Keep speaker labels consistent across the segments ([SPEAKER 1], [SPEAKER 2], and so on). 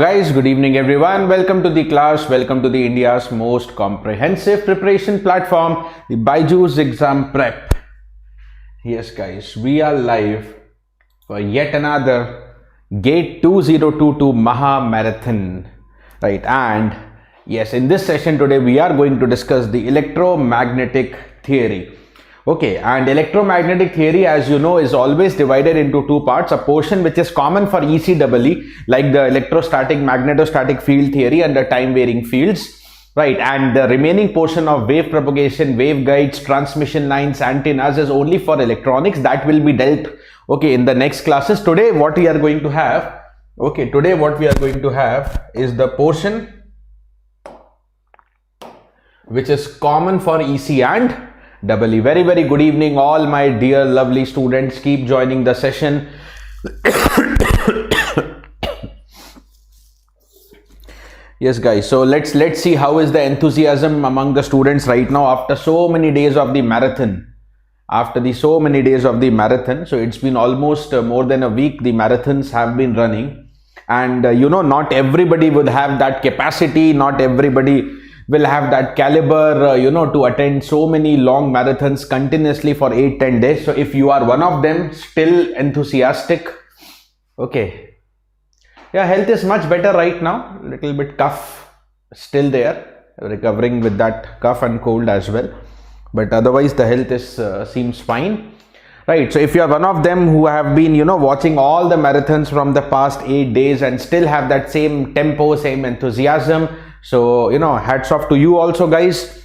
[SPEAKER 1] Guys, good evening everyone. Welcome to the class. Welcome to the India's most comprehensive preparation platform, the BYJU'S Exam Prep. Yes guys, we are live for yet another Gate 2022 Maha Marathon. Right, and yes, in this session today we are going to discuss the electromagnetic theory. Okay, and electromagnetic theory, as you know, is always divided into two parts: a portion which is common for ECEE, like the electrostatic magnetostatic field theory and the time varying fields, right? And the remaining portion of wave propagation, waveguides, transmission lines, antennas is only for electronics. That will be dealt, okay, in the next classes. Today what we are going to have, okay, today what we are going to have is the portion which is common for ECEE and EE. Very, very good evening, all my dear lovely students. Keep joining the session. Yes guys, so let's see how is the enthusiasm among the students right now after so many days of the marathon. So it's been almost more than a week the marathons have been running, and you know, not everybody would have that capacity, not everybody will have that caliber, you know, to attend so many long marathons continuously for 8-10 days. So if you are one of them, still enthusiastic, okay, yeah, health is much better right now. Little bit cough still there, recovering with that cough and cold as well, but otherwise the health is seems fine, right? So if you are one of them who have been, you know, watching all the marathons from the past 8 days and still have that same tempo, same enthusiasm, so, you know, hats off to you also guys,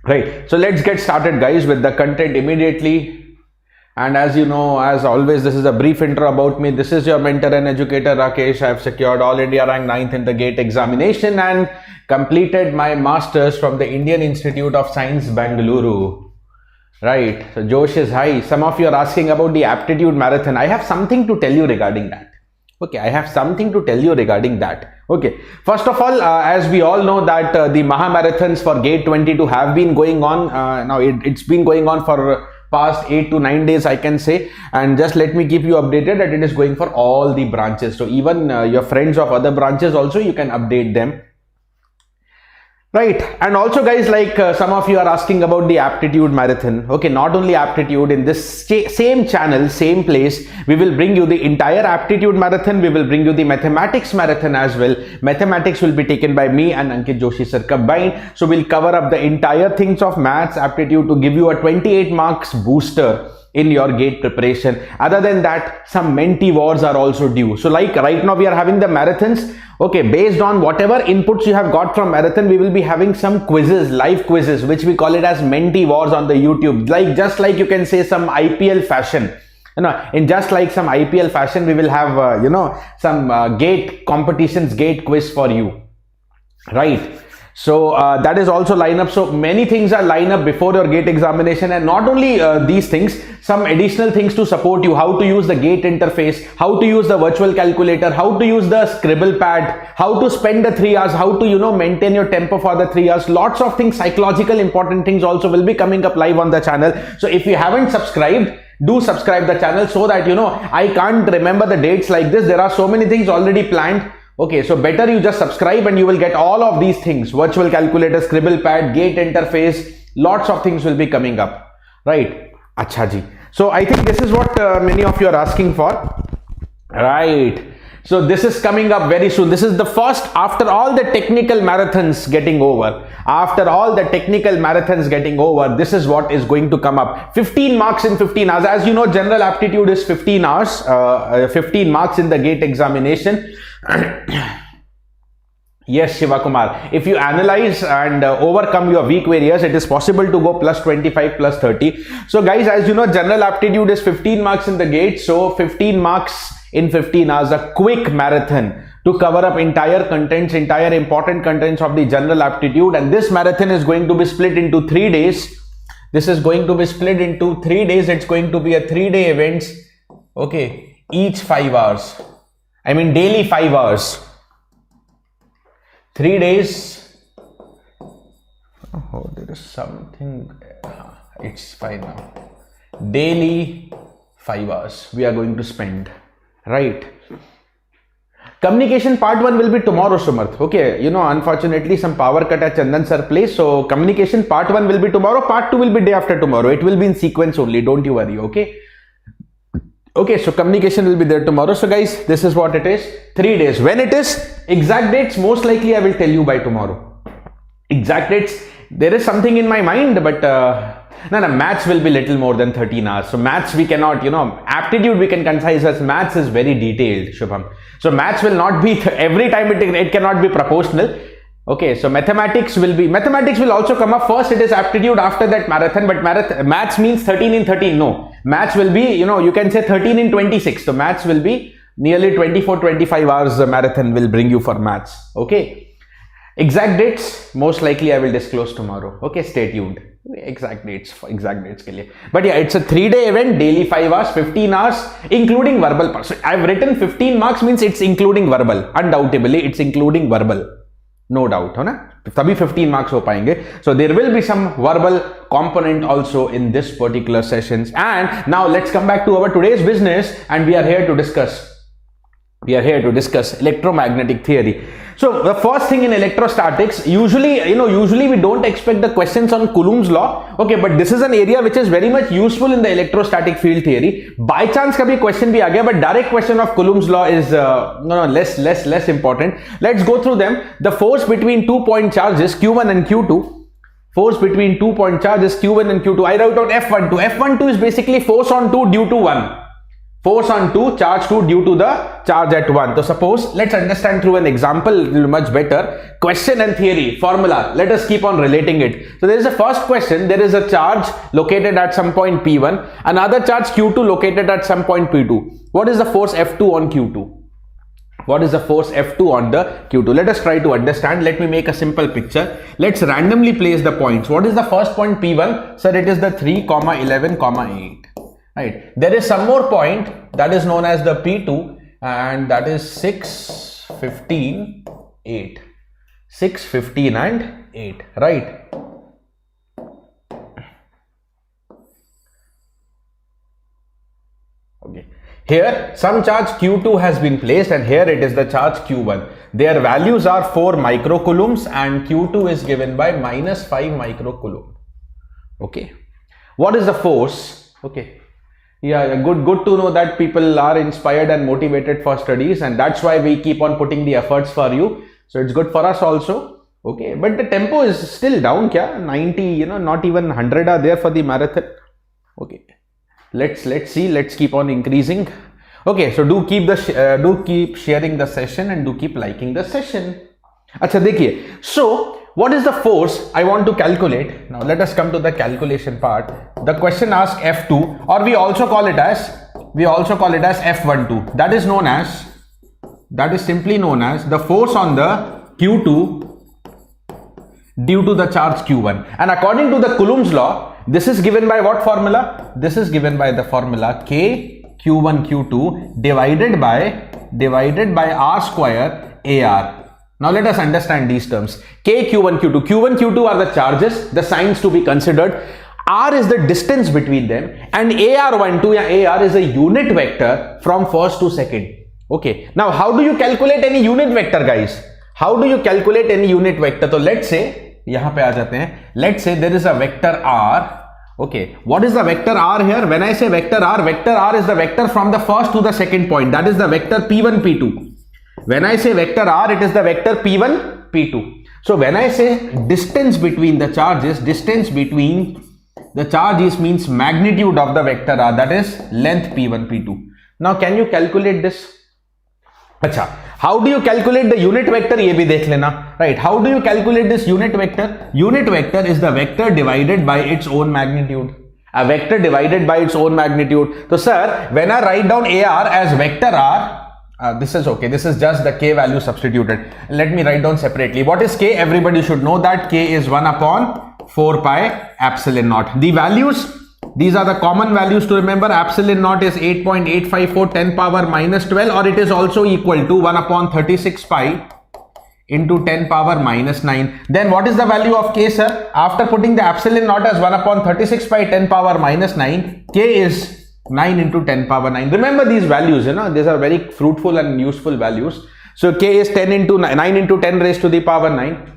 [SPEAKER 1] right? So let's get started guys with the content immediately. And as you know, as always, this is a brief intro about me. This is your mentor and educator Rakesh. I have secured All India rank 9th in the GATE examination and completed my masters from the Indian Institute of Science, Bengaluru. Right, so Josh is high. Some of you are asking about the aptitude marathon. I have something to tell you regarding that. Okay, I have something to tell you regarding that. Okay, first of all, as we all know that the Maha Marathons for Gate 22 have been going on. Now it's been going on for past 8 to 9 days, I can say. And just let me keep you updated that it is going for all the branches. So even your friends of other branches also, you can update them. Right, and also guys, like some of you are asking about the aptitude marathon. Okay, not only aptitude, in this same channel, same place, we will bring you the entire aptitude marathon. We will bring you the mathematics marathon as well. Mathematics will be taken by me and Ankit Joshi sir combined. So we'll cover up the entire things of maths aptitude to give you a 28 marks booster in your GATE preparation. Other than that, some Menti wars are also due. So like right now we are having the marathons. Okay, based on whatever inputs you have got from marathon, we will be having some quizzes, live quizzes, which we call it as Menti wars on the YouTube. Like just like you can say some IPL fashion. You know, in just like some IPL fashion, we will have you know, some GATE competitions, GATE quiz for you. Right. So that is also line up. So many things are line up before your GATE examination, and not only these things, some additional things to support you: how to use the GATE interface, how to use the virtual calculator, how to use the scribble pad, how to spend the 3 hours, how to, you know, maintain your tempo for the 3 hours. Lots of things, psychological important things also will be coming up live on the channel. So if you haven't subscribed, do subscribe the channel so that, you know, I can't remember the dates like this. There are so many things already planned. Okay, so better you just subscribe and you will get all of these things: virtual calculator, scribble pad, GATE interface. Lots of things will be coming up, right? Acha ji. So I think this is what many of you are asking for, right? So this is coming up very soon. This is the first, after all the technical marathons getting over. After all the technical marathons getting over, this is what is going to come up. 15 marks in 15 hours. As you know, general aptitude is 15 hours, 15 marks in the GATE examination. Yes, Shiva Kumar, if you analyze and overcome your weak areas, it is possible to go plus 25, plus 30. So guys, as you know, general aptitude is 15 marks in the GATE. So 15 marks in 15 hours, a quick marathon to cover up entire contents, entire important contents of the general aptitude. And this marathon is going to be split into 3 days. This is going to be split into 3 days. It's going to be a 3-day events. Okay, each 5 hours. I mean daily 5 hours. 3 days. Oh, there is something. It's fine now. Daily 5 hours we are going to spend, right? Communication part 1 will be tomorrow, Sumarth. Okay, you know, unfortunately some power cut at Chandan sir place, so communication part 1 will be tomorrow, part 2 will be day after tomorrow. It will be in sequence only, don't you worry, okay? Okay, so communication will be there tomorrow. So guys, this is what it is. 3 days. When it is, exact dates, most likely I will tell you by tomorrow. Exact dates, there is something in my mind, but no, maths will be little more than 13 hours. So maths we cannot, you know, aptitude we can concise as maths is very detailed, Shubham. So maths will not be, every time it cannot be proportional. Okay, so mathematics will also come up first. It is aptitude, after that marathon, but maths means 13 in 13. No, maths will be, you know, you can say 13 in 26. So maths will be nearly 24-25 hours marathon will bring you for maths. Okay, exact dates, most likely I will disclose tomorrow. Okay, stay tuned. Exact dates ke liye. But yeah, it's a 3-day event, daily 5 hours, 15 hours, including verbal part. So I've written 15 marks means it's including verbal. Undoubtedly, it's including verbal. No doubt, है ना? तभी 15 marks हो पाएंगे. So there will be some verbal component also in this particular sessions. And now let's come back to our today's business, and we are here to discuss electromagnetic theory. So the first thing in electrostatics, usually we don't expect the questions on Coulomb's law. Okay, but this is an area which is very much useful in the electrostatic field theory. By chance kabhi question bhi aa gaya, but direct question of Coulomb's law is less important. Let's go through them. The force between 2 point charges Q1 and Q2. Force between 2 point charges Q1 and Q2. I wrote down F12. F12 is basically force on 2 due to 1. Force on 2, charge 2 due to the charge at 1. So suppose, let's understand through an example much better. Question and theory, formula. Let us keep on relating it. So there is a first question. There is a charge located at some point P1. Another charge Q2 located at some point P2. What is the force F2 on Q2? What is the force F2 on the Q2? Let us try to understand. Let me make a simple picture. Let's randomly place the points. What is the first point P1? Sir, it is the 3, 11, 8. Right. There is some more point that is known as the P2, and that is 6, 15, 8. 6, 15 and 8. Right. Okay. Here some charge Q2 has been placed, and here it is the charge Q1. Their values are 4 microcoulombs, and Q2 is given by minus 5 microcoulomb. Okay. What is the force? Okay. Yeah, good to know that people are inspired and motivated for studies, and that's why we keep on putting the efforts for you. So it's good for us also. Okay, but the tempo is still down, kya? 90, you know, not even 100 are there for the marathon. Okay, let's see. Let's keep on increasing. Okay, so do keep sharing the session, and do keep liking the session. Acha dekhiye. So what is the force I want to calculate? Now let us come to the calculation part. The question asks F2, or we also call it as F12. That is simply known as the force on the Q2 due to the charge Q1. And according to the Coulomb's law, this is given by what formula? This is given by the formula K Q1 Q2 divided by R square AR. Now let us understand these terms. K, Q1, Q2. Q1, Q2 are the charges, the signs to be considered. R is the distance between them, and AR12 or AR is a unit vector from first to second. Okay. Now how do you calculate any unit vector, guys? How do you calculate any unit vector? So let's say, yahan pe aa jate hain. Let's say there is a vector R. Okay. What is the vector R here? When I say vector R is the vector from the first to the second point. That is the vector P1, P2. When I say vector R, it is the vector P1, P2. So when I say distance between the charges, distance between the charges means magnitude of the vector R, that is length P1, P2. Now can you calculate this? Acha, how do you calculate the unit vector? Ye bhi dekh lena. Right, how do you calculate this unit vector? Unit vector is the vector divided by its own magnitude. A vector divided by its own magnitude. So sir, when I write down AR as vector R, this is okay. This is just the K value substituted. Let me write down separately. What is K? Everybody should know that K is 1 upon 4 pi epsilon naught. The values, these are the common values to remember. Epsilon naught is 8.854 10 power minus 12, or it is also equal to 1 upon 36 pi into 10 power minus 9. Then what is the value of K, sir? After putting the epsilon naught as 1 upon 36 pi 10 power minus 9, K is 9 into 10 power 9. Remember these values, you know, these are very fruitful and useful values. So K is 10 into 9 into 10 raised to the power 9.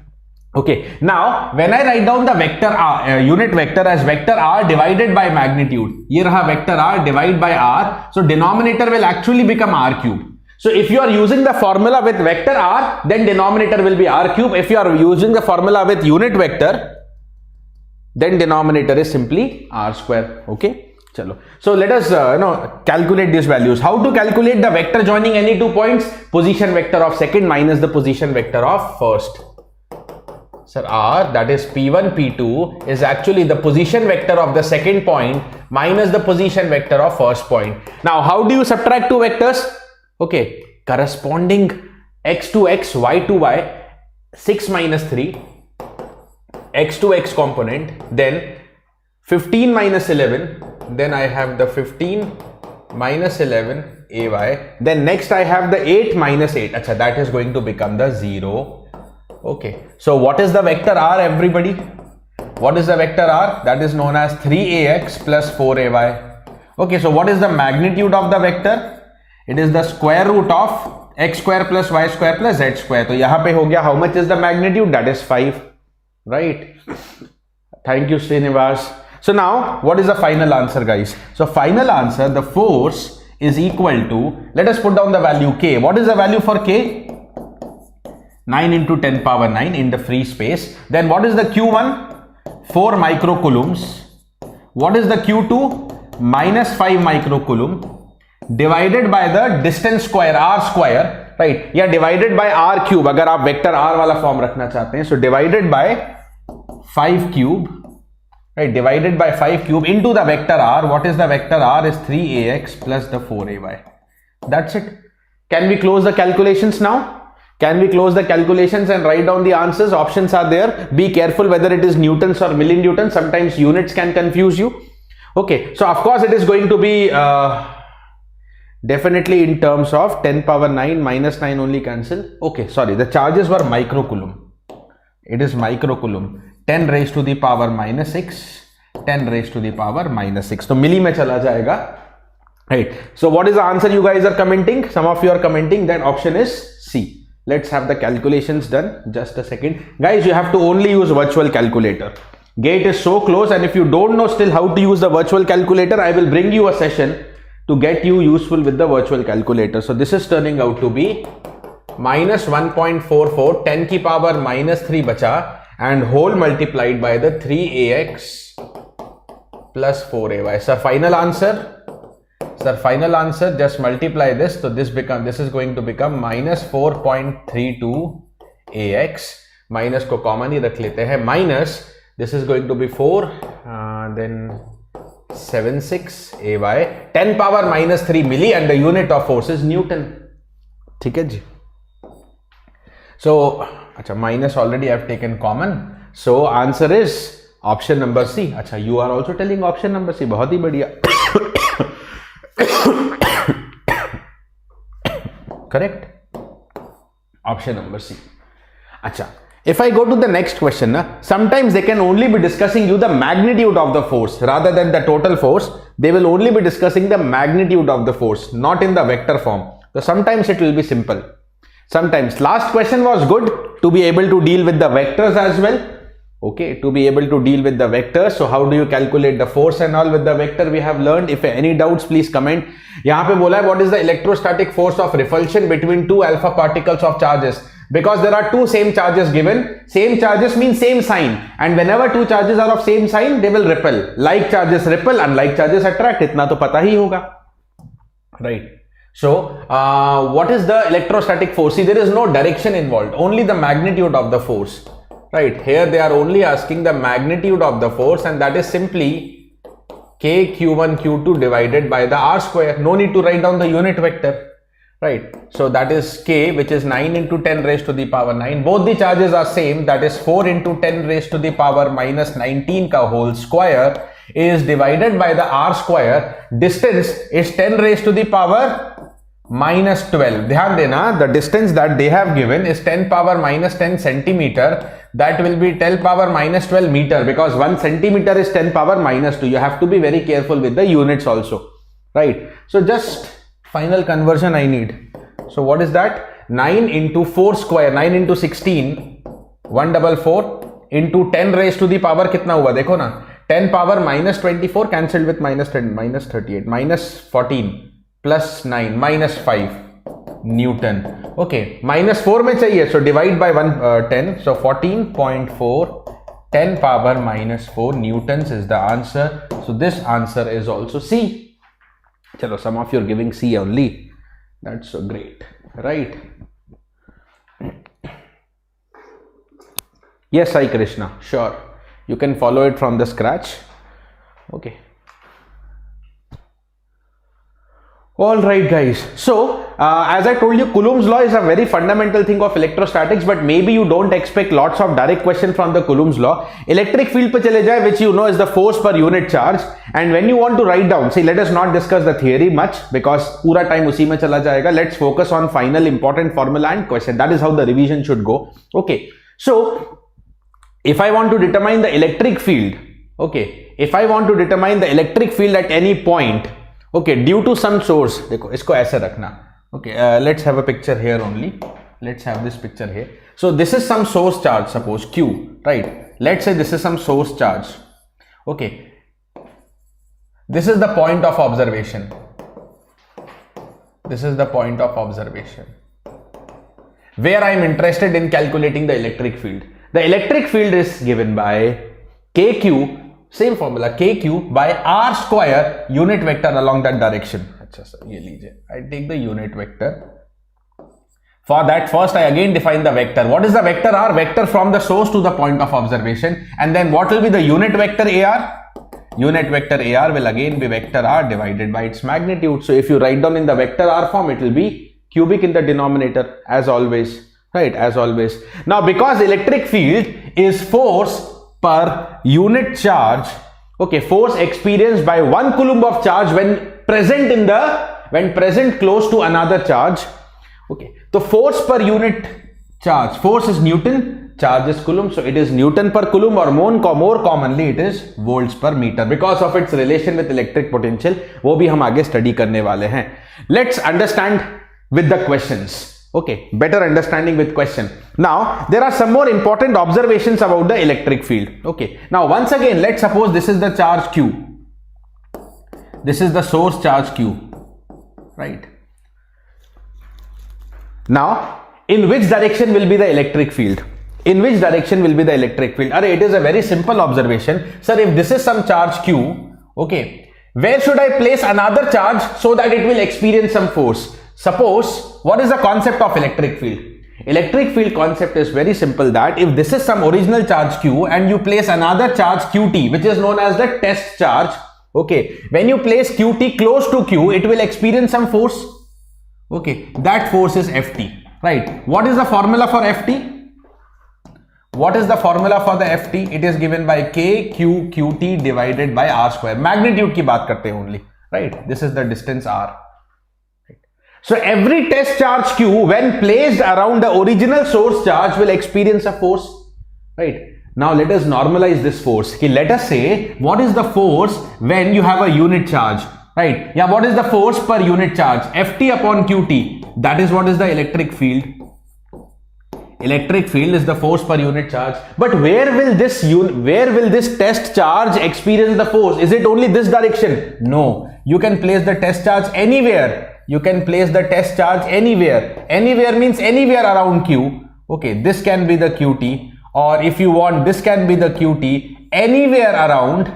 [SPEAKER 1] Okay, now when I write down the vector r, unit vector as vector r divided by magnitude, ye raha vector r divided by r, so denominator will actually become r cube. So if you are using the formula with vector r, then denominator will be r cube. If you are using the formula with unit vector, then denominator is simply r square. Okay, chalo. So let us calculate these values. How to calculate the vector joining any 2 points? Position vector of second minus the position vector of first. Sir, R, that is P1, P2 is actually the position vector of the second point minus the position vector of first point. Now, how do you subtract two vectors? Okay, corresponding x to x, y to y, 6 minus 3, x to x component, then 15 minus 11, then I have the 15 minus 11 ay, then next I have the 8 minus 8. Achha, that is going to become the 0. Okay, so what is the vector r, everybody? What is the vector r? That is known as 3ax plus 4ay. Okay, so what is the magnitude of the vector? It is the square root of x square plus y square plus z square. So yahan pe ho gaya, how much is the magnitude? That is 5, right? Thank you, Srinivas. So now, what is the final answer, guys? So final answer, the force is equal to, let us put down the value k. What is the value for k? 9 into 10 power 9 in the free space. Then what is the Q1? 4 microcoulombs. What is the Q2? Minus 5 microcoulomb divided by the distance square r square, right? Yeah, divided by r cube. अगर आप vector r वाला form रखना चाहते हैं, so divided by 5 cube, right? Divided by 5 cube into the vector r. What is the vector r? Is 3ax plus the 4ay. That's it. Can we close the calculations now? Can we close the calculations and write down the answers? Options are there. Be careful whether it is newtons or millinewtons. Sometimes units can confuse you. Okay, so of course it is going to be definitely in terms of 10 power 9 minus 9 only cancel. Okay, sorry, the charges were microcoulomb. It is microcoulomb. 10 raised to the power minus 6, 10 raised to the power minus 6. So milli mein chala jayega. Right. So what is the answer you guys are commenting? Some of you are commenting that option is C. Let's have the calculations done. Just a second. Guys, you have to only use virtual calculator. Gate is so close, and if you don't know still how to use the virtual calculator, I will bring you a session to get you useful with the virtual calculator. So this is turning out to be minus 1.44, 10 ki power minus 3 bacha, and whole multiplied by the 3ax plus 4ay. So final answer. Sir, final answer, just multiply this. So this is going to become minus 4.32 ax. Minus ko common hi rakh lete hai. Minus, this is going to be 4, then 76 ay. 10 power minus 3 milli, and the unit of force is Newton. ठीक है जी. So, अच्छा, minus already I have taken common. So answer is option number C. अच्छा, you are also telling option number C. बहुत ही बढ़िया. Correct. Option number C. Acha. If I go to the next question, sometimes they can only be discussing you the magnitude of the force rather than the total force. They will only be discussing the magnitude of the force, not in the vector form. So sometimes it will be simple. Sometimes. Last question was good to be able to deal with the vectors as well. Okay, to be able to deal with the vectors. So how do you calculate the force and all with the vector we have learned? If any doubts, please comment. यहाँ पे बोला है what is the electrostatic force of repulsion between two alpha particles of charges? Because there are two same charges given. Same charges means same sign, and whenever two charges are of same sign, they will repel. Like charges repel, unlike charges attract. इतना तो पता ही होगा, right? So what is the electrostatic force? See, there is no direction involved, only the magnitude of the force. Right, here they are only asking the magnitude of the force, and that is simply k q1 q2 divided by the r square. No need to write down the unit vector, right? So that is k, which is 9 into 10 raised to the power 9. Both the charges are same, that is 4 into 10 raised to the power minus 19 ka whole square is divided by the r square. Distance is 10 raised to the power minus 12. ध्यान देना, the distance that they have given is 10 power minus 10 centimeter. That will be 10 power minus 12 meter, because 1 centimeter is 10 power minus 2. You have to be very careful with the units also, right? So just final conversion I need. So what is that? 9 into 4 square, 9 into 16, 144 into 10 raised to the power कितना हुआ देखो ना, 10 power minus 24 cancelled with minus 10, minus 38, minus 14 plus 9, minus 5 Newton. Okay, minus 4 में चाहिए, so divide by 10, so 14.4, 10 power minus 4 newtons is the answer. So this answer is also C. Chalo, some of you are giving C only. That's so great, right? Yes, Sai Krishna, sure. You can follow it from the scratch. Okay. All right, guys. So, as I told you, Coulomb's law is a very fundamental thing of electrostatics, but maybe you don't expect lots of direct questions from the Coulomb's law. Electric field pe chale jaye, which you know is the force per unit charge. And when you want to write down, see, let us not discuss the theory much because pura time usi mein chala jayega. Let's focus on final important formula and question. That is how the revision should go. Okay. So, if I want to determine the electric field, okay, if I want to determine the electric field at any point, okay, due to some source, देखो इसको ऐसे रखना, okay, let's have a picture here only, let's have this picture here. So this is some source charge, suppose Q, right? Let's say this is some source charge, okay, this is the point of observation, this is the point of observation where I am interested in calculating the electric field. The electric field is given by KQ, same formula, KQ by R square unit vector along that direction. Achha sir, ye lijiye. I take the unit vector. For that, first I again define the vector. What is the vector R? Vector from the source to the point of observation. And then what will be the unit vector AR? Unit vector AR will again be vector R divided by its magnitude. So if you write down in the vector R form, it will be cubic in the denominator as always. Right, as always. Now, because electric field is force per unit charge, okay, force experienced by 1 coulomb of charge when present close to another charge, okay. So force per unit charge, force is Newton, charge is Coulomb, so it is Newton per Coulomb, or more commonly it is volts per meter because of its relation with electric potential. वो भी हम आगे study करने वाले हैं. Let's understand with the questions. Okay, better understanding with question. Now, there are some more important observations about the electric field. Okay, now once again, let's suppose this is the charge Q. This is the source charge Q, right? Now, in which direction will be the electric field? In which direction will be the electric field? It is a very simple observation. Sir, if this is some charge Q, okay, where should I place another charge so that it will experience some force? Suppose, what is the concept of electric field? Electric field concept is very simple, that if this is some original charge Q and you place another charge QT, which is known as the test charge, okay, when you place QT close to Q, it will experience some force, okay, that force is Ft, right? What is the formula for Ft? What is the formula for the Ft? It is given by K Q QT divided by R square. Magnitude की बात करते हैं only, right? This is the distance R. So every test charge Q, when placed around the original source charge, will experience a force, right? Now let us normalize this force. Let us say, what is the force when you have a unit charge, right? Yeah, what is the force per unit charge? Ft upon Qt. That is what is the electric field. Electric field is the force per unit charge. But where will this test charge experience the force? Is it only this direction? No. You can place the test charge anywhere. You can place the test charge anywhere. Anywhere means anywhere around Q. Okay, this can be the Qt, or if you want, this can be the Qt. Anywhere around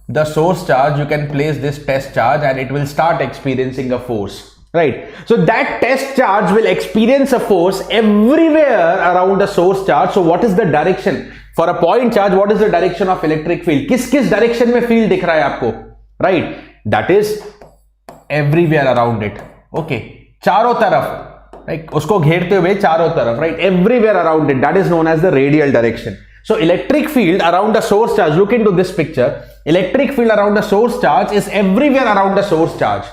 [SPEAKER 1] the source charge, you can place this test charge and it will start experiencing a force, right? So that test charge will experience a force everywhere around the source charge. So what is the direction? For a point charge, what is the direction of electric field? किस direction में field दिख रहा है आपको, right? That is everywhere around it. Okay, चारों तरफ, like उसको घेरते हुए चारों तरफ, right? Everywhere around it. That is known as the radial direction. So electric field around the source charge. Look into this picture. Electric field around the source charge is everywhere around the source charge.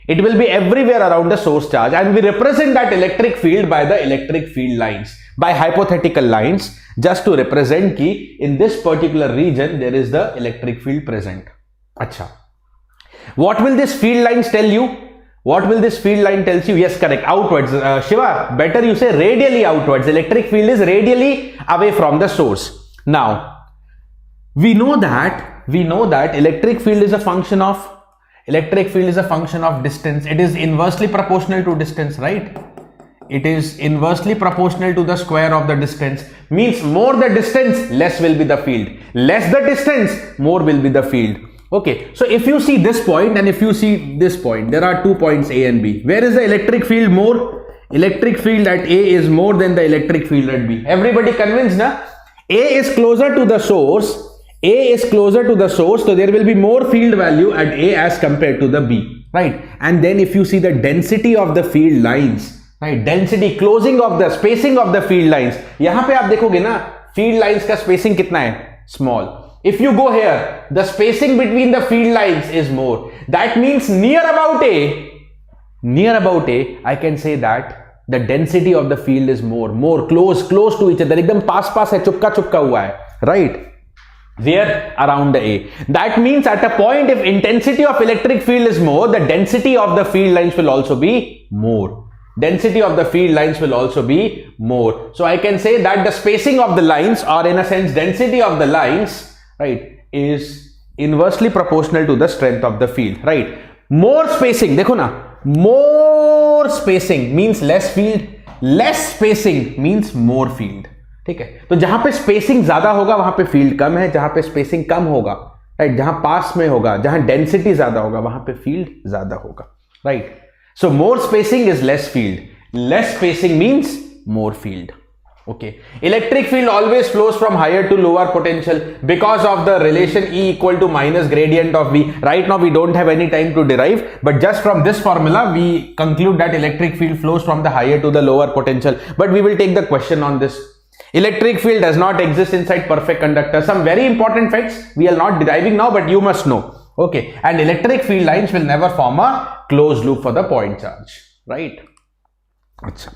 [SPEAKER 1] It will be everywhere around the source charge, and we represent that electric field by the electric field lines, by hypothetical lines, just to represent ki in this particular region there is the electric field present. Acha. What will these field lines tell you? What will this field line tells you? Yes, correct. Outwards. Shiva, better you say radially outwards. Electric field is radially away from the source. Now, we know that electric field is a function of distance. It is inversely proportional to distance, right? It is inversely proportional to the square of the distance. Means more the distance, less will be the field. Less the distance, more will be the field. Okay, so if you see this point and if you see this point, there are 2 points A and B. Where is the electric field more? Electric field at A is more than the electric field at B. Everybody convinced, na? A is closer to the source. So there will be more field value at A as compared to the B, right? And then if you see the density of the field lines, right? Density, closing of the spacing of the field lines. यहाँ पे आप देखोगे ना, field lines का spacing कितना है? Small. If you go here, the spacing between the field lines is more. That means near about A, I can say that the density of the field is more close to each other. एकदम पास है, चुपका हुआ है, right? Where? Around the A. That means at a point, if intensity of electric field is more, the density of the field lines will also be more. So I can say that the spacing of the lines, or in a sense density of the lines, right, is inversely proportional to the strength of the field, right? More spacing, देखो ना, more spacing means less field, less spacing means more field. ठीक है, तो जहां पे spacing ज्यादा होगा वहां पे फील्ड कम है, जहां पे स्पेसिंग कम होगा, राइट, जहां पास में होगा, जहां डेंसिटी ज्यादा होगा वहां पे फील्ड ज्यादा होगा, right? So more spacing is less field, less spacing means more field. Okay, electric field always flows from higher to lower potential because of the relation E equal to minus gradient of V. Right now we don't have any time to derive, but just from this formula we conclude that electric field flows from the higher to the lower potential. But we will take the question on this. Electric field does not exist inside perfect conductor. Some very important facts we are not deriving now, but you must know. Okay, and electric field lines will never form a closed loop for the point charge, right? Achha.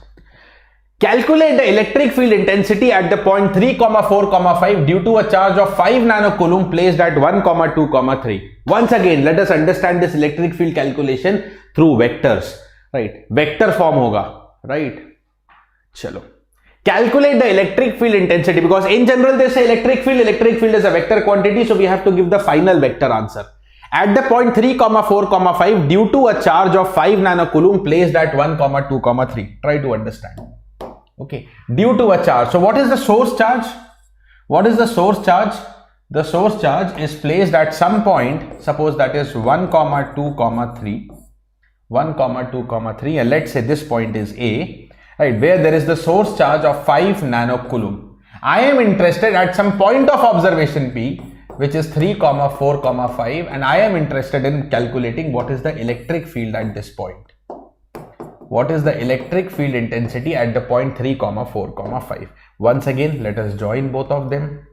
[SPEAKER 1] Calculate the electric field intensity at the point 3, 4, 5 due to a charge of 5 nanocoulomb placed at 1, 2, 3. Once again, let us understand this electric field calculation through vectors, right? Vector form hoga, right? Chalo. Calculate the electric field intensity, because in general they say electric field is a vector quantity, so we have to give the final vector answer. At the point 3, 4, 5 due to a charge of 5 nanocoulomb placed at 1, 2, 3. Try to understand. Okay, due to a charge. So what is the source charge? The source charge is placed at some point, suppose that is 1, 2, 3, and let's say this point is A, right, where there is the source charge of 5 nanocoulomb. I am interested at some point of observation P, which is 3, 4, 5, and I am interested in calculating what is the electric field at this point. What is the electric field intensity at the point 3, 4, 5? Once again, let us join both of them.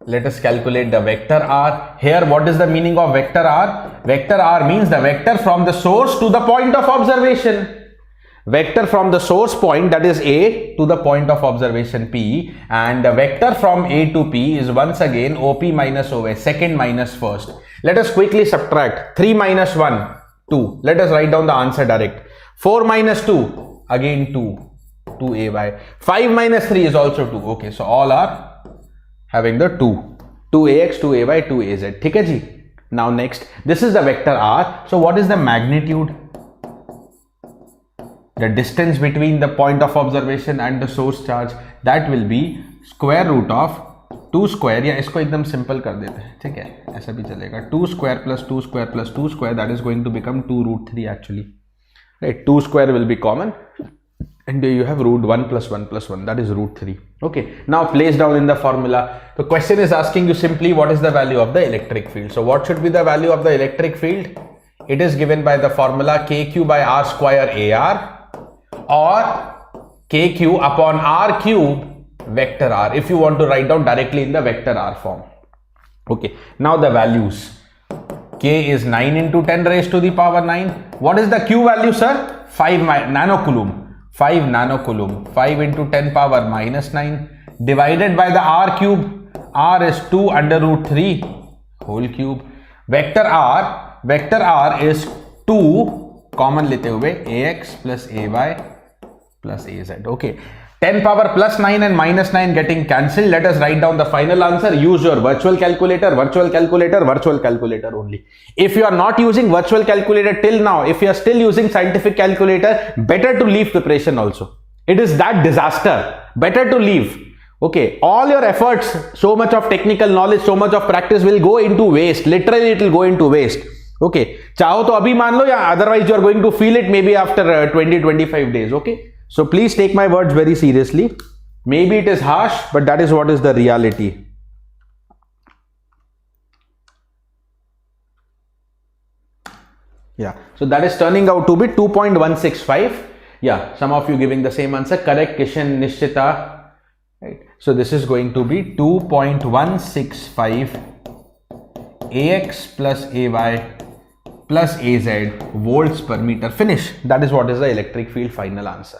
[SPEAKER 1] Let us calculate the vector R. Here, what is the meaning of vector R? Vector R means the vector from the source to the point of observation. Vector from the source point, that is A, to the point of observation P, and the vector from A to P is once again OP minus OS, second minus first. Let us quickly subtract. 3 minus 1. 2. Let us write down the answer direct. 4 minus 2, again 2, 2AY. 5 minus 3 is also 2. Okay, so all are having the 2. 2AX, 2AY, 2AZ. ठीक है जी? Now next, this is the vector R. So what is the magnitude? The distance between the point of observation and the source charge, that will be square root of 2 square, या इसको एकदम simple कर देते हैं, ठीक है, ऐसा भी चलेगा. 2 square plus 2 square plus 2 square, that is going to become 2 root 3 actually, right? 2 square will be common, and you have root 1 plus 1 plus 1, that is root 3. Okay, now place down in the formula. The question is asking you simply what is the value of the electric field. So what should be the value of the electric field? It is given by the formula KQ by R square AR, or KQ upon R cube vector R, if you want to write down directly in the vector R form. Okay, now the values. K is 9 into 10 raised to the power 9. What is the Q value, sir? 5 nanocoulomb. 5 nanocoulomb. 5 into 10 power minus 9 divided by the R cube. R is 2 under root 3 whole cube. Vector R vector R is 2 common लेते हुए ax plus ay plus az. Okay, 10 power plus 9 and minus 9 getting cancelled. Let us write down the final answer. Use your virtual calculator only. If you are not using virtual calculator till now, if you are still using scientific calculator, better to leave preparation also. It is that disaster. Better to leave. Okay, all your efforts, so much of technical knowledge, so much of practice will go into waste. Literally it will go into waste. Okay, चाहो तो अभी मान लो, या otherwise you are going to feel it maybe after 20-25 days. Okay, so please take my words very seriously. Maybe it is harsh, but that is what is the reality. Yeah, so that is turning out to be 2.165. Yeah, some of you giving the same answer. Correct, Kishan Nishchita. Right, so this is going to be 2.165 ax plus ay plus az volts per meter. Finish. That is what is the electric field final answer.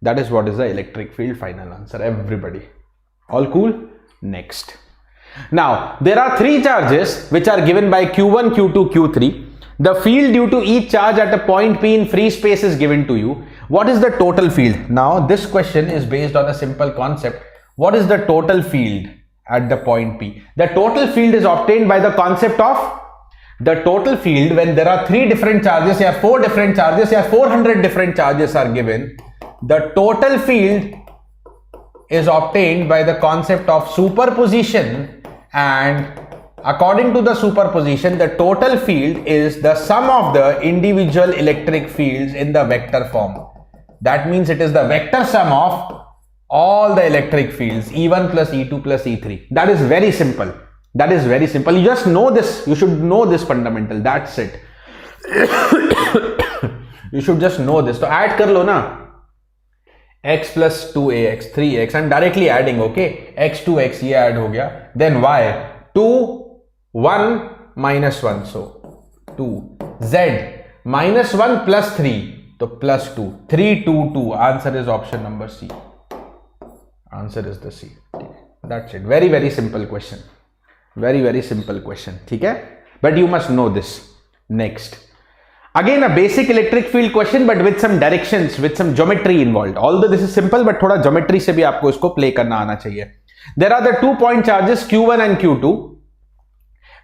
[SPEAKER 1] That is what is the electric field final answer. Everybody, all cool? Next. Now there are three charges which are given by q1, q2, q3. The field due to each charge at a point P in free space is given to you. What is the total field? Now this question is based on a simple concept. What is the total field at the point P? The total field is obtained by the concept of the total field when there are 3 different charges, or 4 different charges, or 400 different charges are given. The total field is obtained by the concept of superposition, and according to the superposition, the total field is the sum of the individual electric fields in the vector form. That means it is the vector sum of all the electric fields, E1 plus E2 plus E3. That is very simple. That is very simple. You just know this. You should know this fundamental. That's it. You should just know this. So add kar lo na. X plus 2ax, 3x. I'm directly adding. Okay. X 2x ye add ho gaya. Then y 2 1 minus 1. So 2. Z minus 1 plus 3. So plus 2. 3 2 2. Answer is option number C. Answer is the C. That's it. Very very simple question. Very simple question. ठीक है? But you must know this. Next. Again a basic electric field question, but with some directions, with some geometry involved. Although this is simple, but थोड़ा geometry से भी आपको इसको play करना आना चाहिए. There are the 2 point charges Q1 and Q2,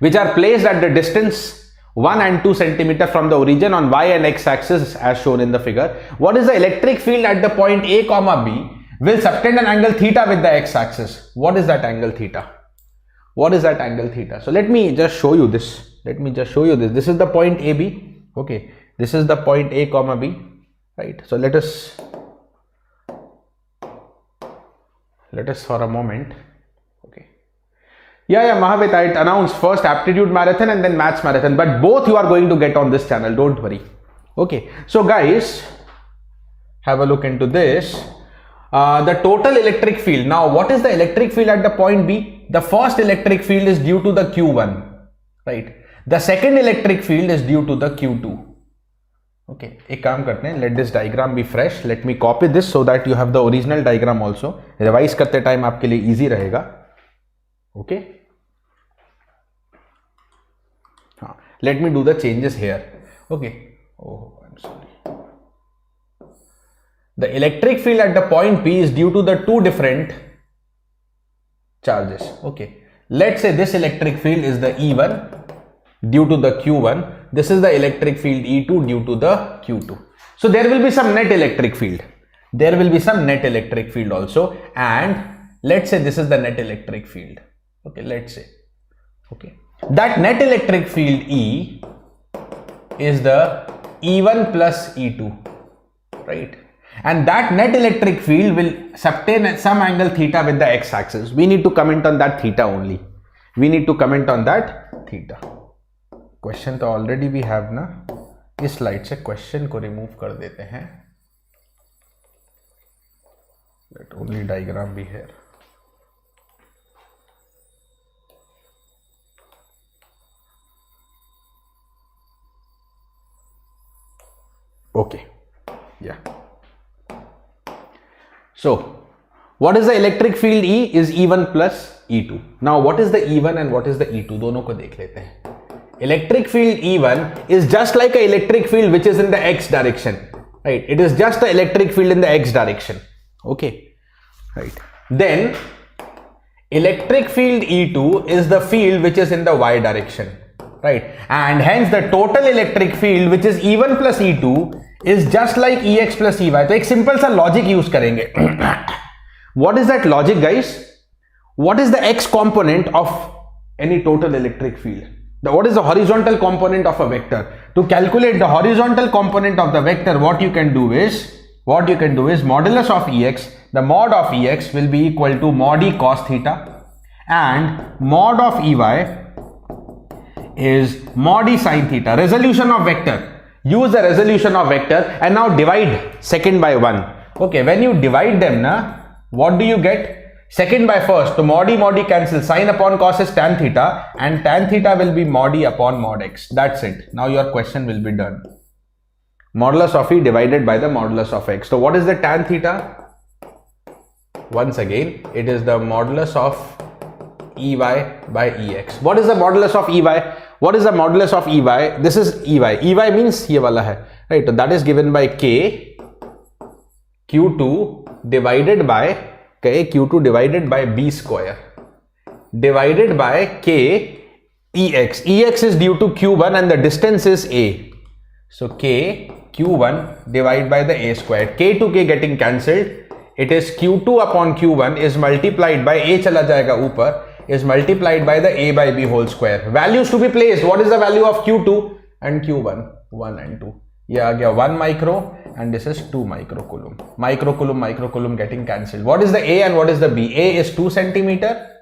[SPEAKER 1] which are placed at the distance 1 and 2 centimeter from the origin on y and x axis as shown in the figure. What is the electric field at the point A comma B will subtend an angle theta with the x axis? What is that angle theta? What is that angle theta? So let me just show you this. This is the point AB. Okay, this is the point A comma B, right? So let us for a moment. Okay, yeah, Mahavit, I announced first aptitude marathon and then maths marathon, but both you are going to get on this channel. Don't worry. Okay, so guys, have a look into this. The total electric field. Now, what is the electric field at the point B? The first electric field is due to the Q1, right? The second electric field is due to the Q2. Okay, एक काम करते हैं. Let this diagram be fresh. Let me copy this so that you have the original diagram also. Revise करते time आपके लिए easy रहेगा. Okay. हाँ, let me do the changes here. Okay. Oh, I'm sorry. The electric field at the point P is due to the 2 different charges. Okay, let's say this electric field is the E1 due to the Q1. This is the electric field E2 due to the Q2. So there will be some net electric field. There will be some net electric field also, and let's say this is the net electric field. Okay, let's say. Okay, that net electric field E is the E1 plus E2, right? And that net electric field will subtend some angle theta with the x-axis. We need to comment on that theta only. We need to comment on that theta. Question तो already we have ना. इस slide से question को remove कर देते हैं. Let only diagram be here. Okay. Yeah. So, what is the electric field E? Is E1 plus E2. Now, what is the E1 and what is the E2? दोनों को देख लेते हैं. Electric field E1 is just like an electric field which is in the x direction, right? It is just the electric field in the x direction, okay, right? Then electric field E2 is the field which is in the y direction, right? And hence the total electric field which is E1 plus E2 is just like EX plus EY. तो एक simple सा logic use करेंगे. What is that logic, guys? What is the x component of any total electric field? What is the horizontal component of a vector? To calculate the horizontal component of the vector, what you can do is modulus of Ex, the mod of Ex will be equal to mod E cos theta, and mod of Ey is mod E sin theta. Resolution of vector. Use the resolution of vector and now divide second by 1. Okay, when you divide them, what do you get? Second by first, so mod E cancel, sine upon cos is tan theta, and tan theta will be mod E upon mod x. That's it. Now your question will be done. Modulus of E divided by the modulus of x. So what is the tan theta? Once again, it is the modulus of Ey by Ex. What is the modulus of Ey? What is the modulus of Ey? This is Ey. Ey means ye wala hai, right? So that is given by k q2 divided by Q2 divided by B square divided by K Ex. Ex is due to Q1 and the distance is A. So K Q1 divided by the A square. K to K getting cancelled. It is Q2 upon Q1 is multiplied by A chala jayega upar, is multiplied by the A by B whole square. Values to be placed. What is the value of Q2 and Q1? 1 and 2. Yeah, 1 micro and this is 2 microcoulomb. Microcoulomb getting cancelled. What is the A and what is the B? A is 2 centimeter.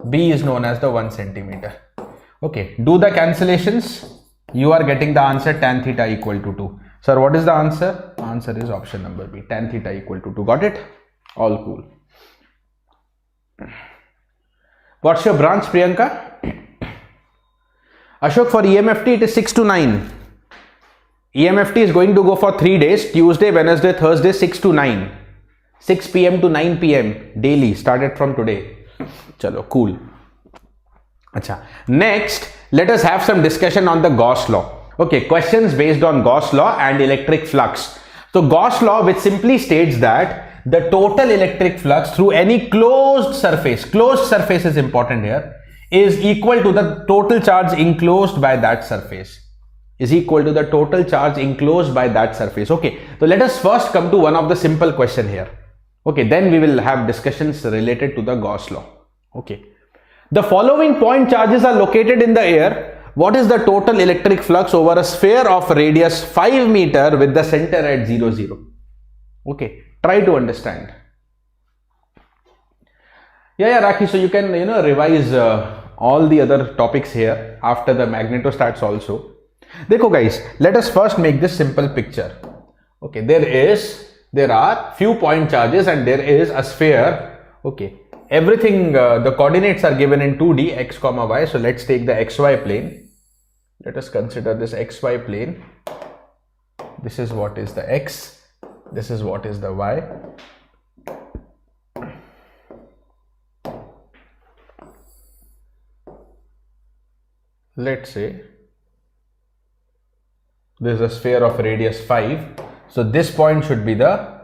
[SPEAKER 1] B is known as the 1 centimeter. Okay, do the cancellations. You are getting the answer tan theta equal to 2. Sir, what is the answer? Answer is option number B. Tan theta equal to 2. Got it? All cool. What's your branch, Priyanka? Ashok, for EMFT it is 6 to 9. EMFT is going to go for 3 days, Tuesday, Wednesday, Thursday, 6 to 9. 6 p.m. to 9 p.m. daily, started from today. Chalo, cool. Acha. Next, let us have some discussion on the Gauss law. Okay, questions based on Gauss law and electric flux. So Gauss law, which simply states that the total electric flux through any closed surface is important here, is equal to the total charge enclosed by that surface. Is equal to the total charge enclosed by that surface. Okay, so let us first come to one of the simple question here. Okay, then we will have discussions related to the Gauss law. Okay, the following point charges are located in the air. What is the total electric flux over a sphere of radius 5 meter with the center at 0, 0? Okay, try to understand. Yeah, Rakesh, so you can revise all the other topics here after the magnetostats also. Dekho guys, let us first make this simple picture. Okay, there are few point charges and there is a sphere. Okay, everything, the coordinates are given in 2D, x comma y. So let's take the xy plane. Let us consider this xy plane. This is what is the x, this is what is the y. Let's say this is a sphere of radius 5. So this point should be the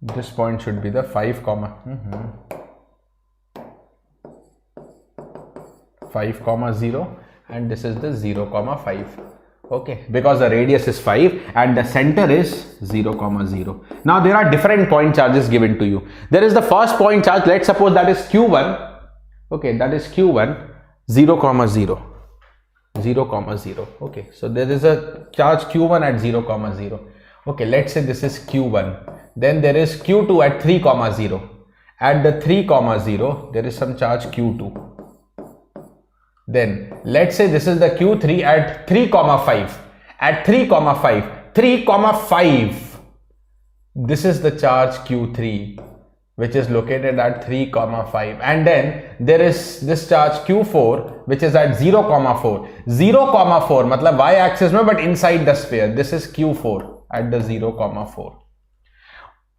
[SPEAKER 1] 5 comma 0 and this is the 0 comma 5. Okay, because the radius is 5 and the center is 0 comma 0. Now there are different point charges given to you. There is the first point charge. Let's suppose that is Q1. Okay, that is Q1 0 comma 0. 0 comma 0. Okay, so there is a charge Q1 at 0 comma 0. Okay, let's say this is Q1. Then there is Q2 at 3 comma 0. At the 3 comma 0, there is some charge Q2. Then let's say this is the Q3 at 3 comma 5. At 3 comma 5, this is the charge Q3, which is located at 3 comma 5, and then there is this charge Q4 which is at 0 comma 4. 0 comma 4 matlab y axis mein, but inside the sphere. This is Q4 at the 0 comma 4.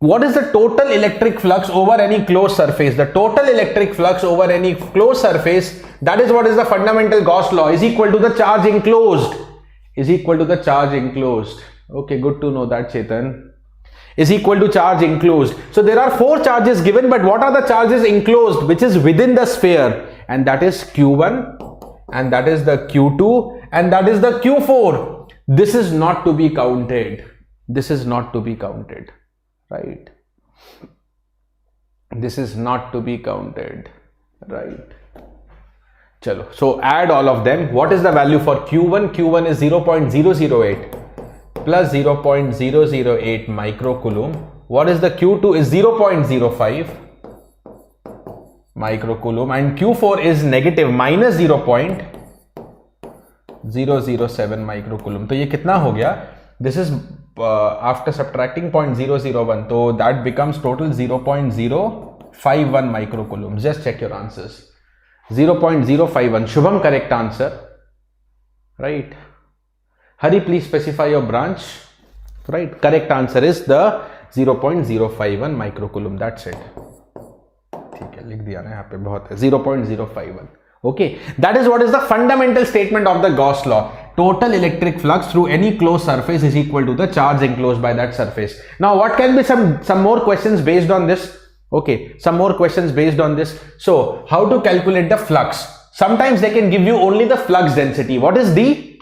[SPEAKER 1] what is the total electric flux over any closed surface? The total electric flux over any closed surface, that is what is the fundamental Gauss law, is equal to the charge enclosed. Is equal to the charge enclosed. Okay, good to know that, Chetan. Is equal to charge enclosed. So there are 4 charges given, but what are the charges enclosed, which is within the sphere? And that is Q1, and that is the Q2, and that is the Q4. This is not to be counted. This is not to be counted. Right, this is not to be counted, right? Chalo, so add all of them. What is the value for Q1? Q1 is 0.008 plus 0.008 microcoulomb. What is the Q2? Is 0.05 microcoulomb, and Q4 is negative minus 0.007 microcoulomb. तो ये कितना हो गया? This is after subtracting 0.001, so that becomes total 0.051 microcoulombs. Just check your answers. 0.051. Shubham, correct answer. Right. Hari, please specify your branch. Right. Correct answer is the 0.051 microcoulomb. That's it. ठीक है, लिख दिया ना यहाँ पे, बहुत है. 0.051. Okay, that is what is the fundamental statement of the Gauss law. Total electric flux through any closed surface is equal to the charge enclosed by that surface. Now, what can be some more questions based on this? Okay, some more questions based on this. So, how to calculate the flux? Sometimes they can give you only the flux density. What is D?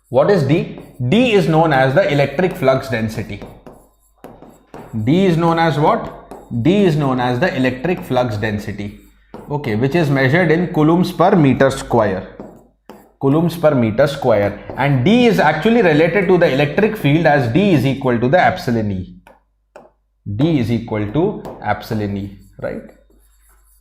[SPEAKER 1] What is D? D is known as the electric flux density. D is known as what? D is known as the electric flux density. Okay, which is measured in coulombs per meter square. Coulombs per meter square. And D is actually related to the electric field as D is equal to the epsilon E. D is equal to epsilon E, right?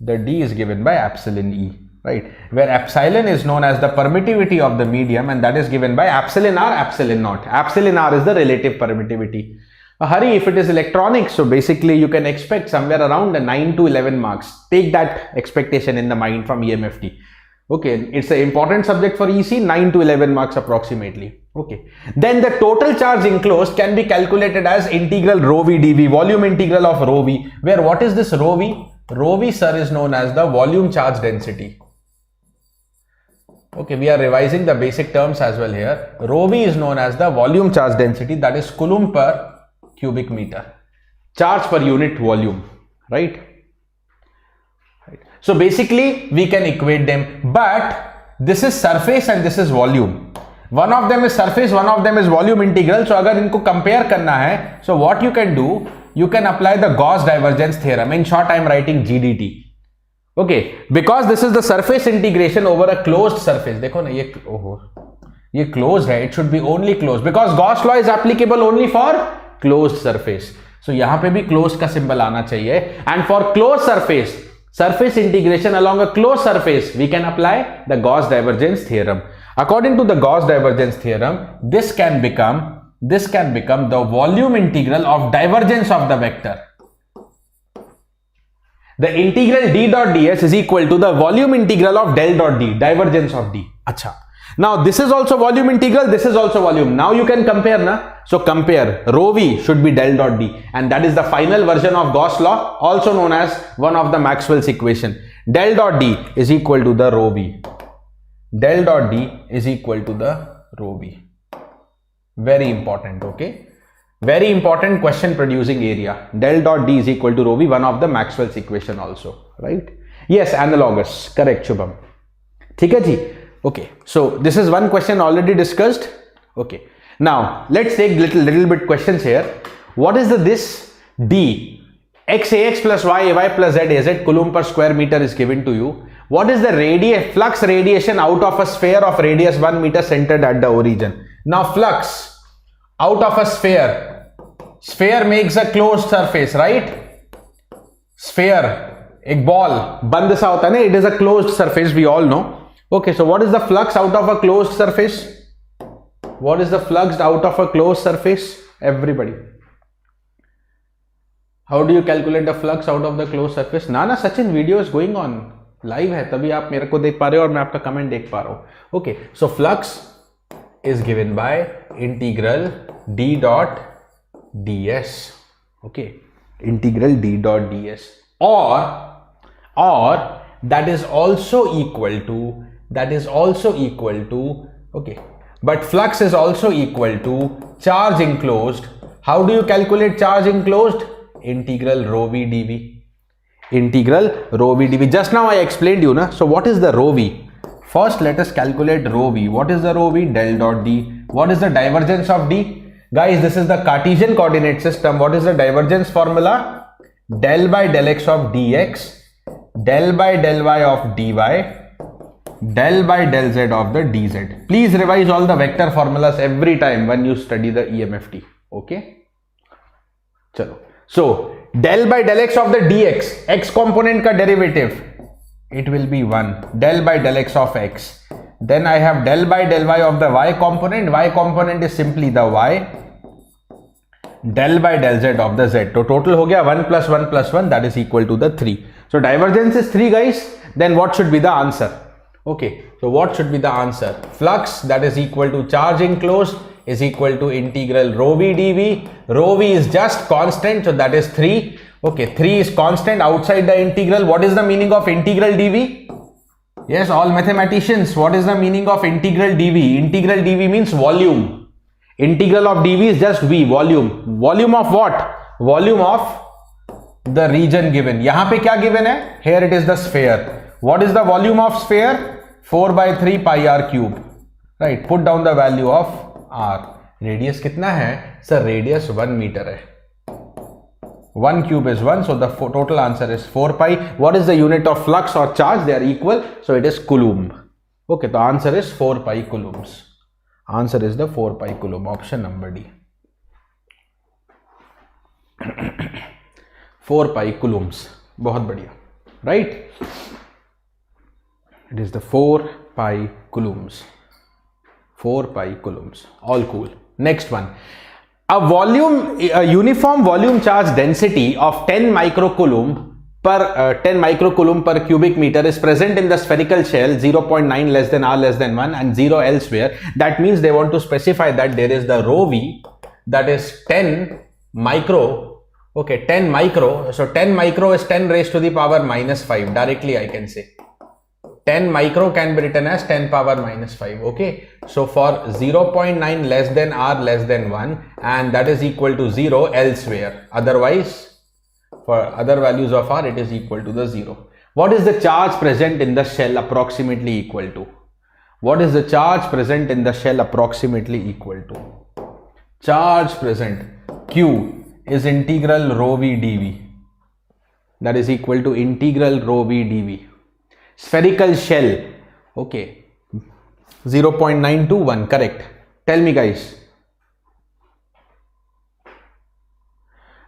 [SPEAKER 1] The D is given by epsilon E, right? Where epsilon is known as the permittivity of the medium, and that is given by epsilon R, epsilon naught. Epsilon R is the relative permittivity. Hari, if it is electronics, so basically you can expect somewhere around 9 to 11 marks. Take that expectation in the mind from EMFT. Okay, it's an important subject for EC, 9 to 11 marks approximately. Okay, then the total charge enclosed can be calculated as integral rho v dv, volume integral of rho v, where what is this rho v? Rho v, sir, is known as the volume charge density. Okay, we are revising the basic terms as well here. Rho v is known as the volume charge density, that is Coulomb per cubic meter, charge per unit volume, right? So basically we can equate them, but this is surface and this is volume. One of them is surface, one of them is volume integral. So अगर इनको compare करना है, so what you can do, you can apply the Gauss divergence theorem. In short, I am writing GDT. Okay, because this is the surface integration over a closed surface. देखो ना ये, ओहो, ये closed है. It should be only closed because Gauss law is applicable only for closed surface. So यहाँ पे भी closed का symbol आना चाहिए. And for closed surface, surface integration along a closed surface, we can apply the Gauss divergence theorem. According to the Gauss divergence theorem, this can become the volume integral of divergence of the vector. The integral d dot ds is equal to the volume integral of del dot d, divergence of d. Acha. Now this is also volume integral, this is also volume. Now you can compare, na? So compare, rho v should be del dot d, and that is the final version of Gauss law, also known as one of the Maxwell's equation. Del dot d is equal to the rho v. Del dot d is equal to the rho v. Very important, okay? Very important question producing area. Del dot d is equal to rho v, one of the Maxwell's equation also, right? Yes, analogous. Correct, Shubham. ठीक है जी? Okay, so this is one question already discussed. Okay, now let's take little bit questions here. What is this d? X plus y plus z Coulomb per square meter is given to you. What is the flux radiation out of a sphere of radius 1 meter centered at the origin? Now flux out of a sphere makes a closed surface, right? Sphere, एक ball, बंद सा होता है ना, it is a closed surface, we all know. Okay, so what is the flux out of a closed surface? What is the flux out of a closed surface? Everybody. How do you calculate the flux out of the closed surface? ना Sachin, video is going on. Live है, तभी आप मेरे को देख पा रहे हो और मैं आपका comment देख पा रहा हूँ. Okay, so flux is given by integral d dot ds. Okay, integral d dot ds, or that is also equal to, okay, but flux is also equal to charge enclosed. How do you calculate charge enclosed? Integral rho v dv. Integral rho v dv. Just now I explained you, na? So what is the rho v? First let us calculate rho v. What is the rho v? Del dot d. What is the divergence of d? Guys, this is the Cartesian coordinate system. What is the divergence formula? Del by del x of dx, del by del y of dy, del by del z of the dz. Please revise all the vector formulas every time when you study the EMFT. Okay? Chalo. So, del by del x of the dx, x component ka derivative, it will be 1. Del by del x of x. Then I have del by del y of the y component. Y component is simply the y. Del by del z of the z. So total ho gaya 1 plus 1 plus 1, that is equal to the 3. So divergence is 3, guys. Then what should be the answer? Okay, so what should be the answer? Flux, that is equal to charge enclosed, is equal to integral rho v dv. Rho v is just constant, so that is 3. Okay, 3 is constant outside the integral. What is the meaning of integral dv? Yes, all mathematicians, what is the meaning of integral dv? Integral dv means volume. Integral of dv is just v, volume. Volume of what? Volume of the region given. Yahan pe kya given hai? Here it is the sphere. What is the volume of sphere? 4 by 3 pi r cube. Right, put down the value of r. Radius kitna hai? Sir, radius 1 meter hai. 1 cube is 1, so the total answer is 4 pi. What is the unit of flux or charge? They are equal, so it is Coulomb. Okay, the answer is 4 pi coulombs. Answer is the 4 pi Coulomb, option number D. 4 pi coulombs. बहुत बढ़िया. Right? It is the 4 pi coulombs. 4 pi coulombs. All cool. Next one. A uniform volume charge density of 10 microcoulomb per cubic meter is present in the spherical shell, 0.9 less than r less than 1 and 0 elsewhere. That means they want to specify that there is the rho v, that is 10 micro. Okay, 10 micro. So 10 micro is 10 raised to the power minus 5. Directly I can say 10 micro can be written as 10 power minus 5. Okay, so for 0.9 less than r less than 1 and that is equal to 0 elsewhere. Otherwise, for other values of r, it is equal to the 0. What is the charge present in the shell approximately equal to? What is the charge present in the shell approximately equal to? Charge present, Q, is integral rho v dv. That is equal to integral rho v dv. Spherical shell, okay, 0.921, correct. Tell me, guys.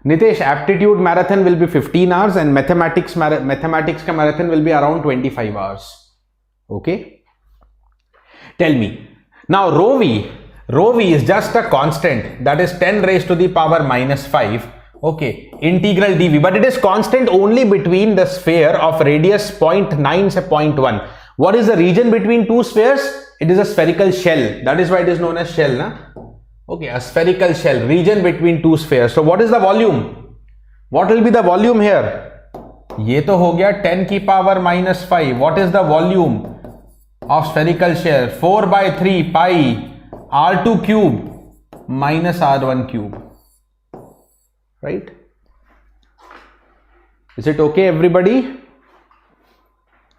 [SPEAKER 1] Nitesh, aptitude marathon will be 15 hours and mathematics ka marathon will be around 25 hours. Okay. Tell me. Now rho v is just a constant, that is 10 raised to the power minus 5. Okay, integral dv, but it is constant only between the sphere of radius 0.9 to 0.1. What is the region between two spheres? It is a spherical shell. That is why it is known as shell, na? Okay, a spherical shell, region between two spheres. So what is the volume? What will be the volume here? Ye to ho gaya 10 ki power minus 5. What is the volume of spherical shell? 4 by 3 pi r2 cube minus r1 cube. Right? Is it okay, everybody?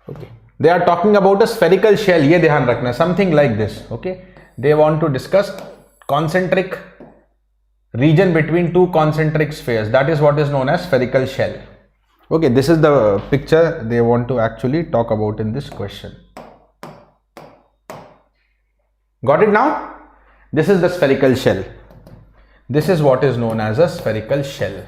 [SPEAKER 1] Okay. They are talking about a spherical shell. Ye dhyan rakhna, something like this. Okay. They want to discuss concentric region between two concentric spheres. That is what is known as spherical shell. Okay. This is the picture they want to actually talk about in this question. Got it now? This is the spherical shell. This is what is known as a spherical shell.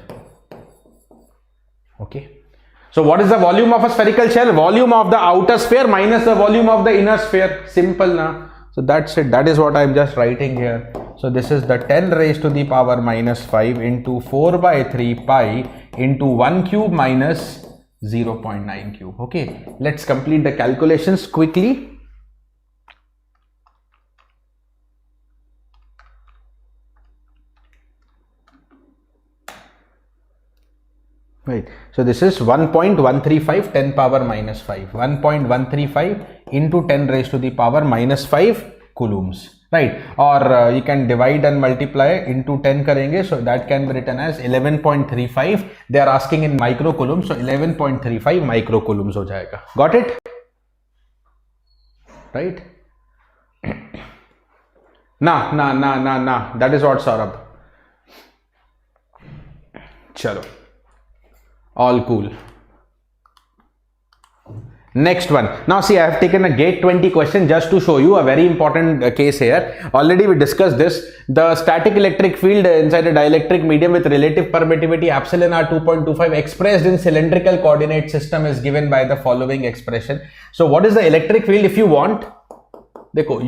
[SPEAKER 1] Okay. So what is the volume of a spherical shell? Volume of the outer sphere minus the volume of the inner sphere. Simple na. So that's it. That is what I am just writing here. So this is the 10 raised to the power minus 5 into 4 by 3 pi into 1 cube minus 0.9 cube. Okay. Let's complete the calculations quickly. right? So this is 1.135 10 power minus 5, 1.135 into 10 raised to the power minus 5 coulombs, right? Or you can divide and multiply into 10 karenge, so that can be written as 11.35. They are asking in micro coulombs, so 11.35 micro coulombs ho jayega. Got it? Right? Nah. That is what, Saurabh. Chalo. All cool. Next one. Now see, I have taken a gate 20 question just to show you a very important case here. Already we discussed this. The static electric field inside a dielectric medium with relative permittivity epsilon r 2.25 expressed in cylindrical coordinate system is given by the following expression. So what is the electric field if you want? Dekho,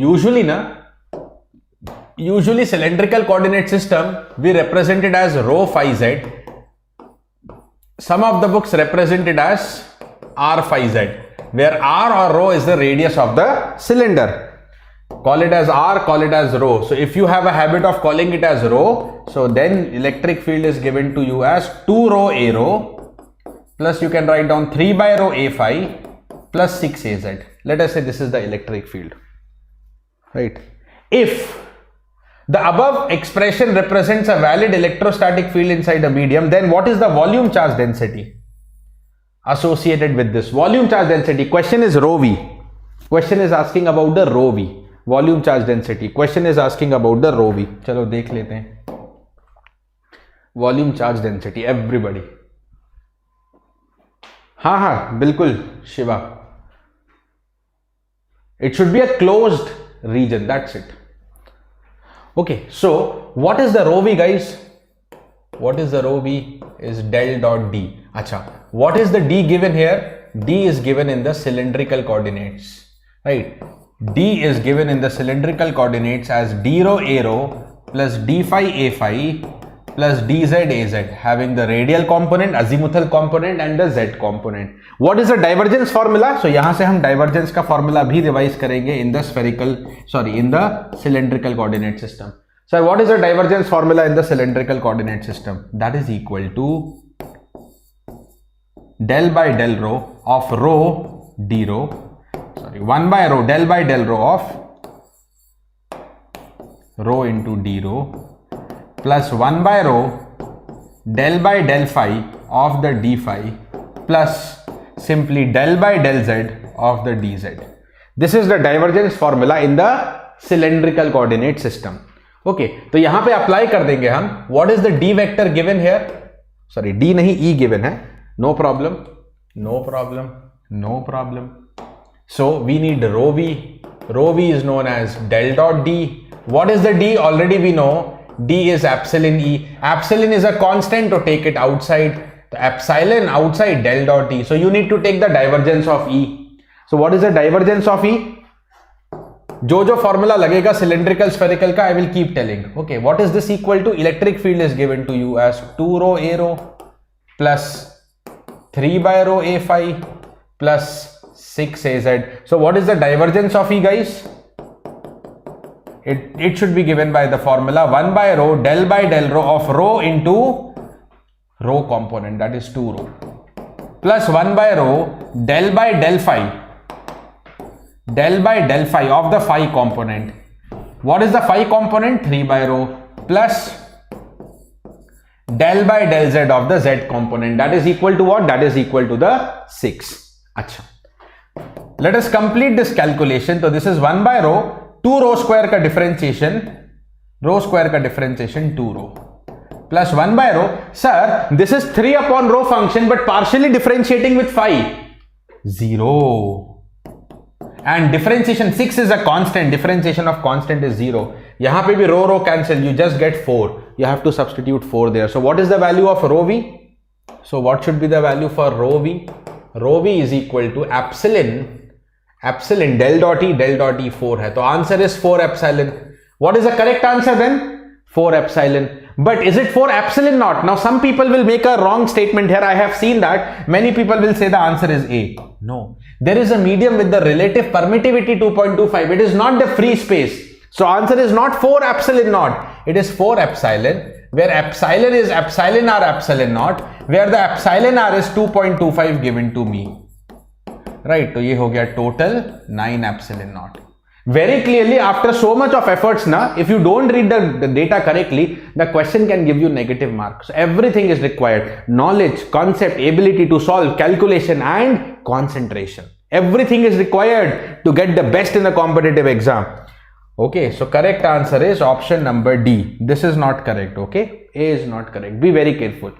[SPEAKER 1] usually cylindrical coordinate system we represent it as rho phi z. Some of the books represent it as r phi z, where r or rho is the radius of the cylinder. Call it as r, call it as rho. So if you have a habit of calling it as rho, so then electric field is given to you as 2 rho a rho, plus you can write down 3 by rho a phi plus 6 az. Let us say this is the electric field, right? If the above expression represents a valid electrostatic field inside a medium, then what is the volume charge density associated with this? Volume charge density, question is rho v. Question is asking about the rho v. Volume charge density, question is asking about the rho v. Chalo dekh lete hain. Volume charge density, everybody. हाँ बिल्कुल Shiva. It should be a closed region, that's it. Okay, so what is the rho v, guys? What is the rho v? Is del dot d. Acha, what is the d given here? D is given in the cylindrical coordinates, right? D is given in the cylindrical coordinates as d rho a rho plus d phi a phi plus dz az, having the radial component, azimuthal component and the z component. What is the divergence formula? So यहाँ से हम divergence का formula भी revise करेंगे in the in the cylindrical coordinate system. So what is the divergence formula in the cylindrical coordinate system? That is equal to del by del rho of rho d rho, 1 by rho del by del rho of rho into d rho plus 1 by rho del by del phi of the d phi plus simply del by del z of the dz. This is the divergence formula in the cylindrical coordinate system. Okay, तो यहाँ पे apply कर देंगे हम. What is the d vector given here? Sorry, d नहीं, e given है. No problem. So we need rho v. Rho v is known as del dot d. What is the d? Already we know. D is epsilon e. Epsilon is a constant, to take it outside. The epsilon outside del dot d. So you need to take the divergence of e. So what is the divergence of e? जो formula लगेगा cylindrical spherical का, I will keep telling. Okay, what is this equal to? Electric field is given to you as 2 rho a rho plus 3 by rho a phi plus 6 az. So what is the divergence of e, guys? It should be given by the formula 1 by rho del by del rho of rho into rho component, that is 2 rho, plus 1 by rho del by del phi of the phi component. What is the phi component? 3 by rho plus del by del z of the z component. That is equal to what? That is equal to the 6. Achha. Let us complete this calculation. So this is 1 by rho 2 rho square का differentiation 2 rho plus 1 by rho. Sir, this is 3 upon rho function, but partially differentiating with phi 0. And differentiation 6 is a constant. Differentiation of constant is 0. यहाँ पे भी rho cancel. You just get 4. You have to substitute 4 there. So what is the value of rho v? So what should be the value for rho v? Rho v is equal to epsilon del dot e 4 है. तो answer is 4 epsilon. What is the correct answer then? 4 epsilon. But is it 4 epsilon not? Now some people will make a wrong statement here. I have seen that. Many people will say the answer is A. No. There is a medium with the relative permittivity 2.25. It is not the free space. So answer is not 4 epsilon not. it is 4 epsilon, where epsilon is epsilon r epsilon naught, where the epsilon r is 2.25 given to me. Right, so ये हो गया total 9 epsilon naught. Very clearly, after so much of efforts, if you don't read the data correctly, the question can give you negative marks. So everything is required: knowledge, concept, ability to solve, calculation, and concentration. Everything is required to get the best in the competitive exam. Okay, so correct answer is option number D. This is not correct. Okay, A is not correct. Be very careful.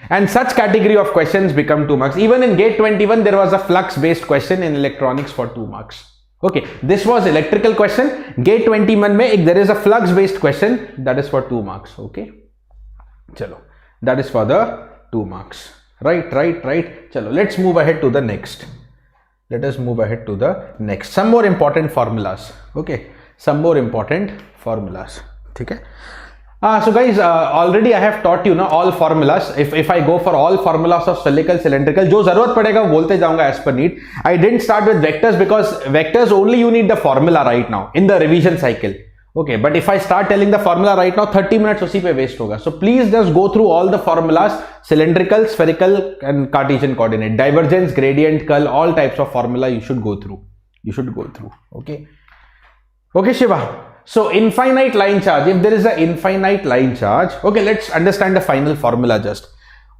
[SPEAKER 1] And such category of questions become 2 marks. Even in gate 21, there was a flux based question in electronics for 2 marks. Okay, this was electrical question. Gate 21 mein there is a flux based question that is for 2 marks. Okay, chalo, that is for the 2 marks. Right. Chalo, let's move ahead to the next. Let us move ahead to the next. Some more important formulas. Okay, some more important formulas. Okay. So guys, already I have taught you all formulas. If I go for all formulas of spherical, cylindrical, जो जरूरत पड़ेगा वो बोलते जाऊंगा as per need. I didn't start with vectors because vectors only you need the formula right now in the revision cycle. Okay, but if I start telling the formula right now, 30 minutes उसी पे waste होगा. So please just go through all the formulas: cylindrical, spherical, and Cartesian coordinate, divergence, gradient, curl, all types of formula you should go through. Okay. Okay, Shiva. So infinite line charge, if there is an infinite line charge, okay, let's understand the final formula just.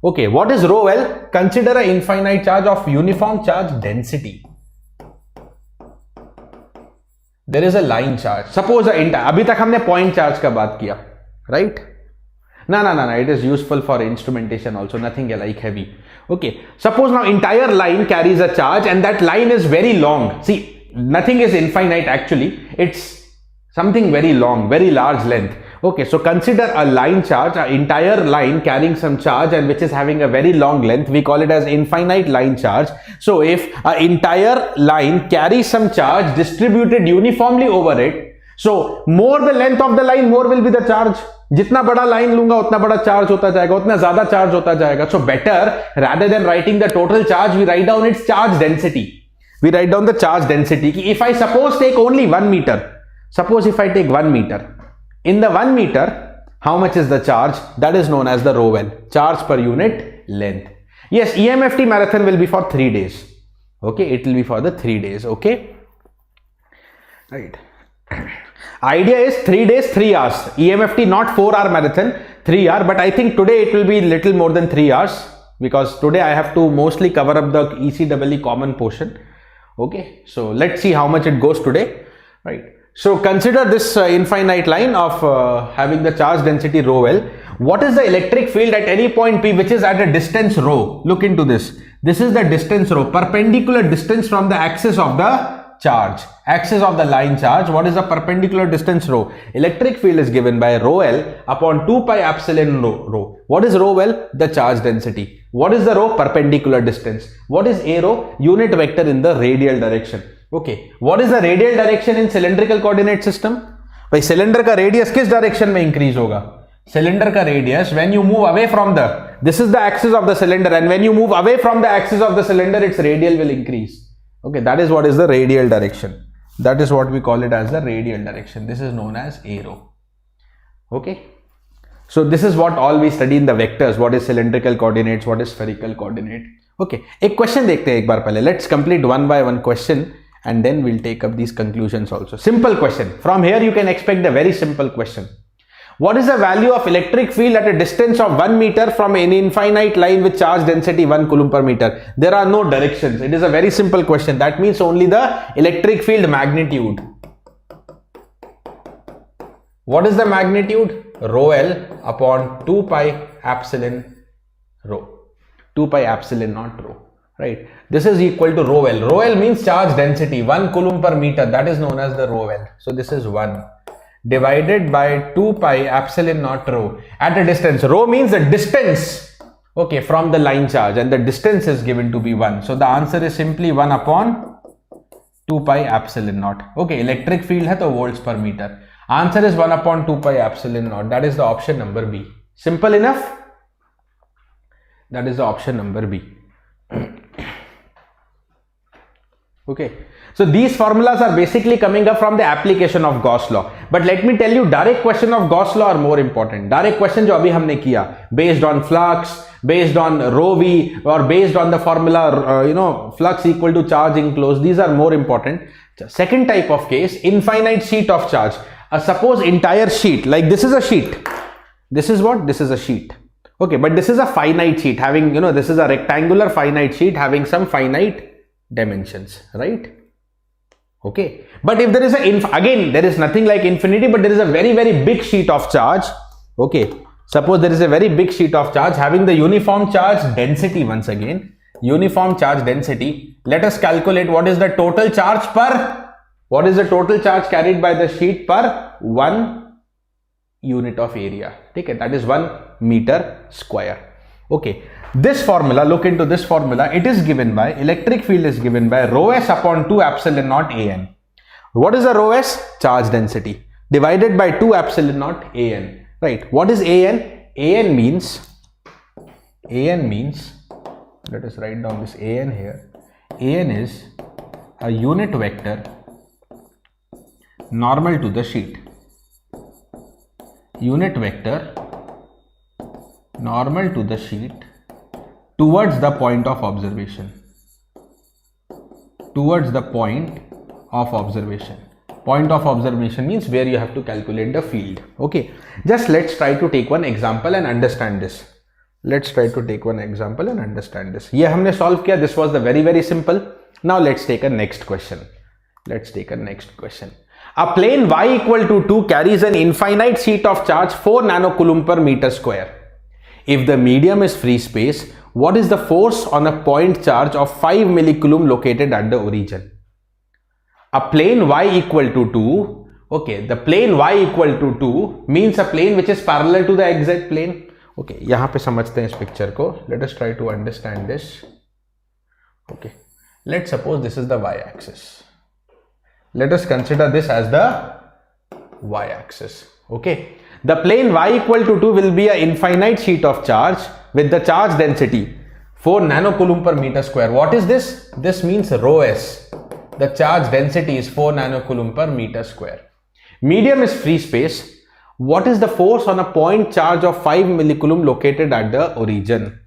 [SPEAKER 1] Okay, what is rho L? Consider an infinite charge of uniform charge density. There is a line charge. Suppose अभी तक हमने point charge का बात किया, right? No, it is useful for instrumentation also, nothing like heavy. Okay, suppose now entire line carries a charge and that line is very long. See, nothing is infinite actually, it's something very long, very large length. Okay, so consider a line charge, an entire line carrying some charge and which is having a very long length. We call it as infinite line charge. So if an entire line carries some charge distributed uniformly over it, so more the length of the line, more will be the charge. जितना बड़ा line लूंगा उतना बड़ा charge होता जाएगा, उतना ज़्यादा charge होता जाएगा. So better, rather than writing the total charge, we write down its charge density. We write down the charge density. If I suppose take only 1 meter, suppose if I take 1 meter, in the 1 meter, how much is the charge? That is known as the rho L, charge per unit length. Yes, EMFT marathon will be for 3 days. Okay, it will be for the 3 days. Okay, right. Idea is 3 days, 3 hours. EMFT not 4-hour marathon, 3 hour. But I think today it will be little more than 3 hours because today I have to mostly cover up the ECEE common portion. Okay, so let's see how much it goes today. Right. So consider this infinite line of having the charge density rho L. What is the electric field at any point P which is at a distance rho? Look into this. This is the distance rho, perpendicular distance from the axis of the charge, axis of the line charge. What is the perpendicular distance rho? Electric field is given by rho L upon 2 pi epsilon rho. What is rho L? The charge density. What is the rho? Perpendicular distance. What is a rho? Unit vector in the radial direction. Okay, what is the radial direction in cylindrical coordinate system? भाई cylinder का radius किस direction में increase होगा? Cylinder का radius when you move away from the, this is the axis of the cylinder, and when you move away from the axis of the cylinder, its radial will increase. Okay, that is what is the radial direction. That is what we call it as the radial direction. This is known as a rho. Okay, so this is what all we study in the vectors. What is cylindrical coordinates? What is spherical coordinate? Okay, एक question देखते हैं एक बार पहले. Let's complete one by one question. And then we'll take up these conclusions also. Simple question. From here you can expect a very simple question. What is the value of electric field at a distance of 1 meter from an infinite line with charge density 1 coulomb per meter? There are no directions. It is a very simple question. That means only the electric field magnitude. What is the magnitude? Rho L upon 2 pi epsilon rho. 2 pi epsilon naught rho. Right, this is equal to rho L. Rho L means charge density 1 coulomb per meter, that is known as the rho L. So this is 1 divided by 2 pi epsilon naught rho at a distance. Rho means the distance, okay, from the line charge, and the distance is given to be 1. So the answer is simply 1 upon 2 pi epsilon naught. Okay, electric field है तो volts per meter. Answer is 1 upon 2 pi epsilon naught. That is the option number B. Simple enough? That is the option number B. Okay, so these formulas are basically coming up from the application of Gauss law. But let me tell you, direct question of Gauss law are more important. Direct question जो अभी हमने किया, based on flux, based on rho v, or based on the formula, flux equal to charge enclosed. These are more important. Second type of case, infinite sheet of charge. Suppose entire sheet, like this is a sheet. This is what? This is a sheet. Okay, but this is a finite sheet having, this is a rectangular finite sheet having some finite dimensions, right? Okay, but if there is again there is nothing like infinity, but there is a very big sheet of charge. Okay, suppose there is a very big sheet of charge having the uniform charge density. Once again, uniform charge density. Let us calculate what is the total charge carried by the sheet per 1 unit of area. Okay, that is 1 meter square. Okay, this formula, look into this formula. It is given by, electric field is given by rho s upon 2 epsilon naught an. What is the rho s? Charge density divided by 2 epsilon naught an, right? What is an? An means, let us write down this an here. An is a unit vector normal to the sheet. Unit vector normal to the sheet towards the point of observation. Towards the point of observation. Point of observation means where you have to calculate the field. Okay, just let's try to take one example and understand this. Let's try to take one example and understand this. ये हमने solve किया. This was the very simple. Now let's take a next question. A plane y equal to 2 carries an infinite sheet of charge 4 nanocoulomb per meter square. If the medium is free space, what is the force on a point charge of 5 millicoulomb located at the origin? A plane y equal to 2. Okay, the plane y equal to 2 means a plane which is parallel to the xz plane. Okay, यहाँ पे समझते हैं इस picture को. Let us try to understand this. Okay, let's suppose this is the y-axis. Let us consider this as the y-axis. Okay, the plane y equal to 2 will be an infinite sheet of charge with the charge density 4 nanocoulomb per meter square. What is this? This means rho s. The charge density is 4 nanocoulomb per meter square. Medium is free space. What is the force on a point charge of 5 millicoulomb located at the origin?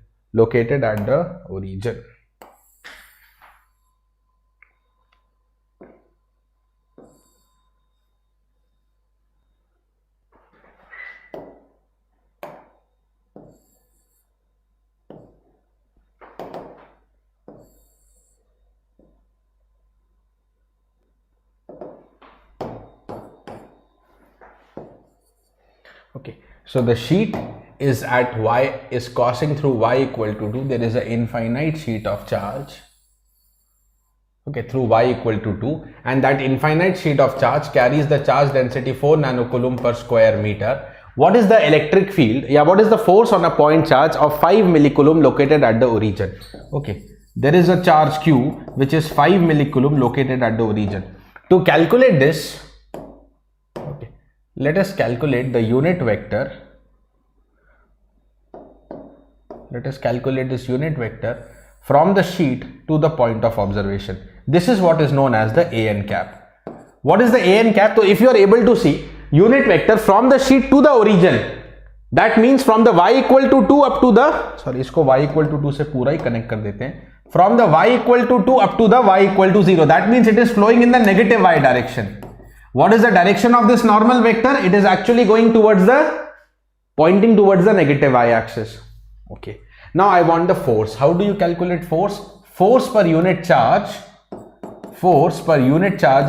[SPEAKER 1] Okay, so the sheet is at y, is crossing through y equal to 2. There is an infinite sheet of charge, okay, through y equal to 2, and that infinite sheet of charge carries the charge density 4 nanocoulomb per square meter. What is the electric field? Yeah, what is the force on a point charge of 5 millicoulomb located at the origin? Okay, there is a charge q which is 5 millicoulomb located at the origin. To calculate this, let us calculate the unit vector. Let us calculate this unit vector from the sheet to the point of observation. This is what is known as the an cap. What is the an cap? So if you are able to see unit vector from the sheet to the origin, that means from the y equal to 2 up to the, sorry, इसको y equal to 2 से पूरा ही connect कर देते हैं. From the y equal to 2 up to the y equal to 0. That means it is flowing in the negative y direction. What is the direction of this normal vector? It is actually going towards pointing towards the negative y-axis. Okay. Now I want the force. How do you calculate force? Force per unit charge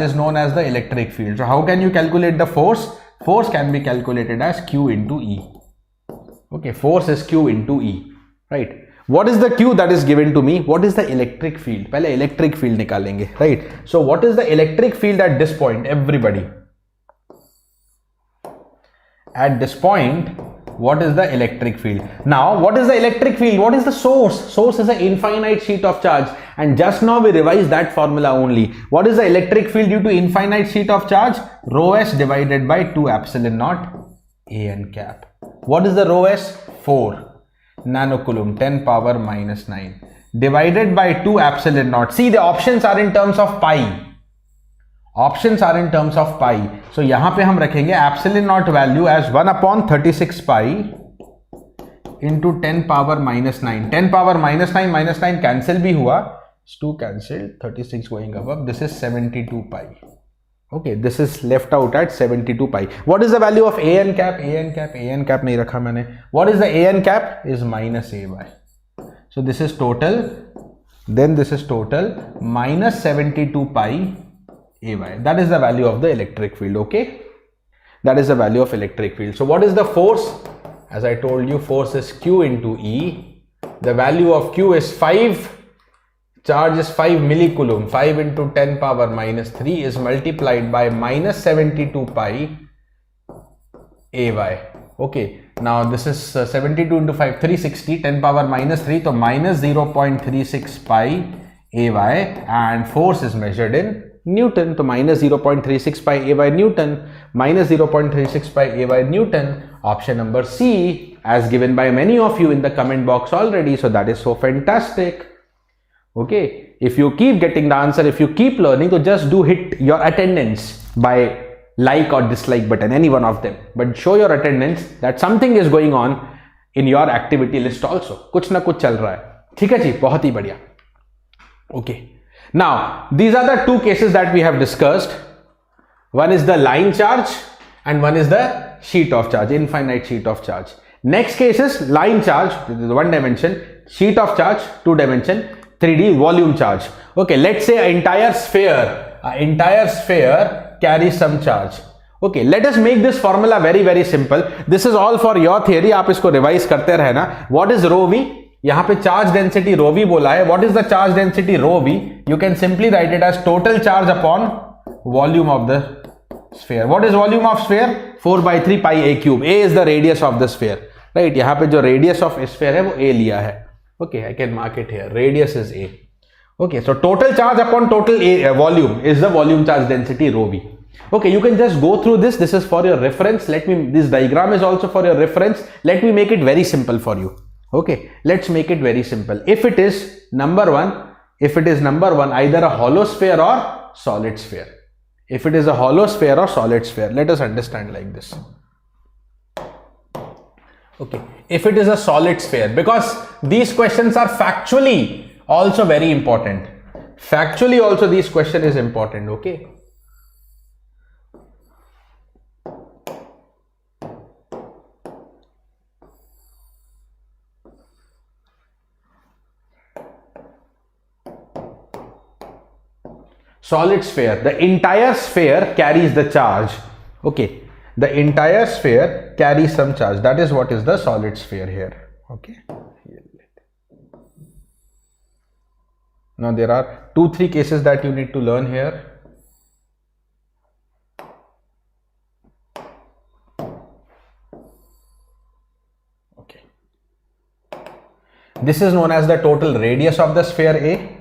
[SPEAKER 1] is known as the electric field. So how can you calculate the force? Force can be calculated as Q into E. Okay, force is Q into E, right? What is the Q that is given to me? What is the electric field? पहले electric field निकालेंगे, right? So what is the electric field at this point? Everybody. At this point, what is the electric field? Now, what is the electric field? What is the source? Source is an infinite sheet of charge, and just now we revised that formula only. What is the electric field due to infinite sheet of charge? Rho s divided by 2 epsilon naught an cap. What is the rho s? 4 nanocoulomb, 10 power minus 9, divided by 2 epsilon naught. See, the options are in terms of pi. Options are in terms of pi. So यहाँ पे हम रखेंगे epsilon naught value as 1 upon 36 pi into 10 power minus 9. 10 power minus 9 cancel भी हुआ. 2 cancelled, 36 going above. This is 72 pi. Okay, this is left out at 72 pi. What is the value of a n cap? A n cap नहीं रखा मैंने. What is the a n cap? Is minus a y. So this is total. Then this is total minus 72 pi a y. That is the value of the electric field. Okay, that is the value of electric field. So what is the force? As I told you, force is Q into E. The value of Q is 5. Charge is 5 millicoulomb. 5 into 10 power minus 3 is multiplied by minus 72 pi AY. Okay, now this is 72 into 5, 360. 10 power minus 3, so minus 0.36 pi AY, and force is measured in Newton. So minus 0.36 pi AY Newton, minus 0.36 pi AY Newton. Option number C, as given by many of you in the comment box already. So that is so fantastic. Okay, if you keep getting the answer, if you keep learning, so just do hit your attendance by like or dislike button, any one of them, but show your attendance that something is going on in your activity list also. कुछ ना कुछ चल रहा है. ठीक है जी, बहुत ही बढ़िया. Okay, now these are the two cases that we have discussed. One is the line charge and one is the sheet of charge, infinite sheet of charge. Next case is line charge, this is 1 dimension, sheet of charge 2 dimension, 3D volume charge. Okay, let's say an entire sphere carries some charge. Okay, let us make this formula very simple. This is all for your theory. आप इसको revise करते रहना. What is rho v? यहाँ पे charge density rho v बोला है. What is the charge density rho v? You can simply write it as total charge upon volume of the sphere. What is volume of sphere? 4 by 3 pi a cube. A is the radius of the sphere. Right? यहाँ पे जो radius of sphere है वो a लिया है. Okay, I can mark it here. Radius is a. Okay, so total charge upon total volume is the volume charge density rho v. Okay, you can just go through this. This is for your reference. This diagram is also for your reference. Let me make it very simple for you. Okay, let's make it very simple. If it is number one, either a hollow sphere or solid sphere. If it is a hollow sphere or solid sphere, let us understand like this. Okay, if it is a solid sphere, because these questions are factually also very important. Factually also this question is important. Okay. Solid sphere, the entire sphere carries the charge. Okay, the entire sphere carries some charge. That is what is the solid sphere here. Okay. Now there are 2-3 cases that you need to learn here. Okay. This is known as the total radius of the sphere A,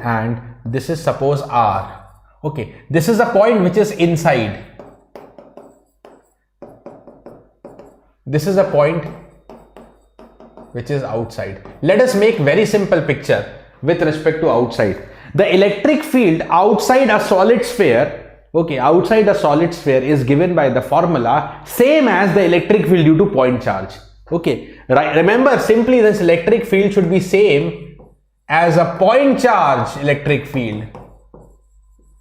[SPEAKER 1] and this is suppose R. Okay, this is a point which is inside. This is a point which is outside. Let us make very simple picture with respect to outside. The electric field outside a solid sphere, okay, outside a solid sphere is given by the formula same as the electric field due to point charge. Okay, right. Remember, simply this electric field should be same as a point charge electric field.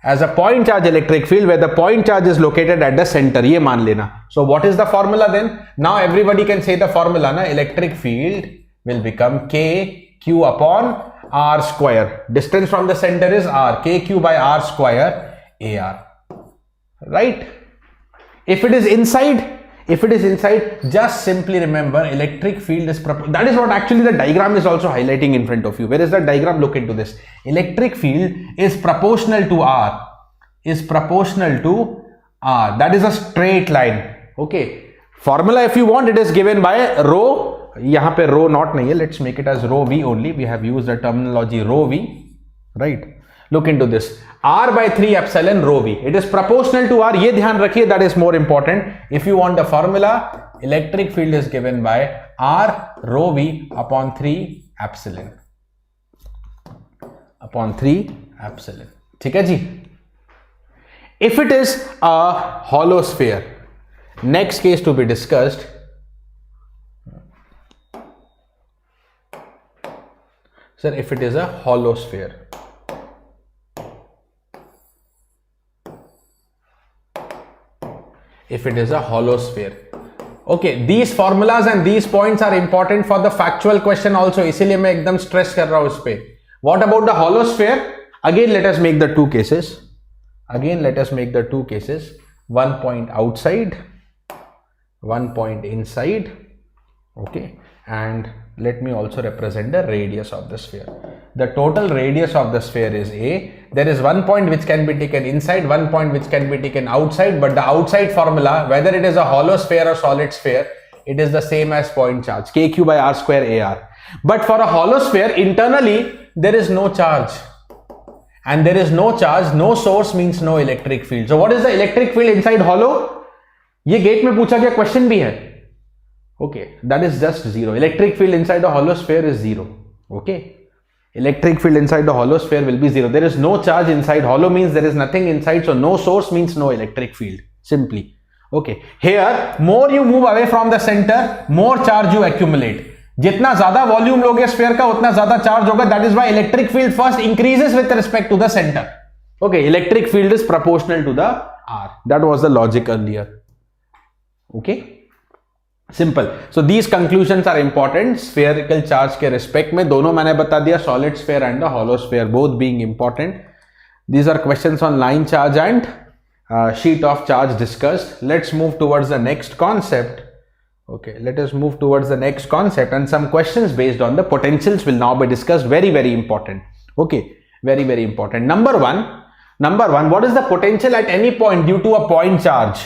[SPEAKER 1] As a point charge electric field where the point charge is located at the center. ये मान लेना. So what is the formula then? Now everybody can say the formula na. Electric field will become KQ upon R square. Distance from the center is R. KQ by R square AR. Right? If it is inside, just simply remember electric field is that is what actually the diagram is also highlighting in front of you. Where is the diagram? Look into this. Electric field is proportional to R. That is a straight line. Okay. Formula, if you want, it is given by rho. यहाँ पे rho not नहीं है. Let's make it as rho v only. We have used the terminology rho v. Right. Look into this. R by 3 epsilon rho v. It is proportional to R. ये ध्यान रखिए, that is more important. If you want the formula, electric field is given by R rho v upon 3 epsilon. upon 3 epsilon. ठीक है जी. If it is a hollow sphere, next case to be discussed, sir, if it is a hollow sphere, if it is a hollow sphere, okay, these formulas and these points are important for the factual question also, इसीलिए मैं एकदम stress कर रहा हूँ इस पे. What about the hollow sphere? Again, let us make the two cases. Again, let us make the two cases. One point outside, one point inside. Okay, and let me also represent the radius of the sphere. The total radius of the sphere is A. There is one point which can be taken inside, one point which can be taken outside, but the outside formula, whether it is a hollow sphere or solid sphere, it is the same as point charge, kq by r square AR. But for a hollow sphere, internally, there is no charge. And there is no charge, no source means no electric field. So what is the electric field inside hollow? ये gate में पूछा गया question भी है. Okay, that is just 0. Electric field inside a hollow sphere is 0. Okay, electric field inside the hollow sphere will be 0. There is no charge inside. Hollow means there is nothing inside, so no source means no electric field, simply. Okay, here more you move away from the center, more charge you accumulate. जितना ज्यादा volume लोगे sphere का उतना ज्यादा charge होगा. That is why electric field first increases with respect to the centre. Okay, electric field is proportional to the r. That was the logic earlier. Okay, simple. So these conclusions are important spherical charge के respect में. दोनों मैंने बता दिया, solid sphere and the hollow sphere, both being important. These are questions on line charge and sheet of charge discussed. Let's move towards the next concept. Okay, let us move towards the next concept, and some questions based on the potentials will now be discussed. Very, very important. Okay, very, very important. Number one, what is the potential at any point due to a point charge?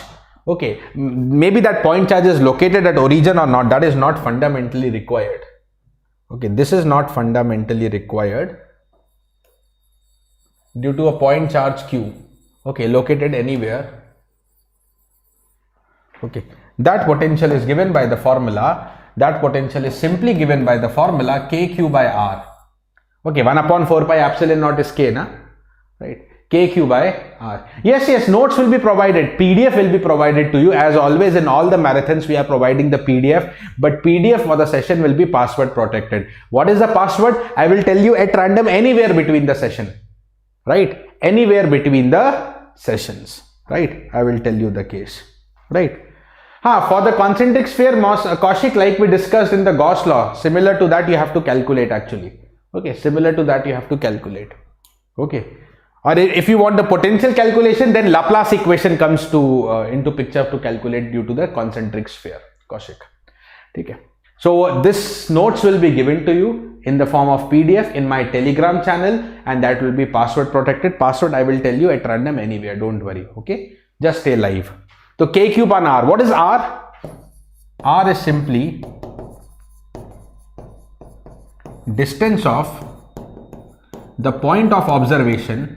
[SPEAKER 1] Okay, maybe that point charge is located at origin or not, that is not fundamentally required. Okay, this is not fundamentally required due to a point charge Q. Okay, located anywhere. Okay, that potential is given by the formula. That potential is simply given by the formula kq by r. Okay, 1 upon 4 pi epsilon naught is k, na? Right? Kq by r. Yes, notes will be provided. PDF will be provided to you. As always in all the marathons, we are providing the PDF. But PDF for the session will be password protected. What is the password? I will tell you at random anywhere between the session. Right? Anywhere between the sessions. Right? I will tell you the case. Right? For the concentric sphere, Kaushik, like we discussed in the Gauss law, similar to that you have to calculate actually. Okay, similar to that you have to calculate. Okay, or if you want the potential calculation, then Laplace equation comes to into picture to calculate due to the concentric sphere. Kaushik, okay. So this notes will be given to you in the form of PDF in my Telegram channel, and that will be password protected. Password I will tell you at random anywhere. Don't worry. Okay, just stay live. So k cube on r. What is r? R is simply distance of the point of observation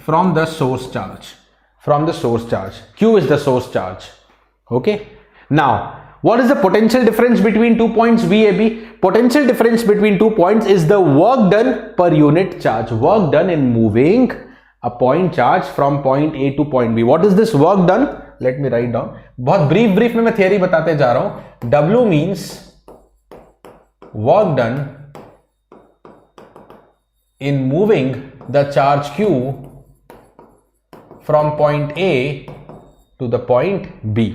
[SPEAKER 1] from the source charge. Q is the source charge. Okay. Now, what is the potential difference between 2 points VAB? Potential difference between 2 points is the work done per unit charge. Work done in moving a point charge from point A to point B. What is this work done? Let me write down. बहुत brief में मैं theory बताते जा रहा हूं. W means work done in moving the charge Q from point A to the point B.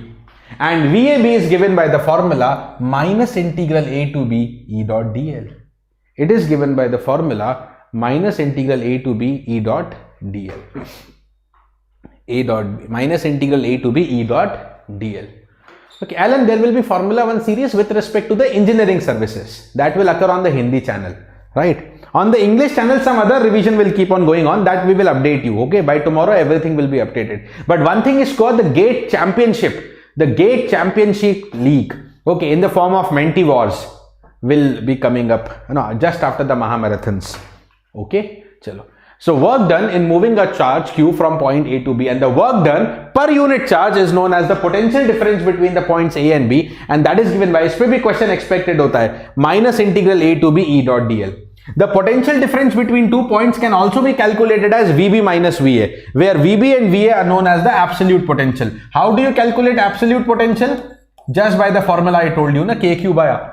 [SPEAKER 1] And VAB is given by the formula minus integral A to B E dot dl. It is given by the formula minus integral A to B E dot dl. Minus integral A to B E dot dl. Okay, Alan, there will be Formula 1 series with respect to the engineering services. That will occur on the Hindi channel, right? On the English channel, some other revision will keep on going on. That we will update you. Okay, by tomorrow everything will be updated. But one thing is called the GATE Championship. The GATE Championship League, okay, in the form of Menti Wars, will be coming up, just after the Maha Marathons. Okay, chalo. So work done in moving a charge q from point A to B, and the work done per unit charge is known as the potential difference between the points A and B, and that is given by, इस पे भी question expected होता है, minus integral A to B E dot dl. The potential difference between two points can also be calculated as VB minus VA, where VB and VA are known as the absolute potential. How do you calculate absolute potential? Just by the formula I told you, na, KQ by R.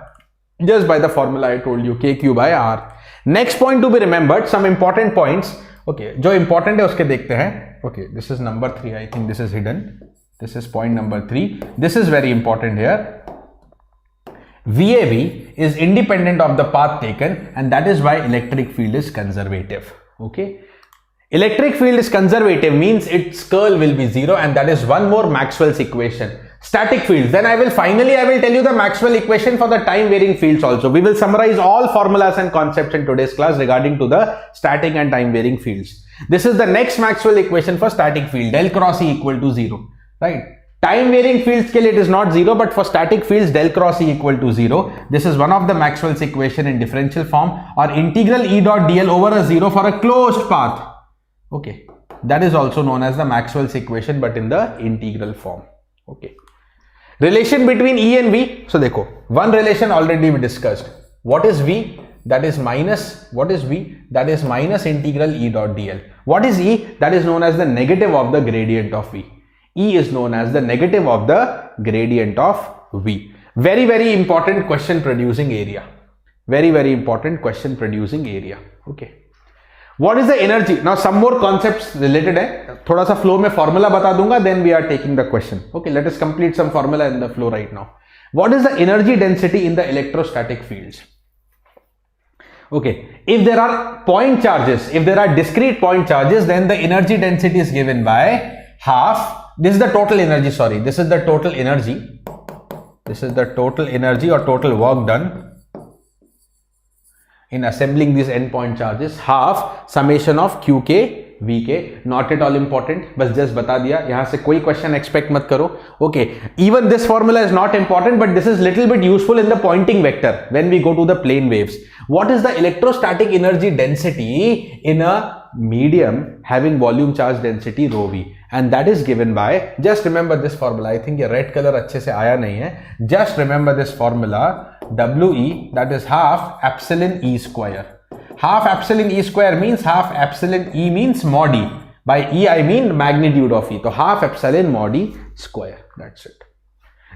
[SPEAKER 1] Just by the formula I told you, KQ by R. Next point to be remembered, some important points. Okay, जो important है उसके देखते हैं. Okay, this is number 3. I think this is hidden. This is point number 3. This is very important here. VAV is independent of the path taken, and that is why electric field is conservative. Okay, electric field is conservative means its curl will be 0, and that is one more Maxwell's equation. Static fields. Then I will tell you the Maxwell equation for the time varying fields also. We will summarize all formulas and concepts in today's class regarding to the static and time varying fields. This is the next Maxwell equation for static field, del cross E equal to 0, right? Time varying fields के लिए it is not 0, but for static fields del cross E equal to 0. This is one of the Maxwell's equation in differential form, or integral E dot dl over a 0 for a closed path. Okay, that is also known as the Maxwell's equation, but in the integral form. Okay. Relation between E and V. So देखो, one relation already we discussed. What is V? That is minus, what is V? That is minus integral E dot dl. What is E? That is known as the negative of the gradient of V. E is known as the negative of the gradient of V. Very, very important question producing area. Very, very important question producing area. Okay. What is the energy? Now some more concepts related है. थोड़ा सा flow में formula बता दूंगा. Then we are taking the question. Okay, let us complete some formula in the flow right now. What is the energy density in the electrostatic fields? Okay, if there are point charges, if there are discrete point charges, then the energy density is given by half. This is the total energy. Sorry, this is the total energy. This is the total energy or total work done in assembling these endpoint charges, half summation of qk vk. Not at all important, बस just बता दिया. यहाँ से कोई question expect मत करो. Okay, even this formula is not important, but this is little bit useful in the pointing vector when we go to the plane waves. What is the electrostatic energy density in a medium having volume charge density rho v, and that is given by, just remember this formula. I think ये red color अच्छे से आया नहीं है. Just remember this formula, WE, that is half epsilon E square. Half epsilon E square means half epsilon E means mod E. By E I mean magnitude of E. So half epsilon mod E square. That's it.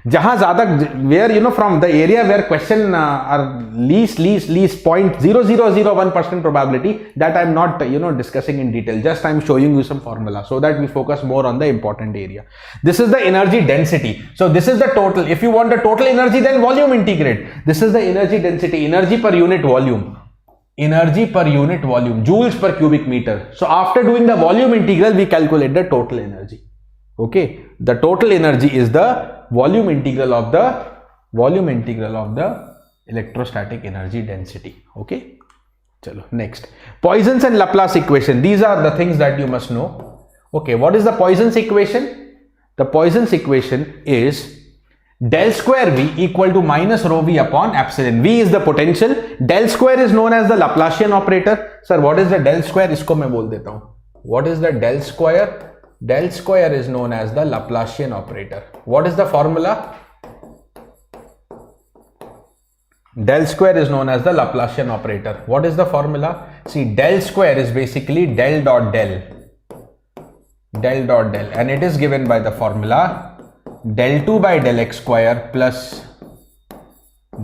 [SPEAKER 1] जहां ज्यादा, where you know from the area where question are least 0.0001% probability, that I'm not discussing in detail. Just I'm showing you some formula so that we focus more on the important area. This is the energy density. So this is the total. If you want the total energy, then volume integrate. This is the energy density, energy per unit volume. Energy per unit volume, joules per cubic meter. So after doing the volume integral, we calculate the total energy. Okay, the total energy is the volume integral of the electrostatic energy density. Okay, chalo next, Poisson's and Laplace equation. These are the things that you must know. Okay, what is the Poisson's equation? The Poisson's equation is del square V equal to minus rho V upon epsilon. V is the potential. Del square is known as the Laplacian operator. Sir, what is the del square? इसको मैं बोल देता हूँ. What is the del square? Del square is known as the Laplacian operator. What is the formula? Del square is known as the Laplacian operator. What is the formula? See, del square is basically del dot del. Del dot del, and it is given by the formula del 2 by del x square plus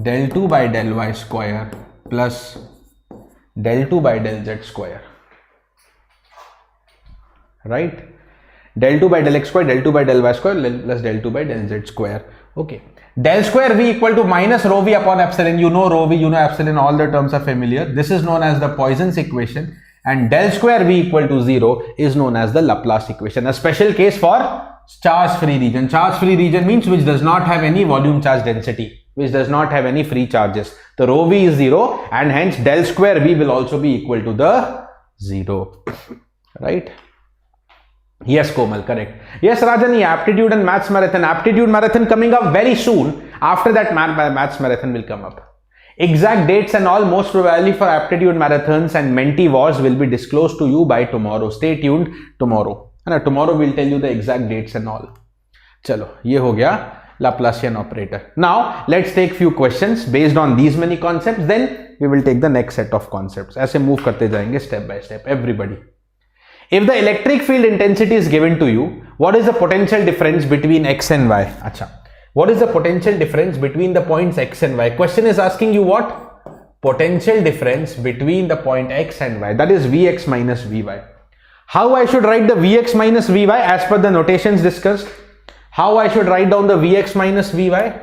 [SPEAKER 1] del 2 by del y square plus del 2 by del z square. Right? Del 2 by del x square, del 2 by del y square plus del 2 by del z square. Okay. Del square V equal to minus rho V upon epsilon. You know rho V, you know epsilon, all the terms are familiar. This is known as the Poisson's equation, and del square V equal to 0 is known as the Laplace equation. A special case for charge free region. Charge free region means which does not have any volume charge density, which does not have any free charges. The rho V is 0, and hence del square V will also be equal to the 0. Right? Yes, Komal, correct. Yes, Rajani, aptitude and maths marathon. Aptitude marathon coming up very soon. After that, maths marathon will come up. Exact dates and all most probably for aptitude marathons and Menti wars will be disclosed to you by tomorrow. Stay tuned tomorrow. And tomorrow we'll tell you the exact dates and all. Chalo, ye ho gaya Laplacian operator. Now let's take few questions based on these many concepts. Then we will take the next set of concepts. ऐसे move करते जाएंगे step by step. Everybody. If the electric field intensity is given to you, what is the potential difference between x and y? Acha. What is the potential difference between the points x and y? Question is asking you what? Potential difference between the point x and y. That is Vx minus Vy. How I should write the Vx minus Vy as per the notations discussed? How I should write down the Vx minus Vy?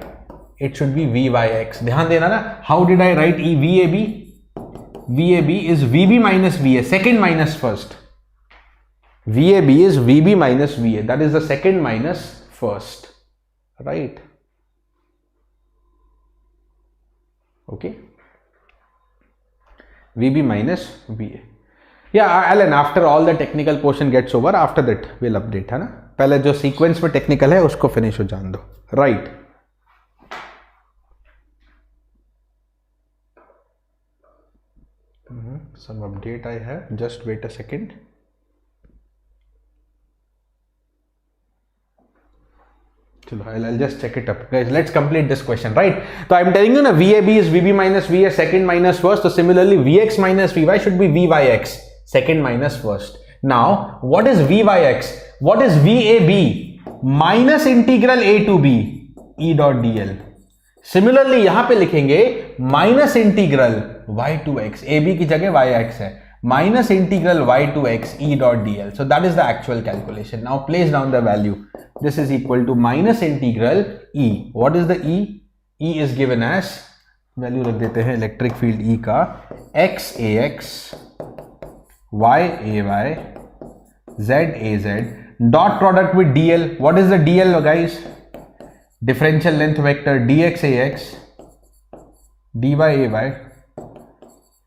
[SPEAKER 1] It should be Vyx. Dhyan dena na. How did I write VAB? VAB is VB minus VA, second minus first. VAB is VB minus VA. That is the second minus first. Right? Okay. VB minus VA. Yeah, Alan, after all the technical portion gets over, after that we'll update, है ना? पहले जो sequence में technical है उसको finish हो जान दो. Right. Some update I have. Just wait a second. I'll just check it up. Guys, let's complete this question, right? So I'm telling you, na, VAB is VB minus VA, second minus first. So similarly, Vx minus Vy should be Vyx, second minus first. Now, what is Vyx? What is VAB? Minus integral A to B, E dot dl. Similarly, यहाँ पे लिखेंगे minus integral y to x. AB की जगह yx है. Minus integral y to x e dot dl. So that is the actual calculation. Now place down the value. This is equal to minus integral E. What is the E? E is given as, value रख देते हैं electric field E का, x ax, y ay, z az, dot product with dl. What is the dl, guys? Differential length vector dx ax, dy ay,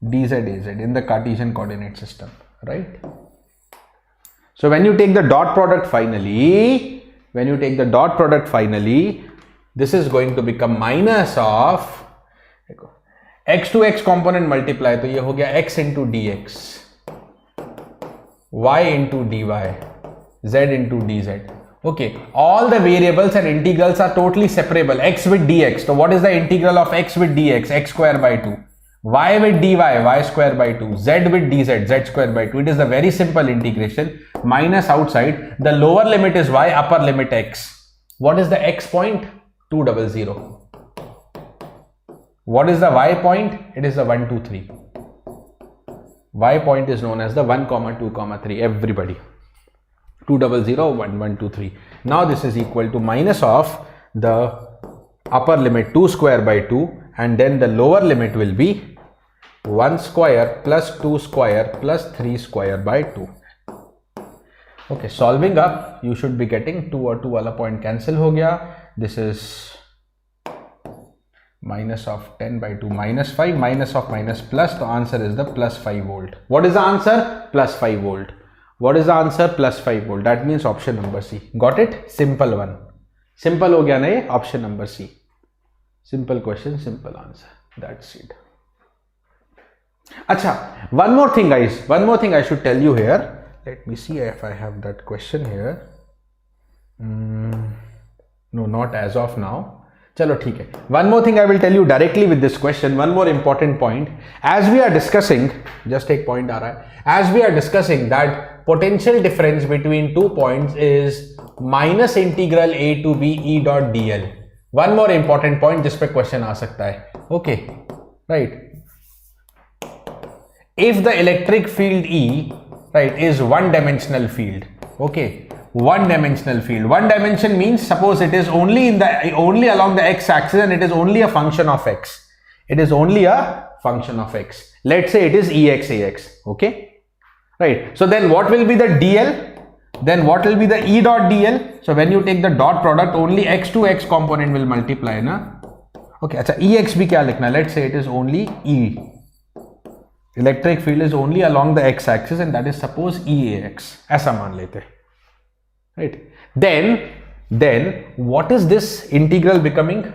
[SPEAKER 1] dz az in the Cartesian coordinate system, right? So when you take the dot product finally, this is going to become minus of x to x component multiply, तो ये हो गया x into dx, y into dy, z into dz. Okay, all the variables and integrals are totally separable. X with dx. So what is the integral of x with dx? X square by 2. Y with dy, y square by 2, z with dz, z square by 2. It is a very simple integration. Minus outside, the lower limit is y, upper limit x. What is the x point? 200. What is the y point? It is the 1, 2, 3. Y point is known as the 1, 2, 3. Everybody. 200, 1, 1, 2, 3. Now this is equal to minus of the upper limit 2 square by 2, and then the lower limit will be 1 square plus 2 square plus 3 square by 2. Okay, solving up, you should be getting 2 और 2 वाला point cancel हो गया. This is minus of 10 by 2 minus 5, minus of minus plus. The answer is the plus 5 volt. What is the answer? Plus 5 volt. What is the answer? Plus 5 volt. That means option number C. Got it? Simple one. Simple हो गया ना ये? Option number C. Simple question, simple answer. That's it. Acha, one more thing, guys. One more thing I should tell you here. Let me see if I have that question here. No, not as of now. Chalo, theek hai. One more thing I will tell you directly with this question. One more important point. As we are discussing, just एक point आ रहा है. As we are discussing that potential difference between 2 points is minus integral a to b e dot dl. One more important point जिस पे question आ सकता है. Okay, right. If the electric field E, right, is one-dimensional field. Okay, one-dimensional field. One dimension means suppose it is only along the x-axis and it is only a function of x. It is only a function of x. Let's say it is EXAX. Okay, right. So then what will be the DL? Then what will be the E dot DL? So when you take the dot product, only x to x component will multiply, na? Okay, अच्छा EX भी क्या लिखना? Let's say it is only E. Electric field is only along the x-axis and that is suppose EAX. ऐसा मान लेते हैं. Right. Then what is this integral becoming?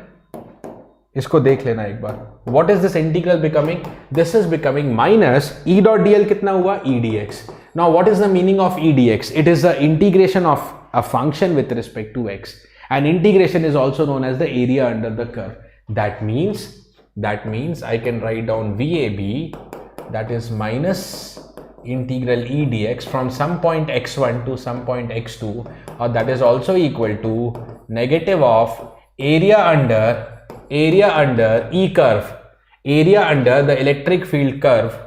[SPEAKER 1] इसको देख लेना एक बार. What is this integral becoming? This is becoming minus E dot dl कितना हुआ? E dx. Now what is the meaning of E dx? It is the integration of a function with respect to x, and integration is also known as the area under the curve. That means I can write down VAB, that is minus integral E dx from some point x1 to some point x2, or that is also equal to negative of area under E curve, area under the electric field curve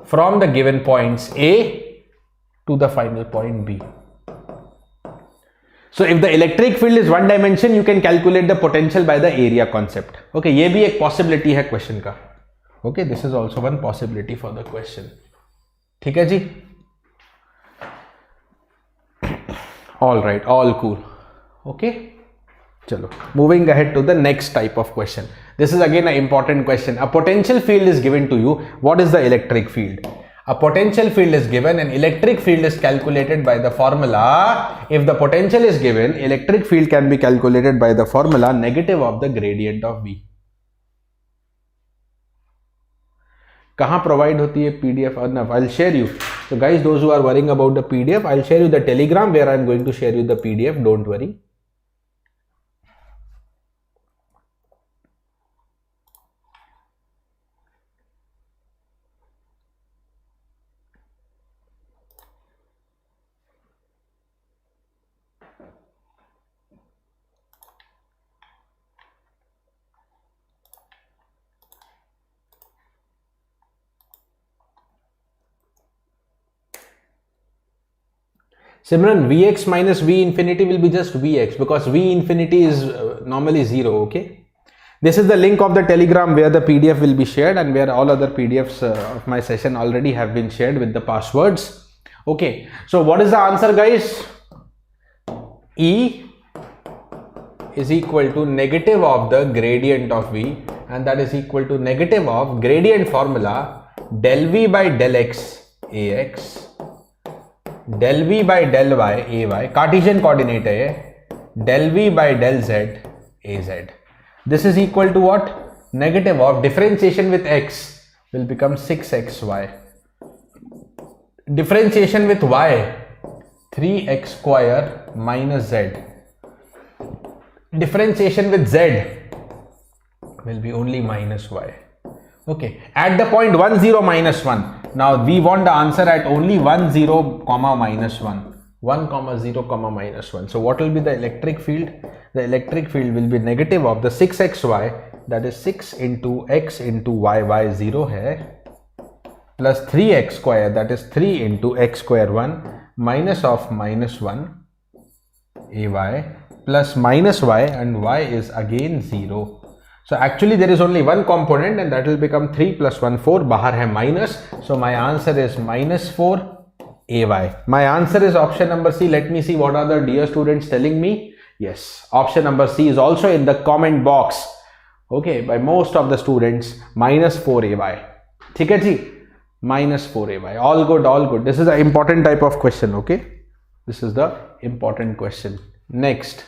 [SPEAKER 1] from the given points A to the final point B. So if the electric field is one dimension, you can calculate the potential by the area concept. Okay, ये भी एक possibility है question का. Okay, this is also one possibility for the question. ठीक है जी? All right, all cool. Okay, चलो. Moving ahead to the next type of question. This is again an important question. A potential field is given to you. What is the electric field? A potential field is given and electric field is calculated by the formula. If the potential is given, electric field can be calculated by the formula negative of the gradient of V. कहाँ provide होती है PDF? Arnav, I'll share you. So guys, those who are worrying about the PDF, I'll share you the Telegram where I'm going to share you the PDF. Don't worry. Simran, Vx minus V infinity will be just Vx because V infinity is normally 0, okay? This is the link of the Telegram where the PDF will be shared and where all other PDFs of my session already have been shared with the passwords. Okay, so what is the answer, guys? E is equal to negative of the gradient of V, and that is equal to negative of gradient formula del V by del X Ax del V by del Y Ay, Cartesian coordinate है, del V by del Z Az. This is equal to what? Negative of differentiation with x will become 6xy. Differentiation with y, 3x square minus z. Differentiation with z will be only minus y. Okay, at the point 1 0 minus 1. Now we want the answer at only 1 0 comma minus 1. 1 comma 0 comma minus 1. So what will be the electric field? The electric field will be negative of the 6xy, that is 6 into x into y 0 hai, plus 3x square, that is 3 into x square 1, minus of minus 1 ay plus minus y, and y is again 0. So actually there is only one component and that will become 3 plus 1 4, bahar hai minus, so my answer is minus 4 ay. My answer is option number C. Let me see what are the dear students telling me. Yes, option number C is also in the comment box, okay, by most of the students. Minus 4 ay. ठीक है जी, minus 4 ay. All good, all good. This is an important type of question, okay? This is the important question. Next,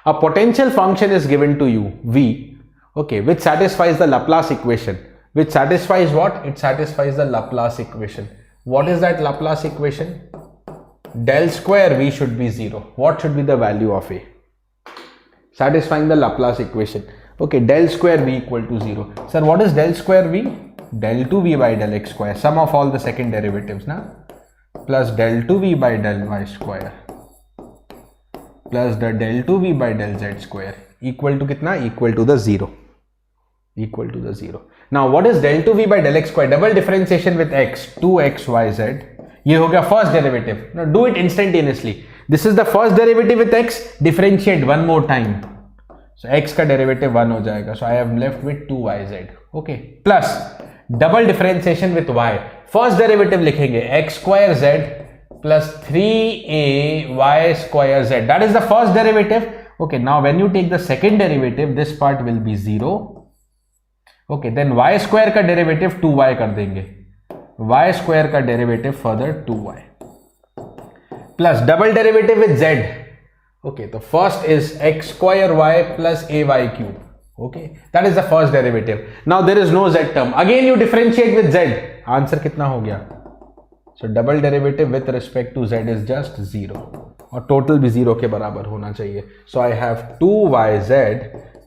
[SPEAKER 1] a potential function is given to you, V, okay, which satisfies the Laplace equation. Which satisfies what? It satisfies the Laplace equation. What is that Laplace equation? Del square V should be 0. What should be the value of A? Satisfying the Laplace equation. Okay, del square V equal to 0. Sir, what is del square V? Del 2V by del x square. Sum of all the second derivatives, na? Plus del 2V by del y square. Plus the del 2V by del z square. Equal to kitna? Equal to the 0. Equal to the 0. Now what is del 2V by del x square? Double differentiation with x, 2xyz. ये हो गया first derivative. Now do it instantaneously. This is the first derivative with x. Differentiate one more time. So x का derivative 1 हो जाएगा. So I am left with 2yz. Okay. Plus double differentiation with y. First derivative लिखेंगे x square z plus 3a y square z. That is the first derivative. Okay. Now when you take the second derivative, this part will be 0. Okay, then y square का derivative 2y कर देंगे. Y square का derivative further 2y. Plus double derivative with z. Okay, the first is x square y plus ay cube. Okay, that is the first derivative. Now there is no z term. Again you differentiate with z. Answer कितना हो गया? So double derivative with respect to z is just 0. और total भी 0 के बराबर होना चाहिए. So I have 2yz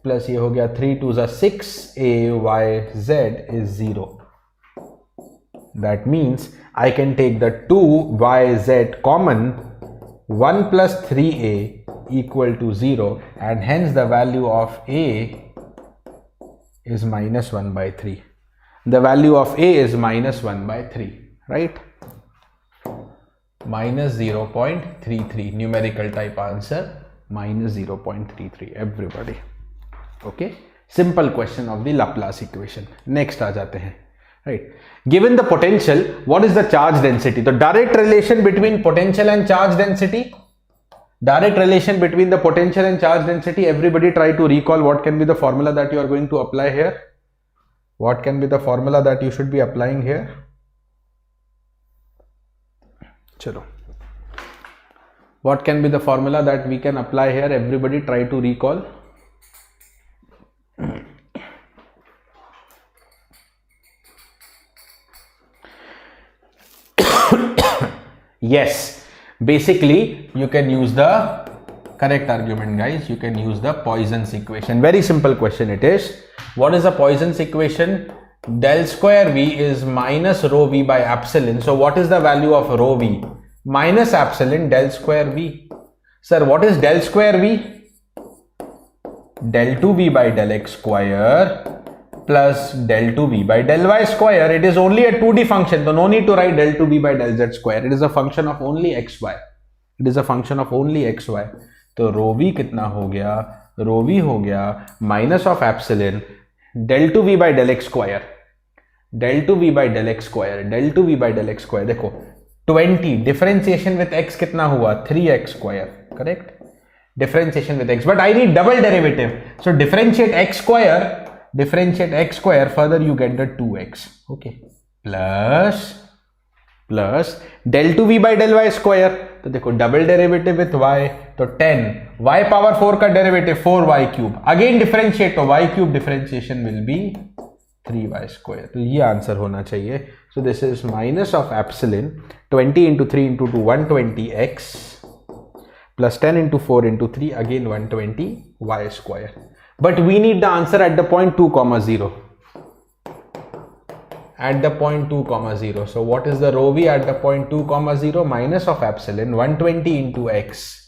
[SPEAKER 1] plus ये हो गया 3 2 is 6ayz is 0. That means I can take the 2yz common. 1 plus 3a equal to 0, and hence the value of a is minus 1 by 3. The value of a is minus 1 by 3, right? Minus 0.33, numerical type answer, minus 0.33, everybody. Okay, simple question of the Laplace equation. Next आ जाते हैं, right? Given the potential, what is the charge density? The direct relation between potential and charge density. Direct relation between the potential and charge density. Everybody try to recall what can be the formula that you are going to apply here. What can be the formula that you should be applying here? Chalo. What can be the formula that we can apply here? Everybody try to recall. Yes, basically you can use the correct argument, guys. You can use the Poisson's equation. Very simple question it is. What is the Poisson's equation? Del square V is minus rho V by epsilon. So what is the value of rho V? Minus epsilon del square V. Sir, what is del square V? Del 2V by del x square plus del 2v by del y square. It is only a 2D function, so no need to write del 2v by del z square. It is a function of only xy. It is a function of only xy. तो rho v कितना हो गया? Rho v हो गया minus of epsilon del 2v by del x square. Del 2v by del x square. Del 2v by del x square. देखो 20 differentiation with x कितना हुआ? 3x square. Correct? Differentiation with x. But I need double derivative. So differentiate x square. Differentiate x square, further you get the 2x, okay, plus del 2v by del y square. तो देखो double derivative with y, तो 10 y power 4 का derivative 4y cube. Again differentiate, तो y cube differentiation will be 3y square. तो ये answer होना चाहिए. So this is minus of epsilon 20 into 3 into 2 120x plus 10 into 4 into 3 again 120 y square. But we need the answer at the point 2 comma 0. At the point 2 comma 0. So what is the rho v at the point 2 comma 0? Minus of epsilon 120 into x.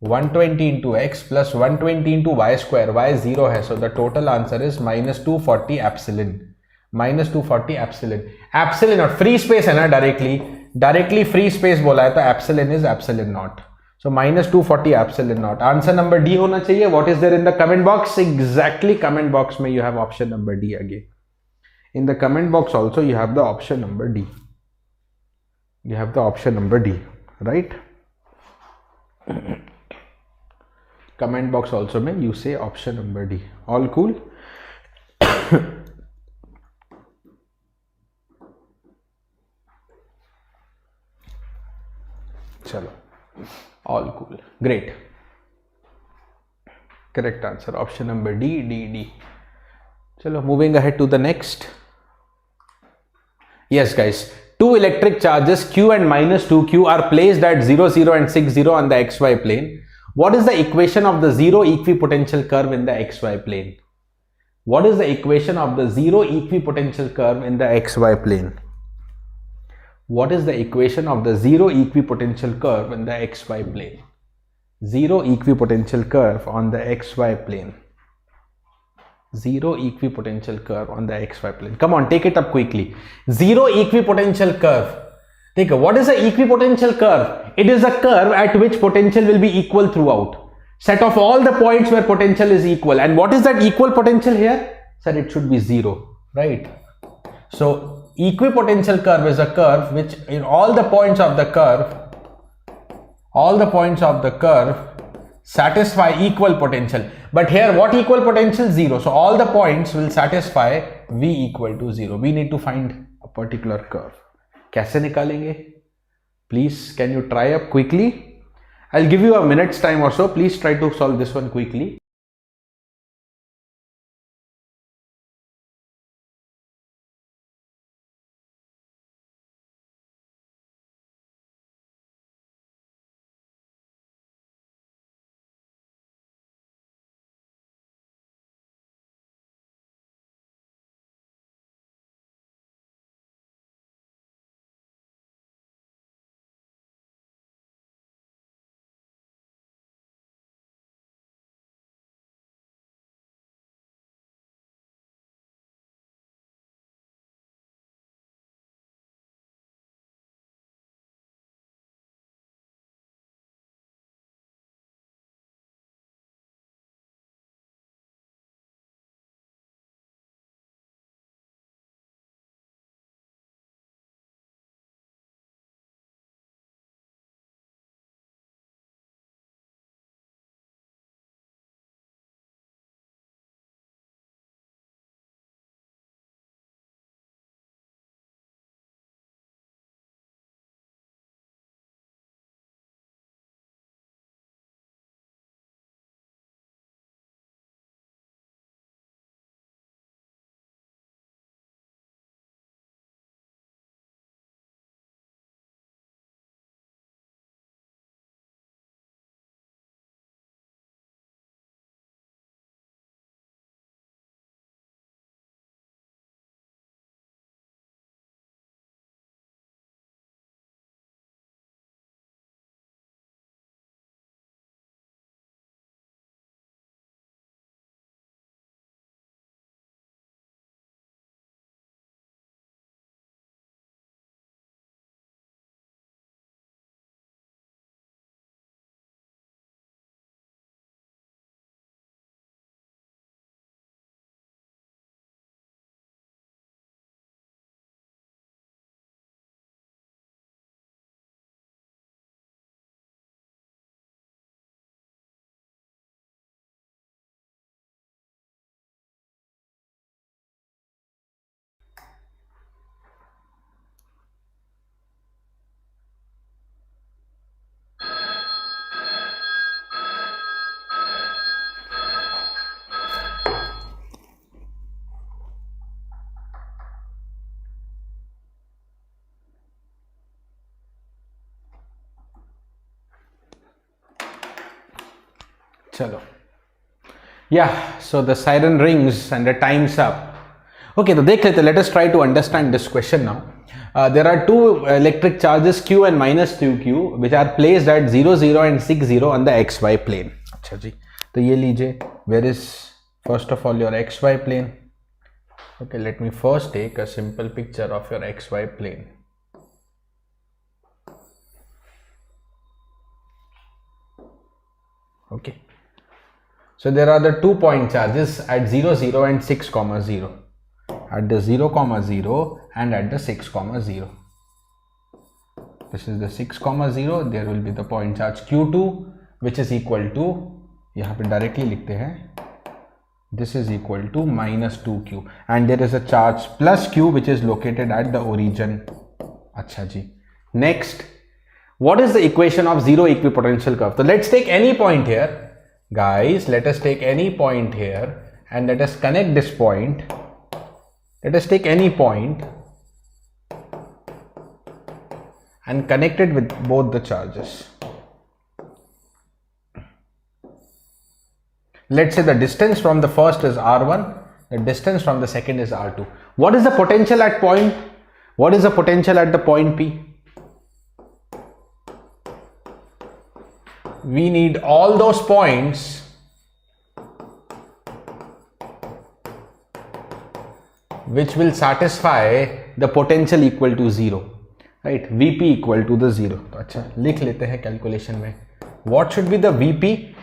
[SPEAKER 1] 120 into x plus 120 into y square. Y 0 hai. So the total answer is minus 240 epsilon. Minus 240 epsilon. Epsilon or free space है ना directly free space बोला है तो epsilon is epsilon naught. So minus 240 epsilon naught. Answer number D होना चाहिए. What is there in the comment box? Exactly, comment box में you have option number D again. In the comment box also you have the option number D. You have the option number D, right? Comment box also में you say option number D. All cool? चलो. All cool. Great. Correct answer. Option number D. Chalo, moving ahead to the next. Yes, guys. Two electric charges Q and minus 2Q are placed at 0, 0 and 6, 0 on the XY plane. What is the equation of the zero equipotential curve in the XY plane? What is the equation of the zero equipotential curve in the XY plane? What is the equation of the zero equipotential curve in the xy plane? Zero equipotential curve on the xy plane. Zero equipotential curve on the xy plane. Come on, take it up quickly. Zero equipotential curve. Think, what is the equipotential curve? It is a curve at which potential will be equal throughout. Set off all the points where potential is equal. And what is that equal potential here? Sir, it should be 0, right? So equipotential curve is a curve which in all the points of the curve satisfy equal potential. But here what equal potential? 0. So all the points will satisfy V equal to 0. We need to find a particular curve. कैसे निकालेंगे? Please, can you try up quickly? I'll give you a minute's time or so. Please try to solve this one quickly. चलो, yeah, so the siren rings and the time's up. Okay, तो देख लेते, let us try to understand this question now. There are two electric charges q and minus q which are placed at 0, 0 and 6, 0 on the xy plane. अच्छा जी, तो ये लीजिए, where is first of all your xy plane? Okay, let me first take a simple picture of your xy plane. Okay, so there are the 2 point charges at 0, 0 and 6, 0. At the 0, 0 and at the 6, 0. This is the 6, 0. There will be the point charge q2 which is equal to, यहाँ पे directly लिखते हैं, this is equal to minus 2q, and there is a charge plus q which is located at the origin. अच्छा जी. Next, what is the equation of zero equipotential curve? So let's take any point here, guys. Let us take any point here and let us connect this point. Let us take any point and connect it with both the charges. Let's say the distance from the first is r1, the distance from the second is r2. What is the potential at point? What is the potential at the point P? We need all those points which will satisfy the potential equal to 0, right? Vp equal to the 0. तो अच्छा, लिख लेते हैं calculation में. What should be the Vp?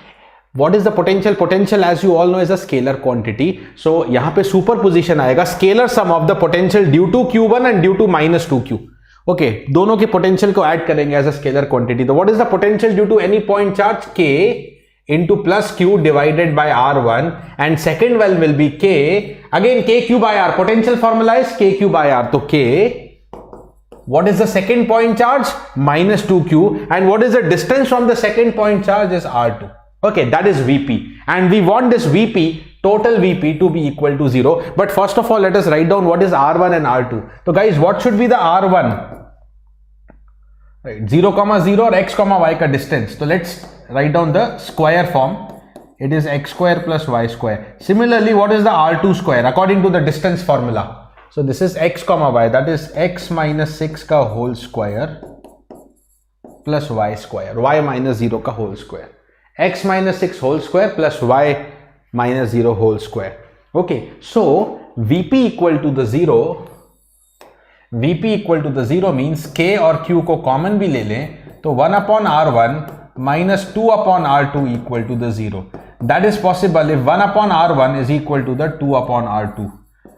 [SPEAKER 1] What is the potential? Potential, as you all know, is a scalar quantity. So यहाँ पे superposition आएगा, scalar sum of the potential due to q1 and due to minus 2q. Okay, दोनों के potential को add करेंगे as a scalar quantity. So what is the potential due to any point charge? K into plus q divided by r1, and second one will be k, again kq by r. Potential formula is kq by r. So k, what is the second point charge? Minus 2q, and what is the distance from the second point charge is r2. Okay, that is Vp, and we want this Vp, total Vp, to be equal to 0. But first of all, let us write down what is r1 and r2. So guys, what should be the r1? Right, 0, 0 or x, y ka distance. So let's write down the square form. It is x square plus y square. Similarly, what is the r2 square according to the distance formula? So this is x, y, that is x minus 6 ka whole square plus y square, y minus 0 ka whole square. X minus 6 whole square plus y minus 0 whole square. Okay, so Vp equal to the 0, Vp equal to the 0 means k और q को common भी ले लें तो 1 upon r1 minus 2 upon r2 equal to the 0. That is possible if 1 upon r1 is equal to the 2 upon r2,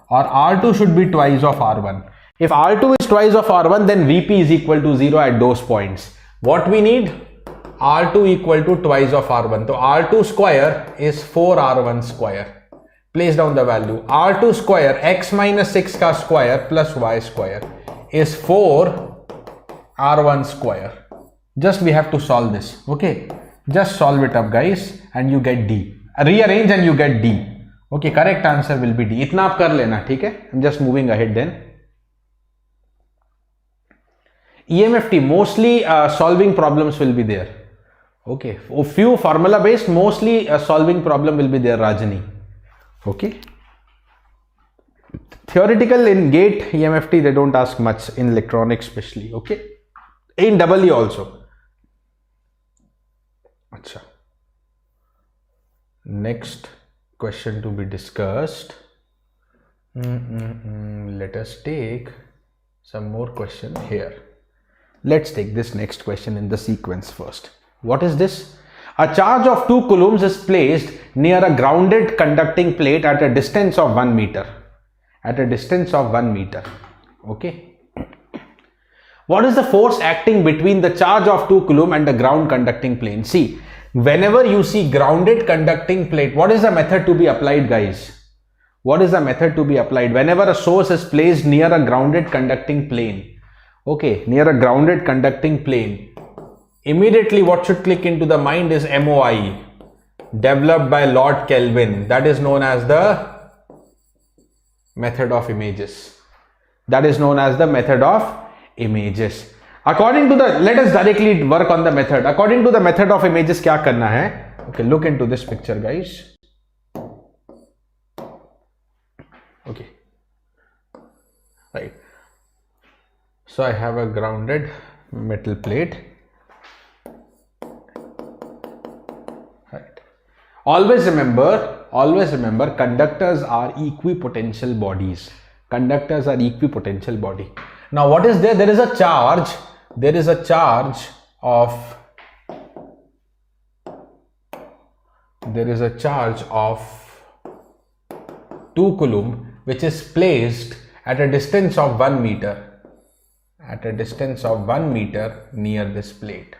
[SPEAKER 1] or r2 should be twice of r1. If r2 is twice of r1, then Vp is equal to 0 at those points. What we need? R2 equal to twice of r1. So r2 square is 4r1 square. Place down the value. R2 square, x minus 6 ka square plus y square is 4r1 square. Just we have to solve this. Okay, just solve it up, guys, and you get D. Rearrange and you get D. Okay, correct answer will be D. इतना आप कर लेना, ठीक है? I'm just moving ahead then. EMFT, mostly solving problems will be there. Okay, a few formula based, mostly a solving problem will be there, Rajani. Okay. Theoretical in gate EMFT, they don't ask much in electronics especially. Okay. In EE also. Achha. Next question to be discussed. Let us take some more question here. Let's take this next question in the sequence first. What is this? A charge of 2 coulombs is placed near a grounded conducting plate at a distance of 1 meter. At a distance of 1 meter. Okay. What is the force acting between the charge of 2 coulomb and the ground conducting plane? See, whenever you see grounded conducting plate, what is the method to be applied, guys? What is the method to be applied? Whenever a source is placed near a grounded conducting plane. Okay, near a grounded conducting plane. Immediately what should click into the mind is MOI, developed by Lord Kelvin. That is known as the method of images. That is known as the method of images. According to the, let us directly work on the method. According to the method of images, क्या करना है? Okay, look into this picture, guys. Okay, right. So I have a grounded metal plate. Right. Always remember, conductors are equipotential bodies. Conductors are equipotential body. Now what is there? There is a charge. There is a charge of 2 Coulomb, which is placed at a distance of 1 meter. At a distance of 1 meter near this plate.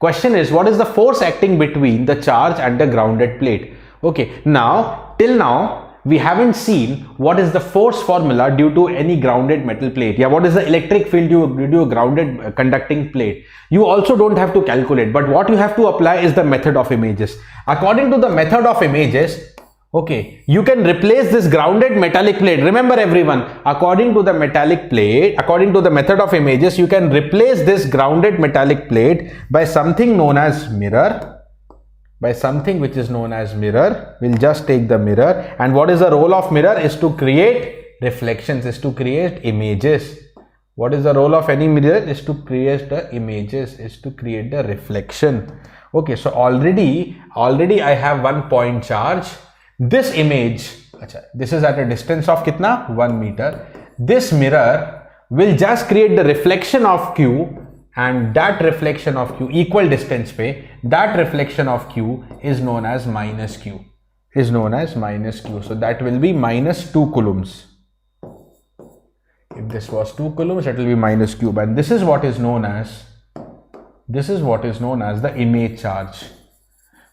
[SPEAKER 1] Question is, what is the force acting between the charge and the grounded plate? Okay, now till now we haven't seen what is the force formula due to any grounded metal plate. Yeah, what is the electric field due to a grounded conducting plate? You also don't have to calculate, but what you have to apply is the method of images. According to the method of images, okay, you can replace this grounded metallic plate. Remember everyone, according to the method of images, you can replace this grounded metallic plate by something known as mirror. By something which is known as mirror. We'll just take the mirror, and what is the role of mirror? Is to create reflections, is to create images. What is the role of any mirror? Is to create the images, is to create the reflection. Okay, so already I have 1 point charge. This image, this is at a distance of kitna? 1 meter. This mirror will just create the reflection of Q, and that reflection of Q, equal distance pe, that reflection of Q is known as minus Q. So that will be minus 2 coulombs. If this was 2 coulombs, it will be minus Q. And this is what is known as the image charge.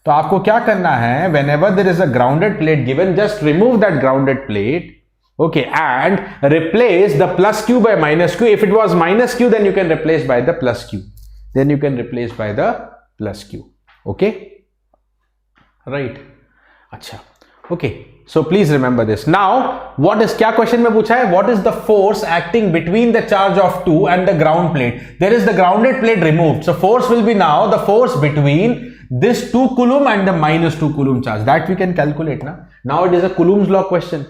[SPEAKER 1] तो आपको क्या करना है? Whenever there is a grounded plate given, just remove that grounded plate. Okay, and replace the plus Q by minus Q. If it was minus Q, then you can replace by the plus Q. Okay, right. Acha. Okay, so please remember this. Now, what is kya question mein pucha hai? What is the force acting between the charge of 2 and the ground plate? There is the grounded plate removed. So force will be now the force between this 2 Coulomb and the minus 2 Coulomb charge. That we can calculate. Now it is a Coulomb's law question.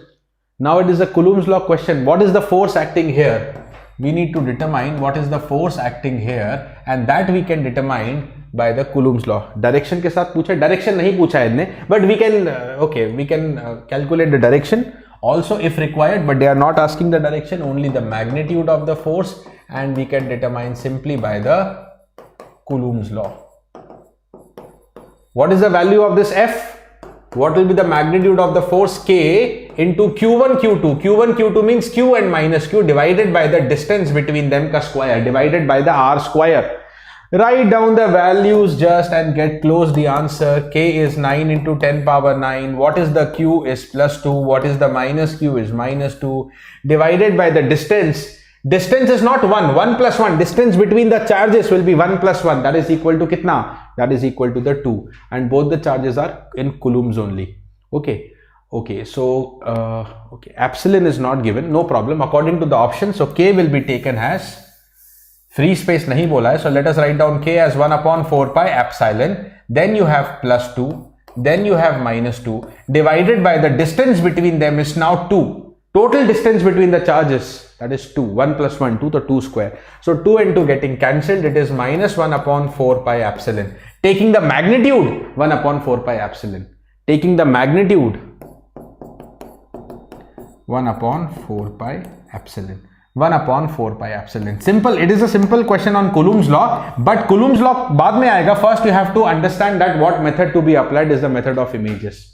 [SPEAKER 1] What is the force acting here? We need to determine what is the force acting here, and that we can determine by the Coulomb's law. Direction के साथ पूछा, direction नहीं पूछा है इनने, but we can calculate the direction also if required, but they are not asking the direction, only the magnitude of the force, and we can determine simply by the Coulomb's law. What is the value of this F? What will be the magnitude of the force K into Q1, Q2? Q1, Q2 means Q and minus Q divided by the distance between them ka square, divided by the R square. Write down the values just and get close the answer. K is 9 into 10 power 9. What is the Q is plus 2. What is the minus Q is minus 2. Divided by the distance. Distance is not 1. 1 plus 1. Distance between the charges will be 1 plus 1. That is equal to kitna? That is equal to the 2. And both the charges are in coulombs only. Okay. So, epsilon is not given. No problem. According to the option. So, K will be taken as free space nahi bola hai. So, let us write down K as 1 upon 4 pi epsilon. Then you have plus 2. Then you have minus 2. Divided by the distance between them is now 2. Total distance between the charges, that is 2. 1 plus 1, 2, the 2 square. So 2 and 2 getting cancelled, it is minus 1 upon 4 pi epsilon. Taking the magnitude, 1 upon 4 pi epsilon. Taking the magnitude, 1 upon 4 pi epsilon. 1 upon 4 pi epsilon. Simple, it is a simple question on Coulomb's law, but Coulomb's law baad mein aayega. First you have to understand that what method to be applied is the method of images.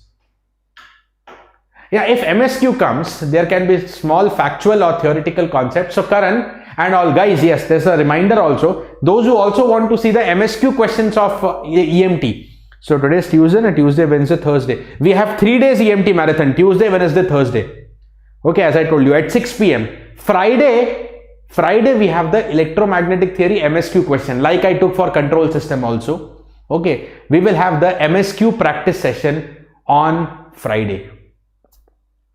[SPEAKER 1] Yeah, if MSQ comes, there can be small factual or theoretical concepts. So Karan and all guys, yes, there's a reminder also. Those who also want to see the MSQ questions of EMT. So today is Tuesday, Wednesday, Thursday. We have 3 days EMT marathon, Tuesday, Wednesday, Thursday. Okay, as I told you, at 6 p.m. Friday we have the electromagnetic theory MSQ question, like I took for control system also. Okay, we will have the MSQ practice session on Friday.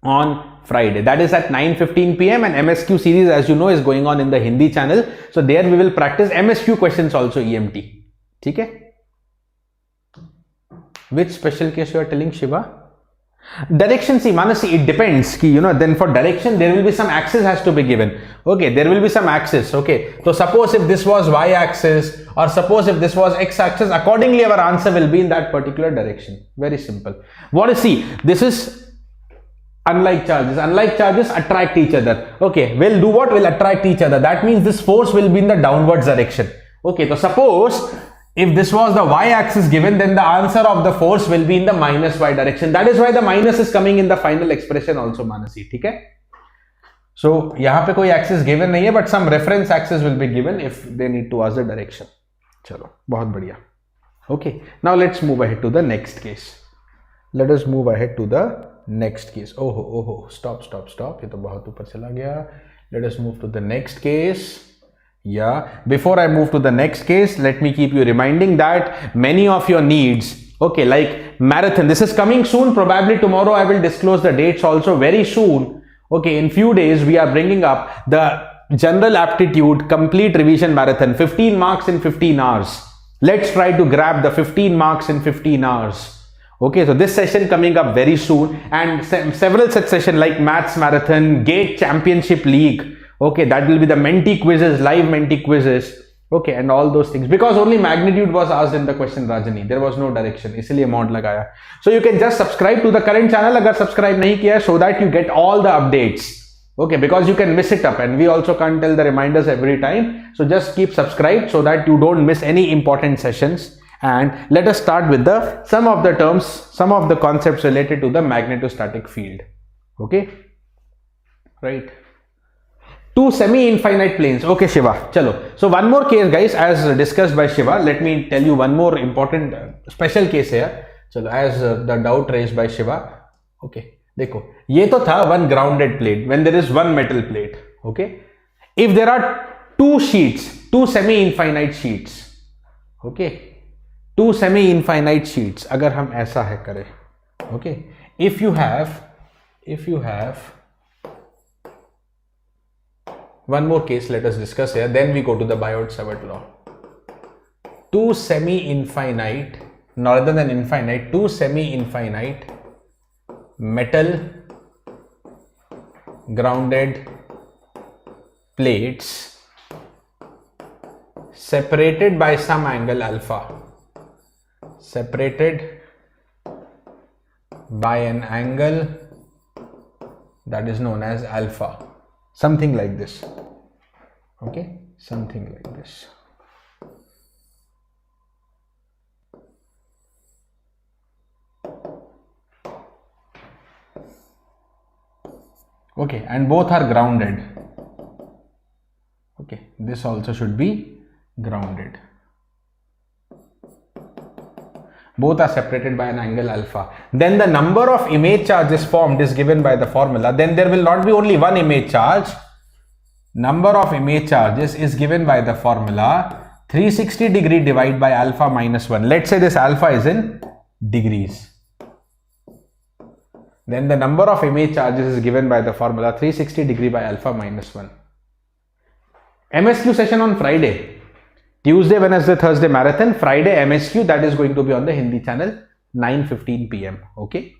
[SPEAKER 1] That is at 9:15 p.m. and MSQ series, as you know, is going on in the Hindi channel. So there we will practice MSQ questions also EMT. Okay? Which special case you are telling, Shiva? Direction, see Manasi, it depends ki, then for direction there will be some axis has to be given. Okay, there will be some axis. Okay, so suppose if this was y axis or suppose if this was x axis, accordingly our answer will be in that particular direction. Very simple. What is, see, this is unlike charges attract each other. Okay, will do what? Will attract each other. That means this force will be in the downwards direction. Okay, so suppose if this was the y-axis given, then the answer of the force will be in the minus y direction. That is why the minus is coming in the final expression also, Manasi. Okay? So, यहाँ पे कोई axis given नहीं है, but some reference axis will be given if they need to ask the direction. चलो, बहुत बढ़िया. Okay, now let's move ahead to the next case. Let us move ahead to the next case. Oh, stop. ये तो बहुत ऊपर चला गया. Let us move to the next case. Yeah, before I move to the next case, let me keep you reminding that many of your needs, okay, like marathon, this is coming soon, probably tomorrow I will disclose the dates also very soon. Okay, in few days we are bringing up the general aptitude complete revision marathon, 15 marks in 15 hours. Let's try to grab the 15 marks in 15 hours. Okay, so this session coming up very soon, and several such sessions like maths marathon, GATE championship league. Okay, that will be the Menti quizzes, live Menti quizzes. Okay, and all those things. Because only magnitude was asked in the question, Rajani. There was no direction. इसलिए mod लगाया. So you can just subscribe to the current channel अगर subscribe नहीं किया, so that you get all the updates. Okay, because you can miss it up, and we also can't tell the reminders every time. So just keep subscribed so that you don't miss any important sessions. And let us start with some of the terms, some of the concepts related to the magnetostatic field. Okay, right. Two semi-infinite planes. Okay, Shiva. Chalo. So one more case, guys, as discussed by Shiva. Let me tell you one more important special case here. So as the doubt raised by Shiva. Okay. देखो, ये तो था one grounded plate when there is one metal plate. Okay. If there are two sheets, two semi-infinite sheets. Okay. Two semi-infinite sheets. अगर हम ऐसा है करें. Okay. If you have one more case, let us discuss here. Then we go to the Biot-Savart law. Two semi-infinite, rather than infinite, two semi-infinite metal grounded plates separated by some angle alpha. Separated by an angle that is known as alpha. Something like this. Okay, something like this. Okay, and both are grounded. Okay, this also should be grounded. Both are separated by an angle alpha. Then the number of image charges formed is given by the formula. Then there will not be only one image charge. Number of image charges is given by the formula 360 degree divided by alpha minus 1. Let's say this alpha is in degrees. Then the number of image charges is given by the formula 360 degree by alpha minus 1. MSQ session on Friday. Tuesday, Wednesday, Thursday marathon. Friday MSQ, that is going to be on the Hindi channel 9:15 p.m. Okay.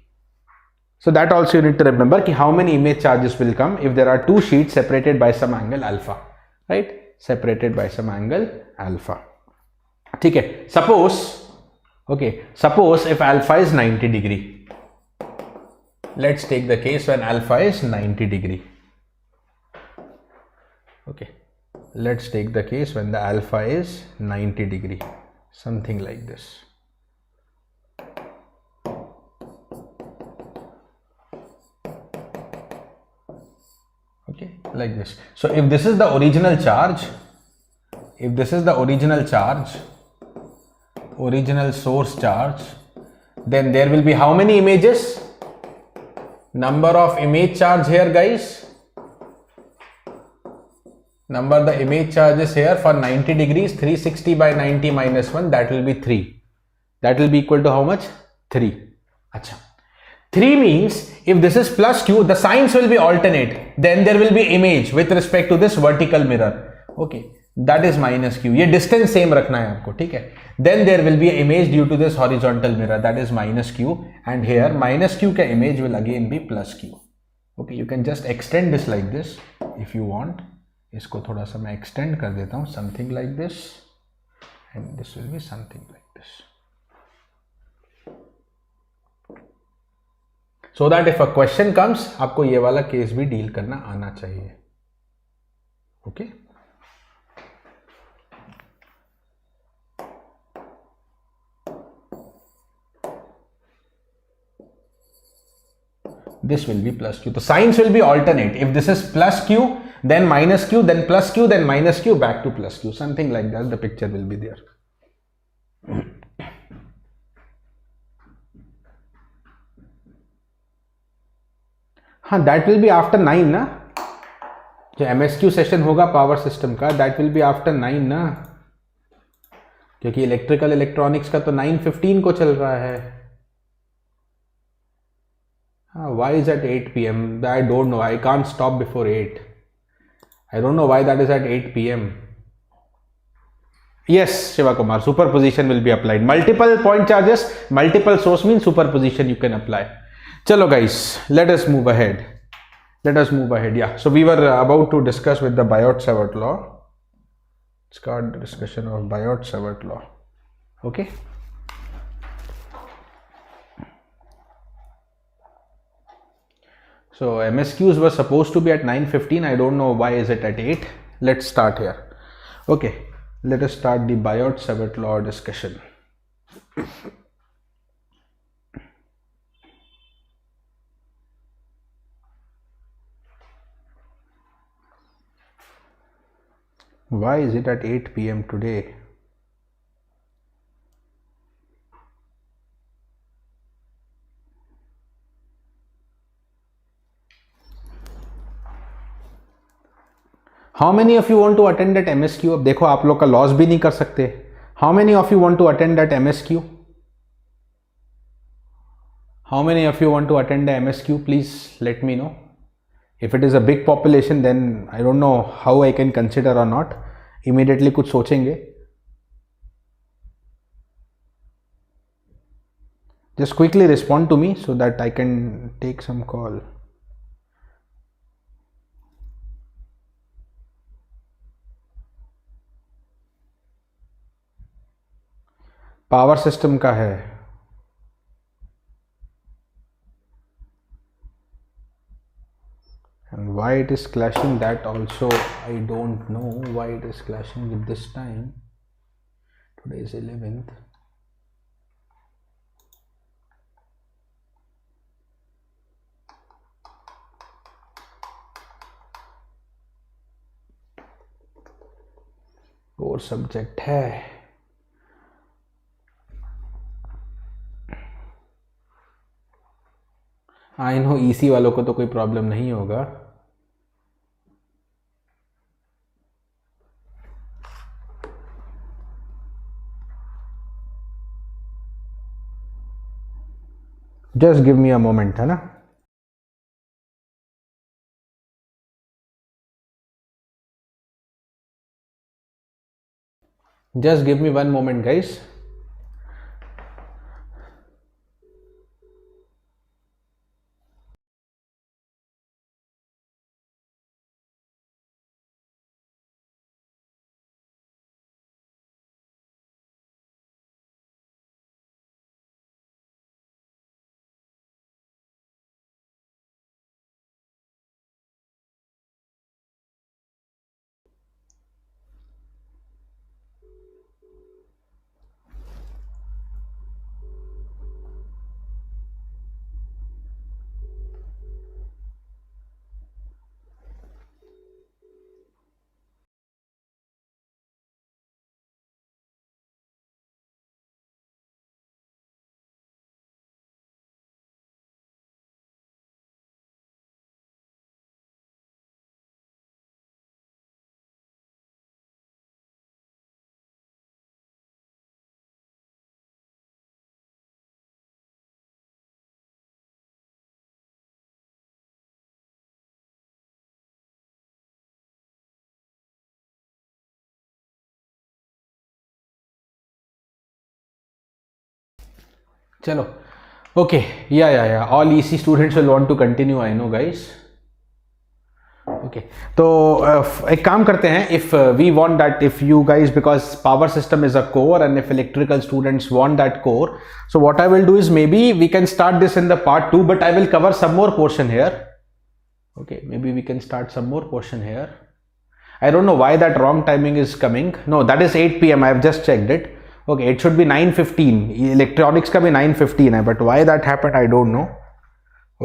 [SPEAKER 1] So that also you need to remember ki how many image charges will come if there are two sheets separated by some angle alpha. Right? Separated by some angle alpha. Okay. Suppose if alpha is 90 degree. Let's take the case when alpha is 90 degree. Okay. Let's take the case when the alpha is 90 degree. Something like this. Okay, like this. So if this is the original charge, original source charge, then there will be how many images? Number of image charge here, guys. Number the image charges here for 90 degrees, 360 by 90 minus 1, that will be 3. That will be equal to how much? 3. Achha. 3 means if this is plus q, the signs will be alternate. Then there will be image with respect to this vertical mirror. Okay. That is minus Q, ये distance same रखना है आपको, ठीक है। Then there will be image due to this horizontal mirror, that is minus Q, and here minus Q का image will again be plus Q. Okay, you can just extend this like this if you want. इसको थोड़ा सा मैं extend कर देता हूं, something like this, and this will be something like this, so that if a question comes आपको ये वाला केस भी डील करना आना चाहिए। Okay, this will be plus q. The signs will be alternate. If this is plus q, then minus q, then plus q, then minus q, back to plus q. Something like that, the picture will be there. हाँ, that will be after 9 ना, जो MSQ session होगा power system का, that will be after 9 ना, क्योंकि electrical electronics का तो 9:15 को चल रहा है। Why is at 8 p.m.? I don't know. I can't stop before 8. I don't know why that is at 8 p.m. Yes, Shiva Kumar, superposition will be applied. Multiple point charges, multiple source means superposition you can apply. Chalo guys, let us move ahead. Yeah, so we were about to discuss with the Biot-Savart law. Let's start the discussion of Biot-Savart law. Okay. So MSQs were supposed to be at 9:15. I don't know why is it at 8. Let's start here. Okay, let us start the Biot-Savart law discussion. Why is it at 8 p.m. today? How many of you want to attend that MSQ? अब देखो आप लोग का loss भी नहीं कर सकते. How many of you want to attend that MSQ? How many of you want to attend the MSQ? Please let me know. If it is a big population, then I don't know how I can consider or not. Immediately कुछ सोचेंगे. Just quickly respond to me so that I can take some call. Power system का है. And why it is clashing, that also I don't know why it is clashing with this time. Today is 11th. और subject है. I know EC वालों को तो कोई problem नहीं होगा. Just give me a moment, है ना. Just give me one moment guys. चलो ओके या all EC students will want to continue, I know guys. Okay तो एक काम करते हैं, if we want that, if you guys, because power system is a core and if electrical students want that core, so what I will do is maybe we can start this in the part 2, but I will cover some more portion here. Okay, maybe we can start some more portion here. I don't know why that wrong timing is coming. No, that is 8 p.m. I have just checked it. Okay, it should be 9:15. Electronics का भी 9:15 है, but why that happened I don't know.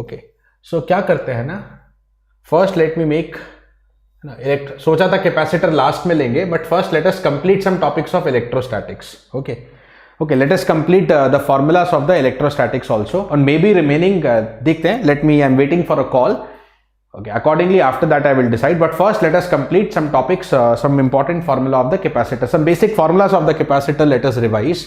[SPEAKER 1] Okay, so क्या करते हैं ना, first let me make, सोचा था capacitor last में लेंगे, but first let us complete some topics of electrostatics. Okay, let us complete the formulas of the electrostatics also, and maybe remaining देखते हैं. Let me, I'm waiting for a call. Okay, accordingly after that I will decide, but first let us complete some topics, some important formula of the capacitor, some basic formulas of the capacitor let us revise.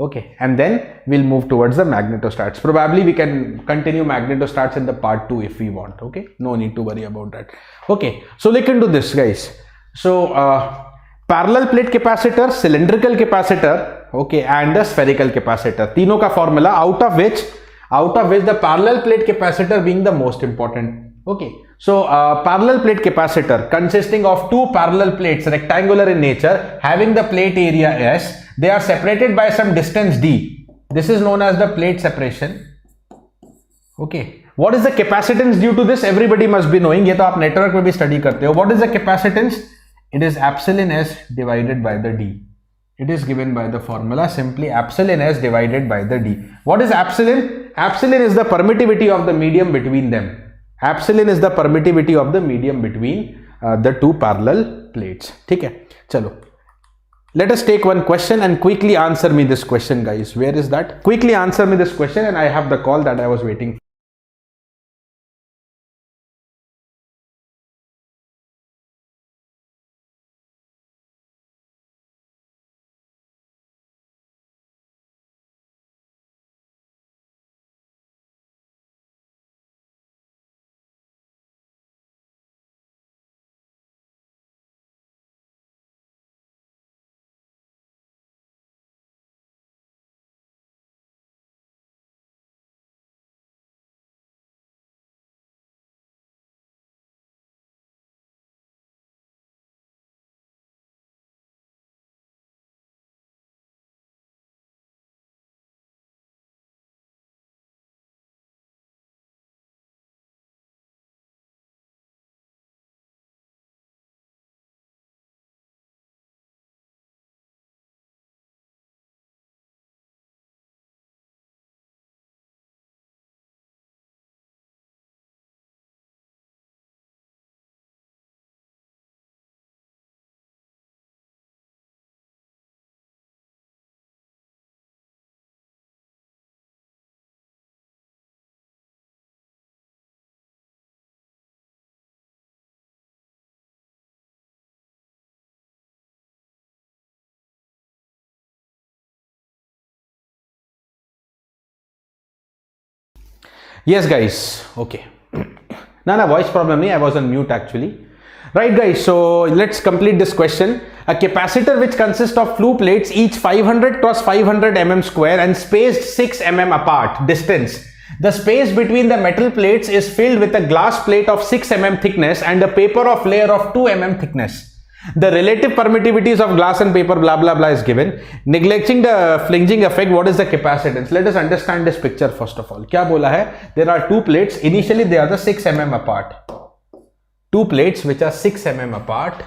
[SPEAKER 1] Okay, and then we'll move towards the magnetostats. Probably we can continue magnetostats in the part 2 if we want. Okay, no need to worry about that. Okay, so look into this guys. So parallel plate capacitor, cylindrical capacitor, okay, and the spherical capacitor, तीनों का formula, out of which the parallel plate capacitor being the most important. Okay, so parallel plate capacitor consisting of two parallel plates, rectangular in nature, having the plate area S. They are separated by some distance d. This is known as the plate separation. Okay, what is the capacitance due to this? Everybody must be knowing. ये तो आप network में भी study करते हो. What is the capacitance? It is epsilon S divided by the d. It is given by the formula simply epsilon S divided by the d. What is epsilon? Epsilon is the permittivity of the medium between them. Epsilon is the permittivity of the medium between the two parallel plates. ठीक है, चलो. Let us take one question and quickly answer me this question, guys. Where is that? Quickly answer me this question, and I have the call that I was waiting for. Yes guys, okay. No voice problem nahi, I was on mute actually. Right guys, so let's complete this question. A capacitor which consists of two plates, each 500 cross 500 mm square and spaced 6 mm apart distance. The space between the metal plates is filled with a glass plate of 6 mm thickness and a paper of layer of 2 mm thickness. The relative permittivities of glass and paper blah blah blah is given. Neglecting the flinging effect, what is the capacitance? Let us understand this picture first of all. क्या बोला है? There are two plates. Initially they are the 6 mm apart. Two plates which are 6 mm apart.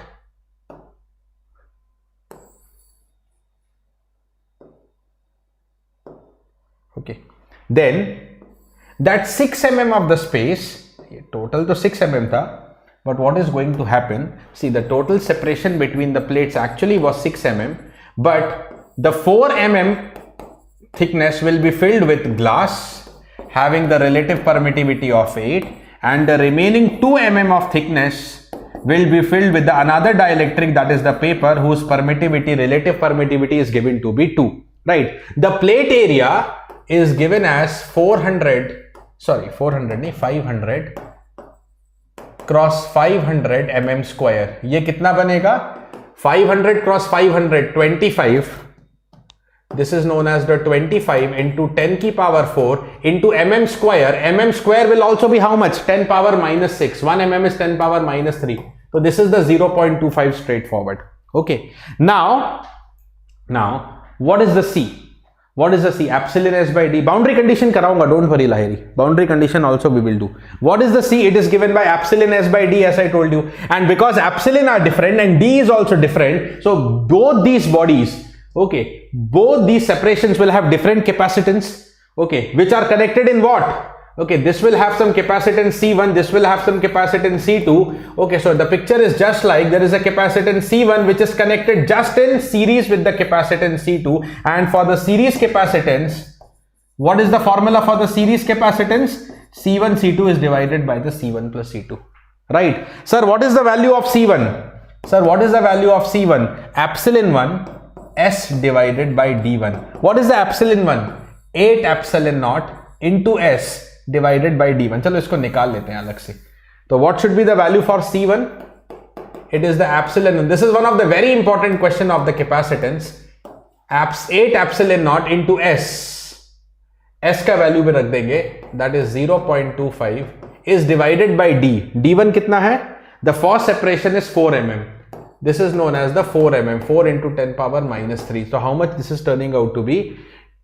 [SPEAKER 1] Okay. Then that 6 mm of the space, total to 6 mm था. But what is going to happen? See, the total separation between the plates actually was 6 mm, but the 4 mm thickness will be filled with glass having the relative permittivity of 8, and the remaining 2 mm of thickness will be filled with another dielectric, that is the paper, whose permittivity, relative permittivity is given to be 2. Right? The plate area is given as 500 cross 500 mm square. ये कितना बनेगा? 500 cross 500 25 This is known as the 25 into 10 की power 4 into mm square. Mm square will also be how much? 10 power minus 6. 1 mm is 10 power minus 3. So this is the 0.25 straightforward. Okay. Now, what is the C? What is the C? Epsilon S by D. Boundary condition karaunga, don't worry Lahiri. Boundary condition also we will do. What is the C? It is given by epsilon S by D, as I told you. And because epsilon are different and D is also different, so both these bodies, okay, both these separations will have different capacitance, okay, which are connected in what? Okay, this will have some capacitance C1, this will have some capacitance C2. Okay, so the picture is just like there is a capacitance C1 which is connected just in series with the capacitance C2. And for the series capacitance, what is the formula for the series capacitance? C1 C2 is divided by the C1 plus C2. Right. Sir, what is the value of C1? Sir, what is the value of C1? Epsilon 1 S divided by D1. What is the epsilon 1? 8 epsilon naught into S divided by D1. चलो इसको निकाल लेते हैं अलग से. So what should be the value for C1? It is the epsilon. This is one of the very important question of the capacitance. 8 epsilon naught into S. S का value भी रख देंगे. That is 0.25 is divided by D. D1 कितना है? The first separation is 4 mm. This is known as the 4 mm. 4 into 10 power minus 3. So how much this is turning out to be?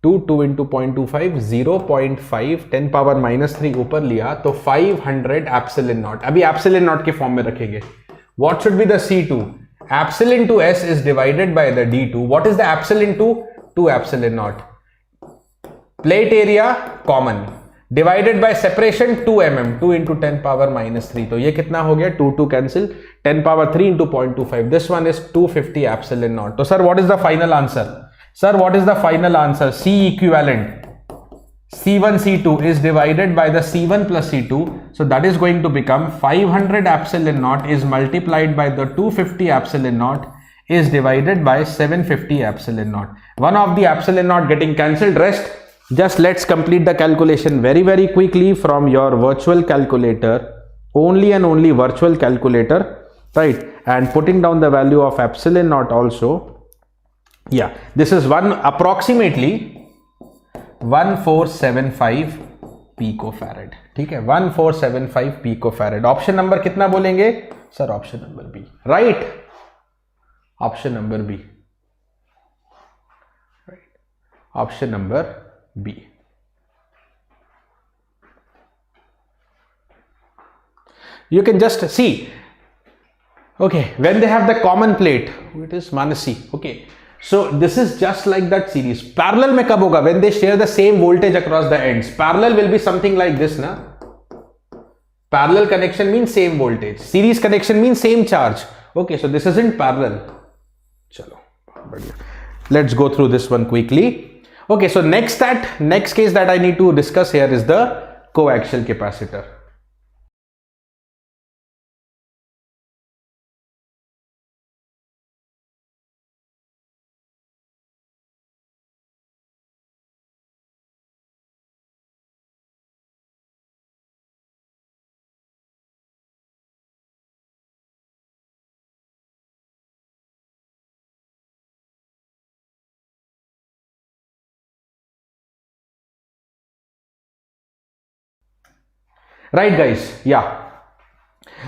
[SPEAKER 1] 2 into 0.25, 0.5, 10 power minus 3 ऊपर लिया तो 500 epsilon naught. अभी epsilon naught के form में रखेंगे. What should be the C2? Epsilon to S is divided by the D2. What is the epsilon to? 2 epsilon naught. Plate area common. Divided by separation 2 mm. 2 into 10 power minus 3. तो ये कितना हो गया? 2 cancel. 10 power 3 into 0.25. This one is 250 epsilon naught. So sir, what is the final answer? Sir, what is the final answer? C equivalent C1 C2 is divided by the C1 plus C2. So that is going to become 500 epsilon naught is multiplied by the 250 epsilon naught is divided by 750 epsilon naught. One of the epsilon naught getting cancelled. Rest, just let's complete the calculation very quickly from your virtual calculator. Only and only virtual calculator, right? And putting down the value of epsilon naught also. Yeah, this is approximately 1475 picofarad. ठीक है, 1475 picofarad. Option number कितना बोलेंगे? Sir, option number B. Right? Option number B. Right. Option number B. You can just see. Okay, when they have the common plate, it is Manasi. Okay. So this is just like that series. Parallel में कब होगा? When they share the same voltage across the ends. Parallel will be something like this, na? Parallel connection means same voltage. Series connection means same charge. Okay, so this isn't parallel. Chalo, let's go through this one quickly. Okay, so next case that I need to discuss here is the coaxial capacitor. Right guys, yeah.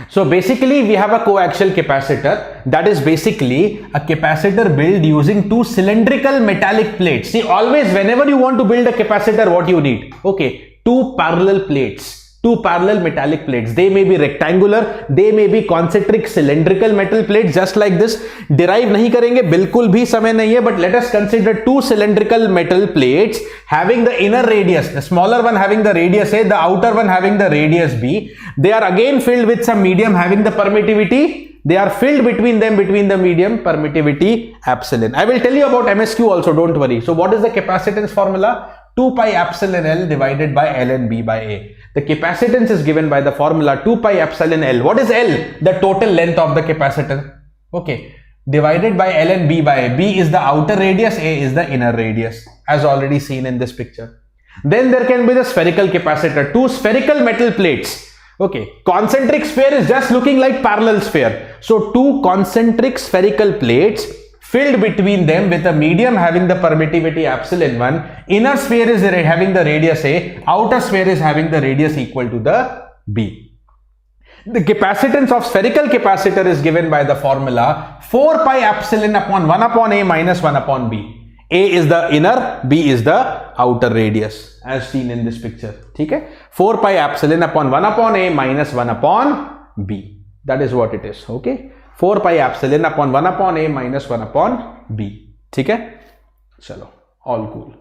[SPEAKER 1] So basically we have a coaxial capacitor, that is basically a capacitor built using two cylindrical metallic plates. See, always whenever you want to build a capacitor, what you need? Okay, two parallel plates. Two parallel metallic plates. They may be rectangular, they may be concentric cylindrical metal plates, just like this. Derive नहीं करेंगे, बिल्कुल भी समय नहीं है, but let us consider two cylindrical metal plates having the inner radius, the smaller one having the radius A, the outer one having the radius B. They are again filled with some medium having the permittivity. They are filled between the medium permittivity epsilon. I will tell you about MSQ also, don't worry. So what is the capacitance formula? 2 pi epsilon L divided by ln B by A. The capacitance is given by the formula 2 pi epsilon L. What is L? The total length of the capacitor. Okay. Divided by ln B by A. B is the outer radius, A is the inner radius, as already seen in this picture. Then there can be the spherical capacitor. Two spherical metal plates. Okay. Concentric sphere is just looking like parallel sphere. So two concentric spherical plates filled between them with a medium having the permittivity epsilon 1. Inner sphere is having the radius A, outer sphere is having the radius equal to the B. The capacitance of spherical capacitor is given by the formula 4 pi epsilon upon 1 upon A minus 1 upon B. A is the inner, B is the outer radius as seen in this picture. Okay? 4 pi epsilon upon 1 upon A minus 1 upon B. That is what it is. Okay? 4 pi epsilon upon 1 upon A minus 1 upon B. Okay? Chalo, all cool.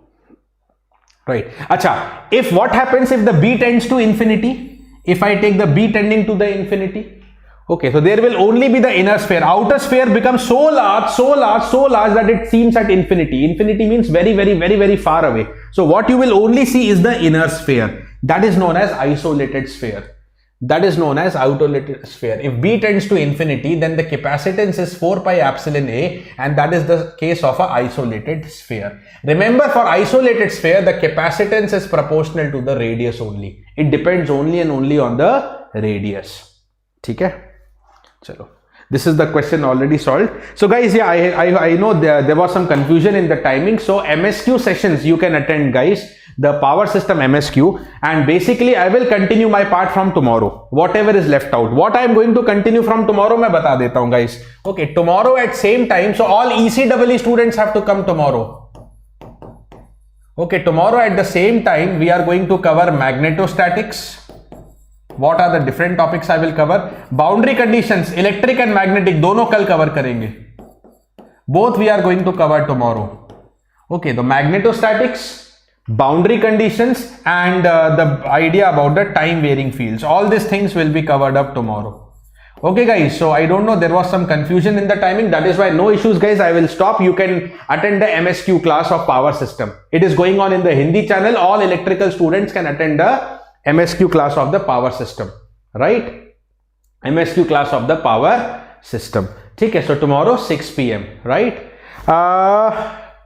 [SPEAKER 1] Right. Acha, if what happens if the B tends to infinity? If I take the B tending to the infinity, okay, so there will only be the inner sphere. Outer sphere becomes so large that it seems at infinity. Infinity means very far away. So what you will only see is the inner sphere. That is known as isolated sphere. That is known as isolated sphere. If B tends to infinity, then the capacitance is 4 pi epsilon A, and that is the case of an isolated sphere. Remember, for isolated sphere, the capacitance is proportional to the radius only. It depends only and only on the radius. Okay? Chalo. This is the question already solved. So guys, yeah, I know there was some confusion in the timing. So MSQ sessions you can attend, guys, the power system MSQ, and basically I will continue my part from tomorrow. Whatever is left out, what I am going to continue from tomorrow, मैं बता देता हूँ, guys. Okay, tomorrow at same time. So all ECEE students have to come tomorrow. Okay, tomorrow at the same time we are going to cover magnetostatics. What are the different topics I will cover? Boundary conditions, electric and magnetic, दोनों कल cover करेंगे. Both we are going to cover tomorrow. Okay, the magnetostatics, boundary conditions, and the idea about the time varying fields. All these things will be covered up tomorrow. Okay guys, so I don't know, there was some confusion in the timing. That is why no issues guys, I will stop. You can attend the MSQ class of power system. It is going on in the Hindi channel. All electrical students can attend the MSQ class of the power system, right? MSQ class of the power system. Okay, so tomorrow 6 PM, right?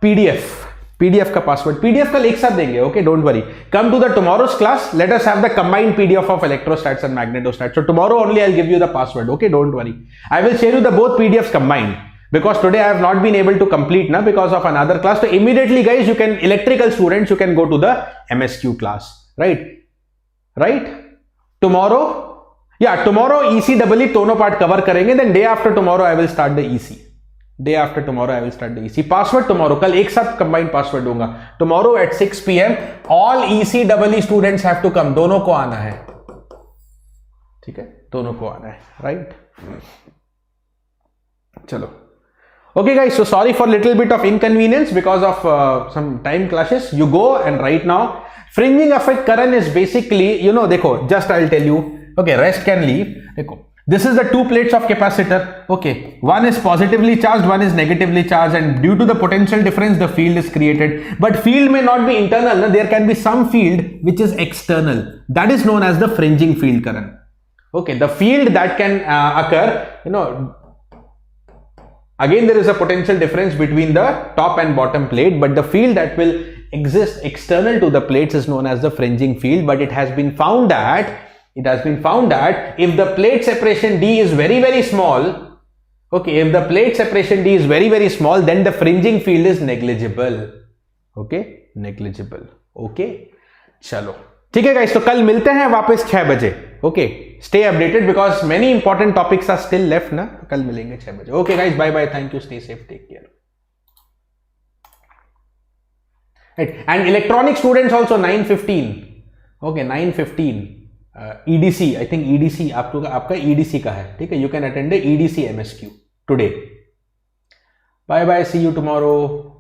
[SPEAKER 1] PDF का password, PDF कल एक साथ देंगे, okay, don't worry. Come to the tomorrow's class, let us have the combined PDF of electrostats and magnetostats. So tomorrow only I'll give you the password, okay, don't worry. I will share you the both PDFs combined, because today I have not been able to complete now because of another class. So immediately guys, you can, electrical students, you can go to the MSQ class, right? Tomorrow, yeah, tomorrow ECEE दोनों part cover करेंगे. Then day after tomorrow I will start the EC. Day after tomorrow I will start the EC. Password tomorrow, कल एक साथ combined password दूंगा. Tomorrow at 6 PM, all ECEE students have to come. दोनों को आना है, ठीक है? दोनों को आना है, right? चलो. Okay guys, so sorry for little bit of inconvenience because of some time clashes. You go, and right now fringing effect current is basically, you know, देखो, just I'll tell you. Okay, rest can leave. देखो, this is the two plates of capacitor. Okay, one is positively charged, one is negatively charged, and due to the potential difference, the field is created. But field may not be internal. No? There can be some field which is external. That is known as the fringing field current. Okay, the field that can occur, you know. Again, there is a potential difference between the top and bottom plate, but the field that will exist external to the plates is known as the fringing field. But it has been found that if the plate separation D is very small, okay, if the plate separation D is very small, then the fringing field is negligible. Okay, negligible. Okay, चलो, ठीक है guys, तो कल मिलते हैं वापस 6 बजे. Okay, stay updated because many important topics are still left ना. कल मिलेंगे 6 बजे. Okay guys, bye bye, thank you, stay safe, take care. Right. And electronic students also 9:15. Okay, 9:15. EDC, I think EDC आपका EDC का है, ठीक है? You can attend the EDC MSQ today. Bye bye, see you tomorrow.